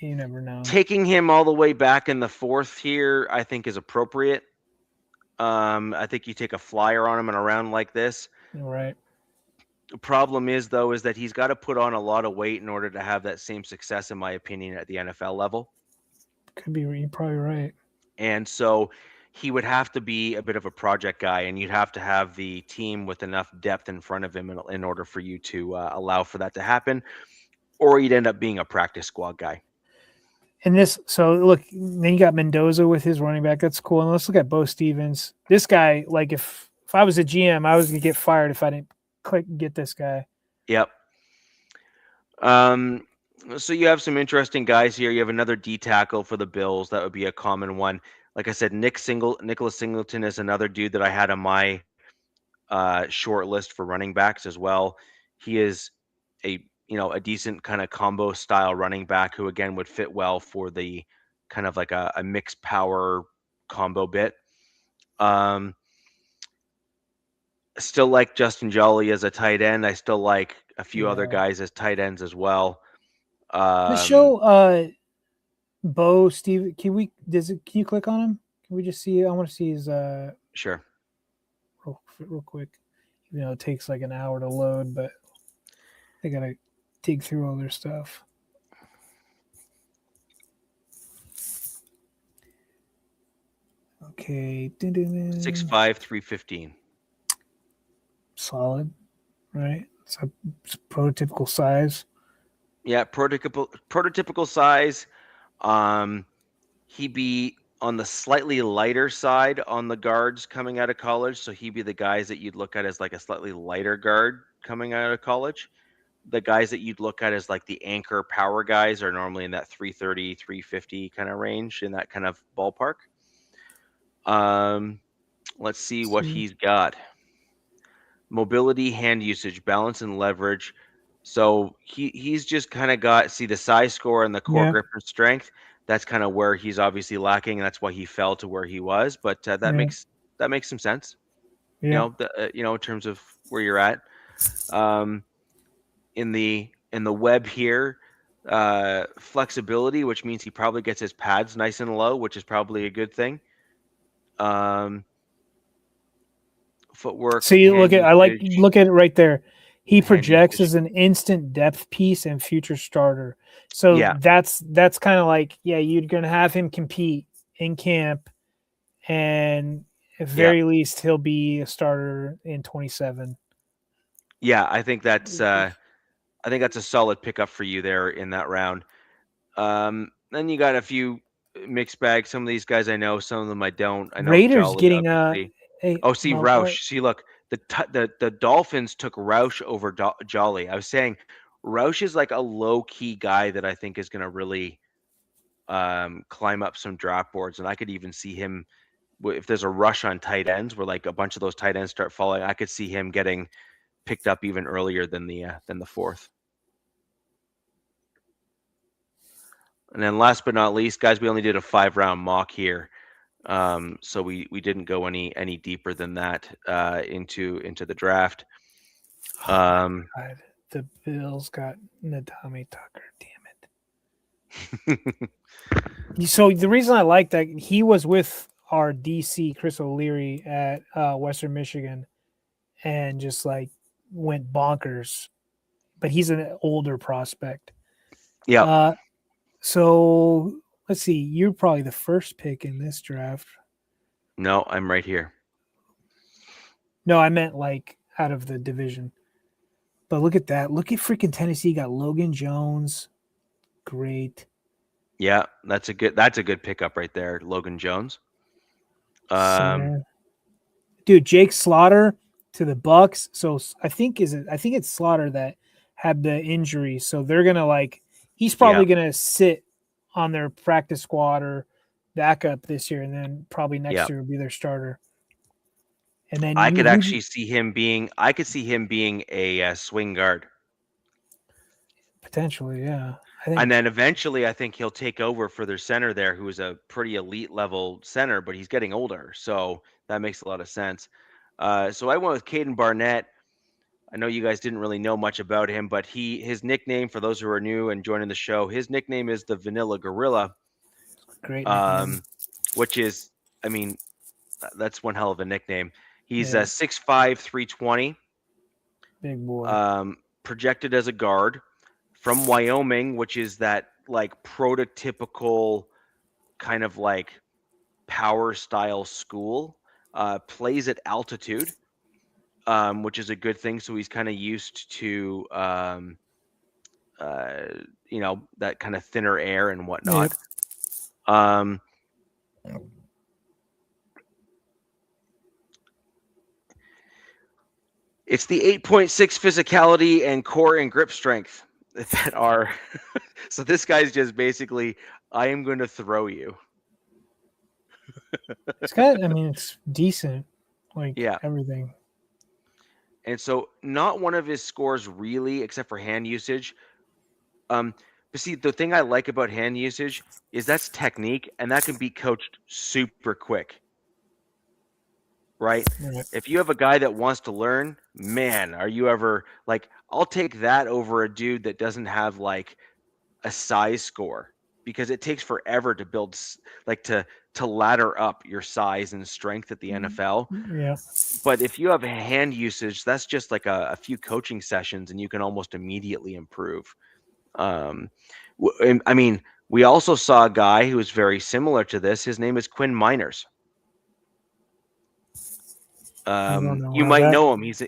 never know. Taking him all the way back in the 4th here, I think, is appropriate. I think you take a flyer on him in a round like this. Right. The problem is, though, is that he's got to put on a lot of weight in order to have that same success, in my opinion, at the NFL level. Could be. You're probably right. And so he would have to be a bit of a project guy, and you'd have to have the team with enough depth in front of him in order for you to allow for that to happen, or he'd end up being a practice squad guy. And this, so look, then you got Mendoza with his running back. That's cool. And let's look at Bo Stevens. This guy, like if I was a GM, I was gonna get fired if I didn't get this guy. Yep. So you have some interesting guys here. You have another D tackle for the Bills. That would be a common one. Like I said, Nicholas Singleton is another dude that I had on my short list for running backs as well. He is a decent kind of combo style running back who, again, would fit well for the kind of like a mixed power combo bit. Still like Justin Jolly as a tight end. I still like a few other guys as tight ends as well. Let's show Bo Steve. Can you click on him? Can we just see? I want to see his sure. Real quick. It takes like an hour to load, but they gotta dig through all their stuff. Okay. 6'5", 315. Solid, right? It's a prototypical size. Yeah, prototypical size. He'd be on the slightly lighter side on the guards coming out of college, so he'd be the guys that you'd look at as like a slightly lighter guard coming out of college. The guys that you'd look at as like the anchor power guys are normally in that 330, 350 kind of range, in that kind of ballpark. Let's see what he's got. Mobility, hand usage, balance, and leverage. So he's just kind of got, see the size score and the core grip and strength. That's kind of where he's obviously lacking, and that's why he fell to where he was. But that makes some sense. Yeah. In terms of where you're at. In the web here, flexibility, which means he probably gets his pads nice and low, which is probably a good thing. Footwork. So you look at it right there. He projects as an instant depth piece and future starter. So that's kind of like, you're gonna have him compete in camp, and at very least, he'll be a starter in 27. Yeah, I think that's a solid pickup for you there in that round. Then you got a few mixed bags. Some of these guys I know, some of them I don't. I know Raiders Jolly, getting obviously. See Roush. See, look, the Dolphins took Roush over Jolly. I was saying Roush is like a low key guy that I think is going to really climb up some draft boards, and I could even see him if there's a rush on tight ends where like a bunch of those tight ends start falling. I could see him getting picked up even earlier than the 4th. And then last but not least, guys, we only did a 5-round mock here. So we didn't go any deeper than that into the draft. God, the Bills got Nadami Tucker. Damn it! So the reason I like that, he was with our DC Chris O'Leary at Western Michigan, and just like went bonkers. But he's an older prospect. Yeah. So let's see. You're probably the first pick in this draft. No, I'm right here. No, I meant like out of the division. But look at that. Look at freaking Tennessee. Got Logan Jones. Great. Yeah, that's a good pickup right there, Logan Jones. Dude, Jake Slaughter to the Bucks. So I think it's Slaughter that had the injury. So they're gonna he's probably gonna sit on their practice squad or backup this year, and then probably next year will be their starter. And then I could see him being a swing guard. Potentially, yeah. And then eventually I think he'll take over for their center there, who is a pretty elite level center, but he's getting older. So that makes a lot of sense. So I went with Caden Barnett. I know you guys didn't really know much about him, but his nickname, for those who are new and joining the show, his nickname is the Vanilla Gorilla. Great nickname. Which is, I mean, that's one hell of a nickname. He's 6'5", 320. Big boy. Projected as a guard from Wyoming, which is that like prototypical kind of like power style school. Plays at altitude. Which is a good thing. So he's kind of used to, that kind of thinner air and whatnot. Yep. It's the 8.6 physicality and core and grip strength that are. So this guy's just basically, I am going to throw you. It's decent. Everything. And so not one of his scores really, except for hand usage. But see, the thing I like about hand usage is that's technique, and that can be coached super quick. Right? If you have a guy that wants to learn, man, are you ever I'll take that over a dude that doesn't have like a size score, because it takes forever to build, to ladder up your size and strength at the NFL. Yeah. But if you have hand usage, that's just like a few coaching sessions and you can almost immediately improve. I mean, we also saw a guy who was very similar to this. His name is Quinn Miners. You might know him. He's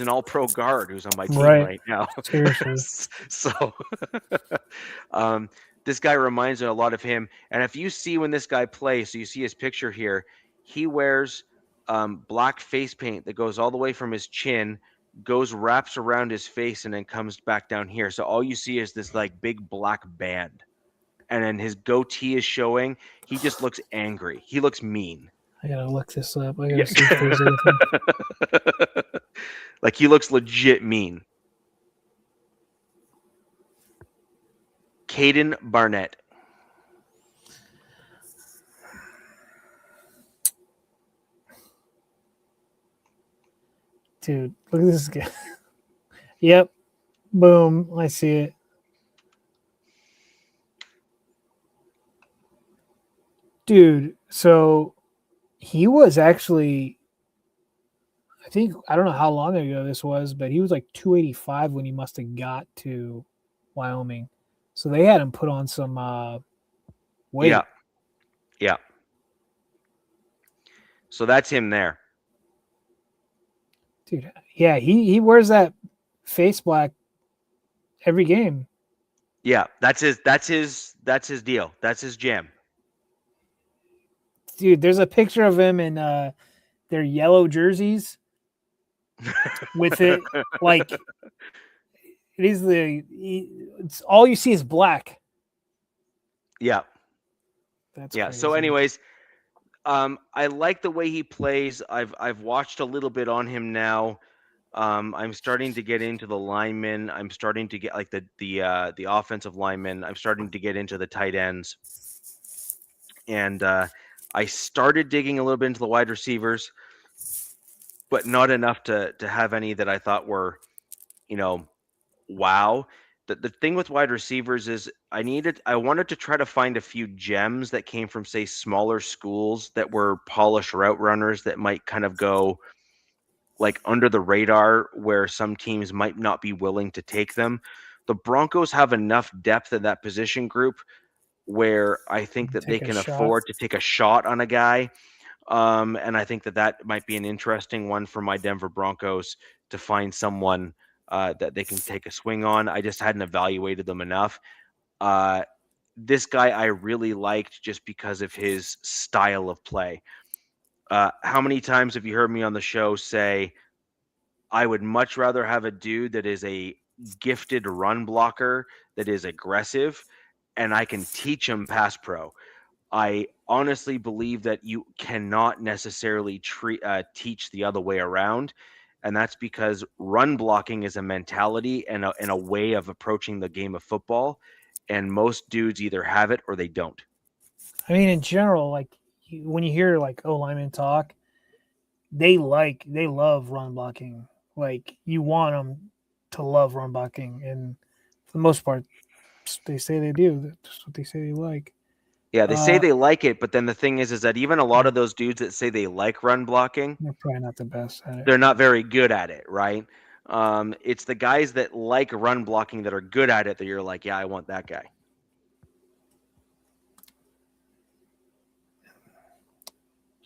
an all-pro guard who's on my team right now. Seriously. So, this guy reminds me a lot of him. And if you see when this guy plays, so you see his picture here, he wears black face paint that goes all the way from his chin, wraps around his face, and then comes back down here. So all you see is this like big black band, and then his goatee is showing. He just looks angry. He looks mean. I gotta look this up. I gotta see if there's anything. Like, he looks legit mean. Caden Barnett. Dude, look at this guy. Yep. Boom. I see it. Dude, so he was actually, I don't know how long ago this was, but he was like 285 when he must have got to Wyoming. So they had him put on some weight. Yeah. So that's him there. Dude, yeah, he wears that face black every game. Yeah, that's his deal. That's his jam. Dude, there's a picture of him in their yellow jerseys with it like it's all you see is black. Yeah. That's Yeah. crazy. So anyways, I like the way he plays. I've watched a little bit on him now. I'm starting to get into the linemen. I'm starting to get like the offensive linemen. I'm starting to get into the tight ends. And I started digging a little bit into the wide receivers, but not enough to have any that I thought were, wow. The thing with wide receivers is I wanted to try to find a few gems that came from, say, smaller schools that were polished route runners that might kind of go like under the radar where some teams might not be willing to take them. The Broncos have enough depth in that position group where I think that they Take a can shot. afford to take a shot on a guy. And I think that might be an interesting one for my Denver Broncos to find someone that they can take a swing on. I just hadn't evaluated them enough. This guy I really liked just because of his style of play. How many times have you heard me on the show say, I would much rather have a dude that is a gifted run blocker, that is aggressive, and I can teach him pass pro. I honestly believe that you cannot necessarily teach the other way around. And that's because run blocking is a mentality and a way of approaching the game of football. And most dudes either have it or they don't. I mean, in general, like when you hear like linemen talk, they love run blocking. Like you want them to love run blocking, and for the most part, they say they do. That's what they say they like. Yeah, they say they like it, but then the thing is that even a lot of those dudes that say they like run blocking, they're probably not the best at it. they're not very good at it, right? It's the guys that like run blocking that are good at it that you're like, yeah, I want that guy.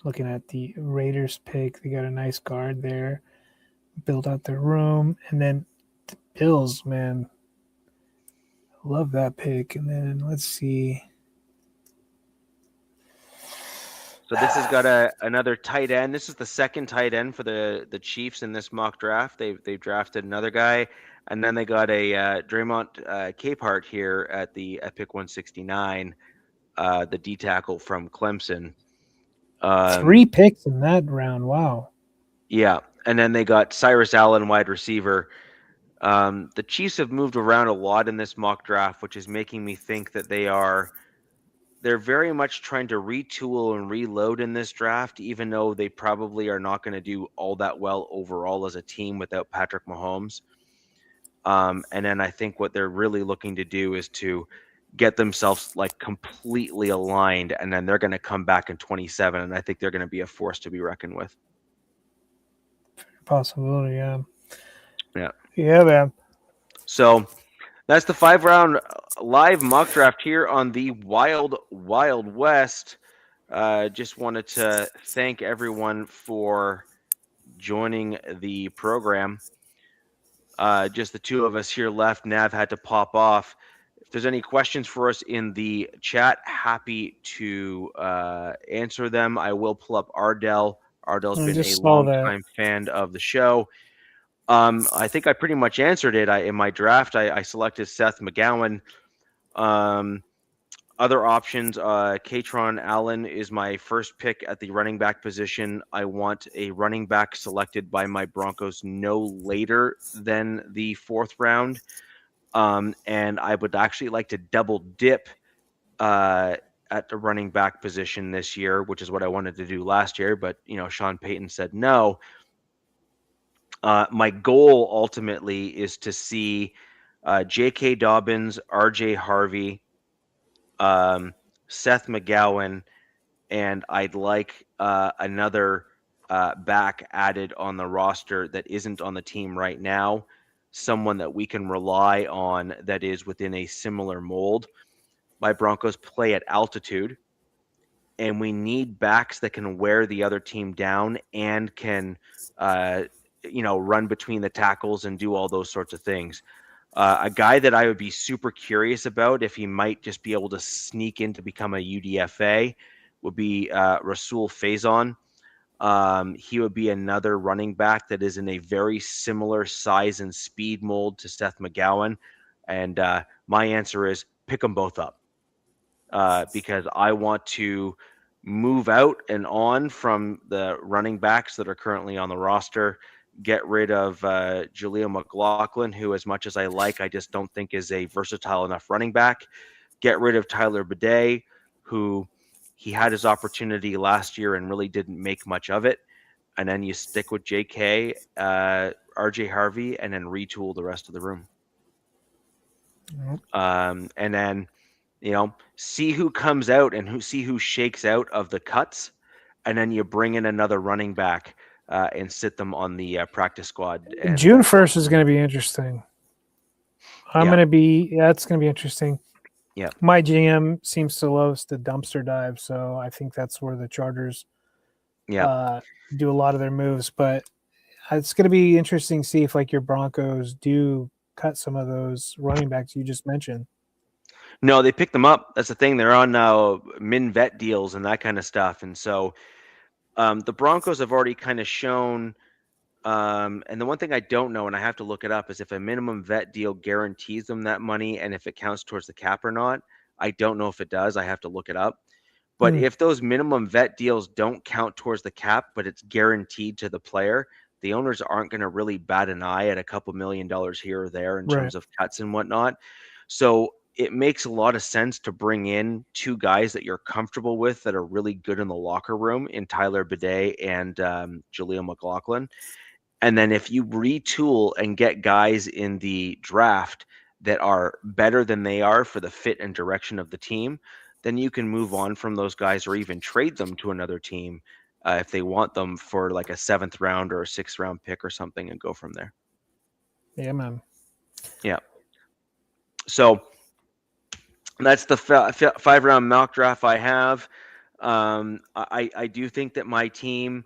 Looking at the Raiders pick, they got a nice guard there. Build out their room, and then the Bills, man, love that pick. And then let's see. So this has got another tight end. This is the second tight end for the Chiefs in this mock draft. They've drafted another guy, and then they got a Draymond Capehart here at pick 169, the D tackle from Clemson. 3 picks in that round. Wow. Yeah, and then they got Cyrus Allen, wide receiver. The Chiefs have moved around a lot in this mock draft, which is making me think that they're very much trying to retool and reload in this draft, even though they probably are not going to do all that well overall as a team without Patrick Mahomes. And then I think what they're really looking to do is to get themselves like completely aligned, and then they're going to come back in 27, and I think they're going to be a force to be reckoned with. Possibility, yeah. Yeah. Yeah, man. So that's the 5-round live mock draft here on the Wild West. Just wanted to thank everyone for joining the program. Just the two of us here left. Nav had to pop off. If there's any questions for us in the chat, happy to answer them. I will pull up Ardell. Ardell's been a long-time fan of the show. I think I pretty much answered it. In my draft, I selected Seth McGowan. Other options, Katron Allen is my first pick at the running back position. I want a running back selected by my Broncos no later than the 4th round. And I would actually like to double dip at the running back position this year, which is what I wanted to do last year. But, Sean Payton said no. My goal ultimately is to see J.K. Dobbins, R.J. Harvey, Seth McGowan, and I'd like another back added on the roster that isn't on the team right now, someone that we can rely on that is within a similar mold. My Broncos play at altitude. and we need backs that can wear the other team down and can, run between the tackles and do all those sorts of things. A guy that I would be super curious about if he might just be able to sneak in to become a UDFA would be Rasul Faison. He would be another running back that is in a very similar size and speed mold to Seth McGowan. And my answer is pick them both up because I want to move out and on from the running backs that are currently on the roster. Get rid of Jaleel McLaughlin, who, as much as I like, I just don't think is a versatile enough running back. Get rid of Tyler Bidet, who he had his opportunity last year and really didn't make much of it. And then you stick with JK, RJ Harvey, and then retool the rest of the room. And then, see who comes out and see who shakes out of the cuts. And then you bring in another running back and sit them on the practice squad. And, June 1st is going to be interesting. That's going to be interesting. Yeah. My GM seems to love the dumpster dive, so I think that's where the Chargers do a lot of their moves. But it's going to be interesting to see if your Broncos do cut some of those running backs you just mentioned. No, they picked them up. That's the thing. They're on now min vet deals and that kind of stuff. And so the Broncos have already kind of shown. And the one thing I don't know, and I have to look it up, is if a minimum vet deal guarantees them that money and if it counts towards the cap or not. I don't know if it does. I have to look it up. But if those minimum vet deals don't count towards the cap, but it's guaranteed to the player, the owners aren't going to really bat an eye at a couple $1 million here or there in terms of cuts and whatnot. So it makes a lot of sense to bring in two guys that you're comfortable with that are really good in the locker room in Tyler Bidet and Jaleel McLaughlin. And then if you retool and get guys in the draft that are better than they are for the fit and direction of the team, then you can move on from those guys or even trade them to another team if they want them for like a 7th round or a 6th round pick or something and go from there. Yeah, man. Yeah. So that's the 5-round mock draft I have. I do think that my team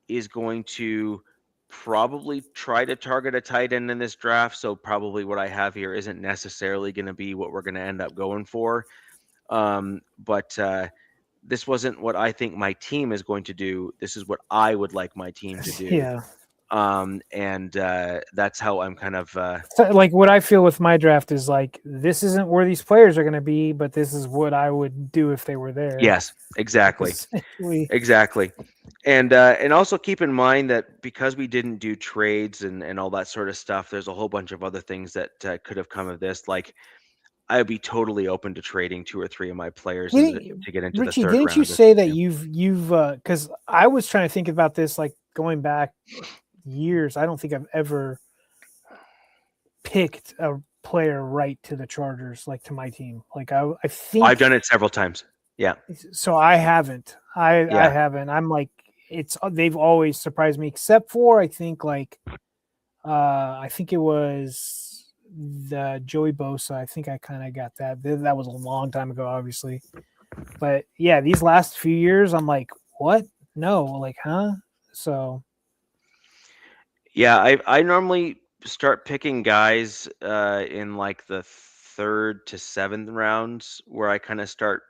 is going to probably try to target a tight end in this draft. So probably what I have here isn't necessarily going to be what we're going to end up going for. But this wasn't what I think my team is going to do. This is what I would like my team to do. Yeah. And that's how I'm kind of so, what I feel with my draft is this isn't where these players are going to be, but this is what I would do if they were there. Yes, exactly. Exactly. And also keep in mind that because we didn't do trades and all that sort of stuff, there's a whole bunch of other things that could have come of this. Like I would be totally open to trading 2 or 3 of my players to get into Richie, the 3rd round. didn't you say that you've because I was trying to think about this going back years. I don't think I've ever picked a player right to the Chargers, to my team. I think I've done it several times. Yeah. So I haven't. I haven't. I'm they've always surprised me, except for I think I think it was the Joey Bosa. I think I kind of got that. That was a long time ago, obviously. But yeah, these last few years, I'm like, what? No, huh? So. Yeah, I normally start picking guys in the 3rd to 7th rounds where I kind of start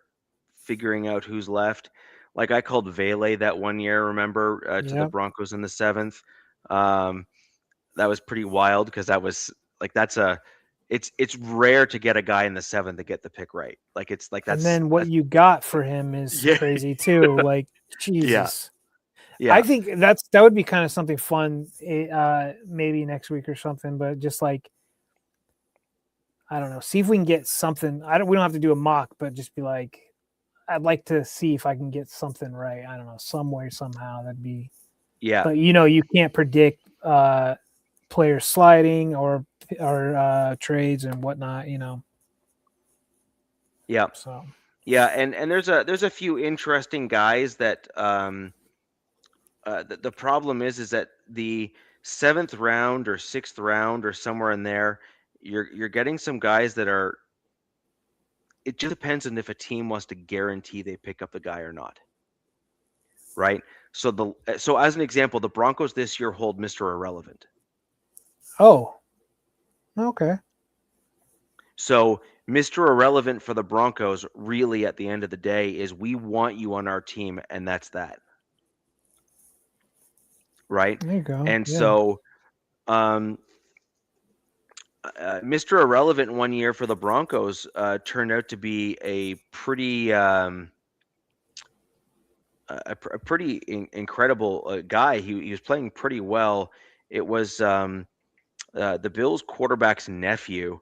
figuring out who's left. I called Vele that one year, remember, to the Broncos in the 7th. That was pretty wild because that was it's rare to get a guy in the 7th to get the pick right. That's and then what you got for him is crazy too. Jesus. Yeah. I think that would be kind of something fun, maybe next week or something. But just I don't know, see if we can get something. We don't have to do a mock, but just be I'd like to see if I can get something right. I don't know, some way, somehow. That'd be But you can't predict players sliding or trades and whatnot. Yeah. So. Yeah, and there's a few interesting guys that. The problem is that the 7th round or 6th round or somewhere in there, you're getting some guys that are it just depends on if a team wants to guarantee they pick up the guy or not. Right? So as an example, the Broncos this year hold Mr. Irrelevant. Oh, okay. So Mr. Irrelevant for the Broncos, really at the end of the day, is we want you on our team, and that's that. Right? There you go. And Yeah. so Mr. Irrelevant one year for the Broncos turned out to be a pretty incredible guy. He was playing pretty well. It was the Bills quarterback's nephew,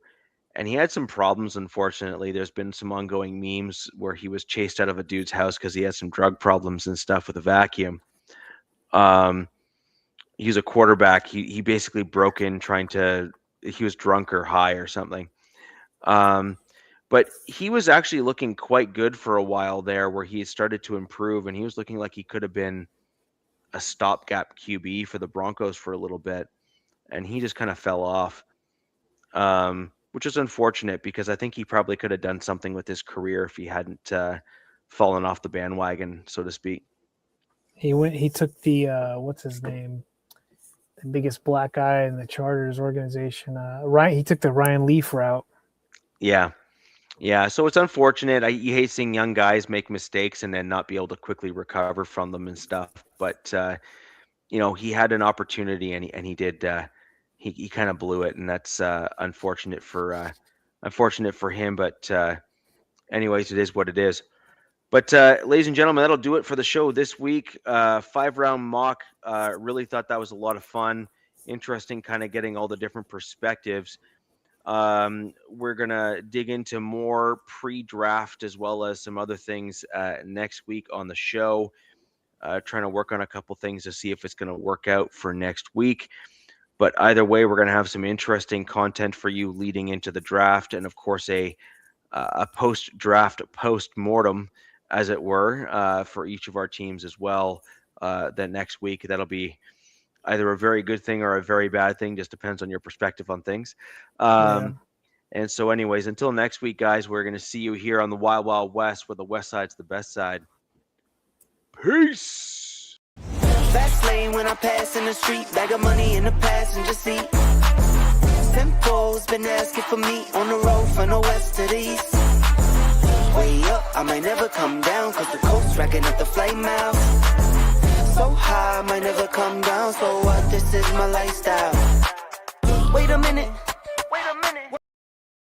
and he had some problems, unfortunately. There's been some ongoing memes where he was chased out of a dude's house because he had some drug problems and stuff with a vacuum. He was a quarterback. He basically broke in he was drunk or high or something. But he was actually looking quite good for a while there where he started to improve, and he was looking like he could have been a stopgap QB for the Broncos for a little bit. And he just kind of fell off, which is unfortunate because I think he probably could have done something with his career if he hadn't fallen off the bandwagon, so to speak. He took the what's his name? The biggest black guy in the Chargers organization. He took the Ryan Leaf route. Yeah. Yeah, so it's unfortunate. You hate seeing young guys make mistakes and then not be able to quickly recover from them and stuff. But he had an opportunity and he did. He kind of blew it, and that's unfortunate for him. But anyways, it is what it is. But ladies and gentlemen, that'll do it for the show this week. 5-round mock. Really thought that was a lot of fun. Interesting, kind of getting all the different perspectives. We're going to dig into more pre-draft as well as some other things next week on the show. Trying to work on a couple things to see if it's going to work out for next week. But either way, we're going to have some interesting content for you leading into the draft. And of course, a post-draft post-mortem, as it were, for each of our teams as well. Then next week, that'll be either a very good thing or a very bad thing. Just depends on your perspective on things. And so anyways, until next week, guys, we're going to see you here on the Wild Wild West, where the West Side's the best side. Peace. Fast lane when I pass in the street, bag of money in the passenger seat. Simcoe's been asking for me on the road from the west to the east. Way up, I might never come down, cause the coast racking up the flame out. So high, I might never come down, so what, this is my lifestyle. Wait a minute,